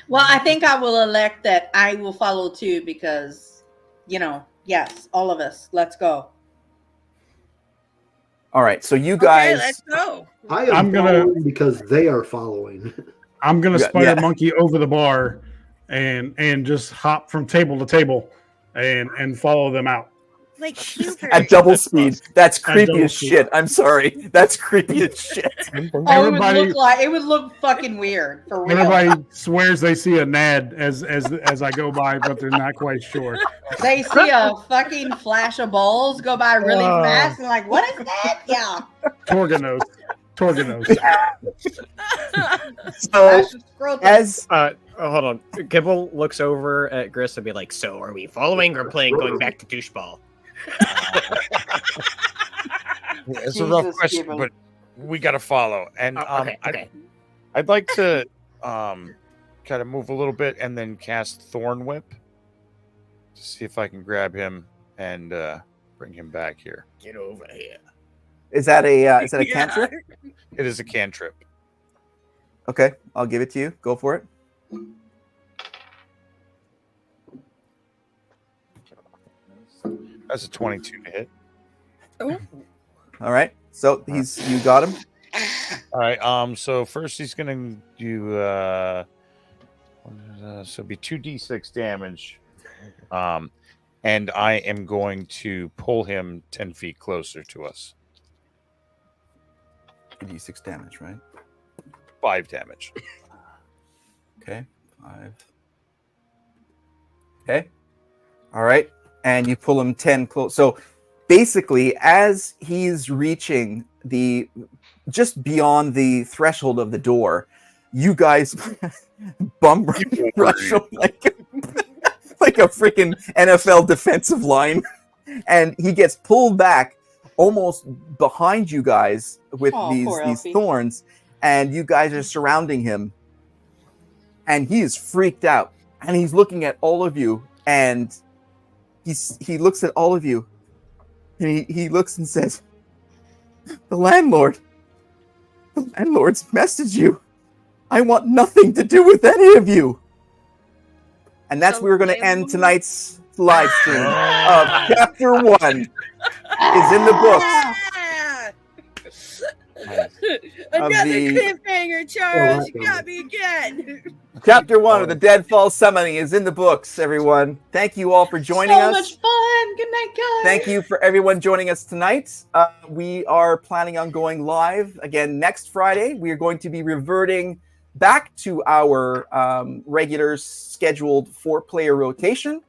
Well, I think I will elect that I will follow too because, yes, all of us. Let's go. All right, so you guys. Okay, let's go. I'm following because they are following. I'm gonna spider monkey over the bar and just hop from table to table and follow them out. Like Hubert. At double speed. That's creepy double as speed. shit. I'm sorry. That's creepy as shit. Oh, Everybody- it would look fucking weird for real. Everybody swears they see a Ned as I go by, but they're not quite sure. They see a fucking flash of balls go by really fast and like, what is that? Yeah. Torganos. So Flash of scrotum. as Hold on. Gibble looks over at Gris and be like, "So, are we following or playing going back to doucheball?" It's a rough Jesus, question, Gibbon. but we got to follow. And Okay. I'd like to kind of move a little bit and then cast Thorn Whip to see if I can grab him and bring him back here. Get over here. is that a cantrip? It is a cantrip. Okay, I'll give it to you. Go for it. That's a 22 to hit. Oh, All right. So you got him. All right. So first he's gonna do so it'll be 2d6 damage. And I am going to pull him 10 feet closer to us. D6 damage, right? 5 damage. Okay. 5. Okay. All right. And you pull him 10 close. So basically, as he's reaching just beyond the threshold of the door, you guys bum rush him like a freaking NFL defensive line. And he gets pulled back almost behind you guys with these Elfie. thorns. And you guys are surrounding him. And he is freaked out. And he's looking at all of you. And he looks at all of you. And he looks and says, the landlord's messaged you. I want nothing to do with any of you. And that's where we're going to end tonight's live stream of Chapter 1 is in the books. Another the- cliffhanger, Charles. You got me again. Chapter 1 of the Deadfall Summoning is in the books, everyone. Thank you all for joining so us. much fun. Good night, guys. Thank you for everyone joining us tonight. We are planning on going live again next Friday. We are going to be reverting back to our regular scheduled 4-player rotation.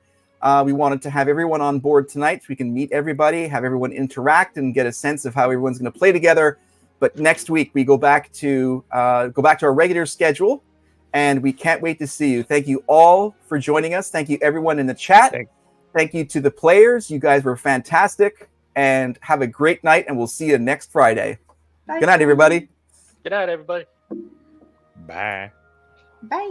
We wanted to have everyone on board tonight so we can meet everybody, have everyone interact, and get a sense of how everyone's going to play together. But next week we go back to our regular schedule, and we can't wait to see you. Thank you all for joining us. Thank you everyone in the chat. Thank you to the players. You guys were fantastic, and have a great night. And we'll see you next Friday. Bye. Good night, everybody. Good night, everybody. Bye. Bye.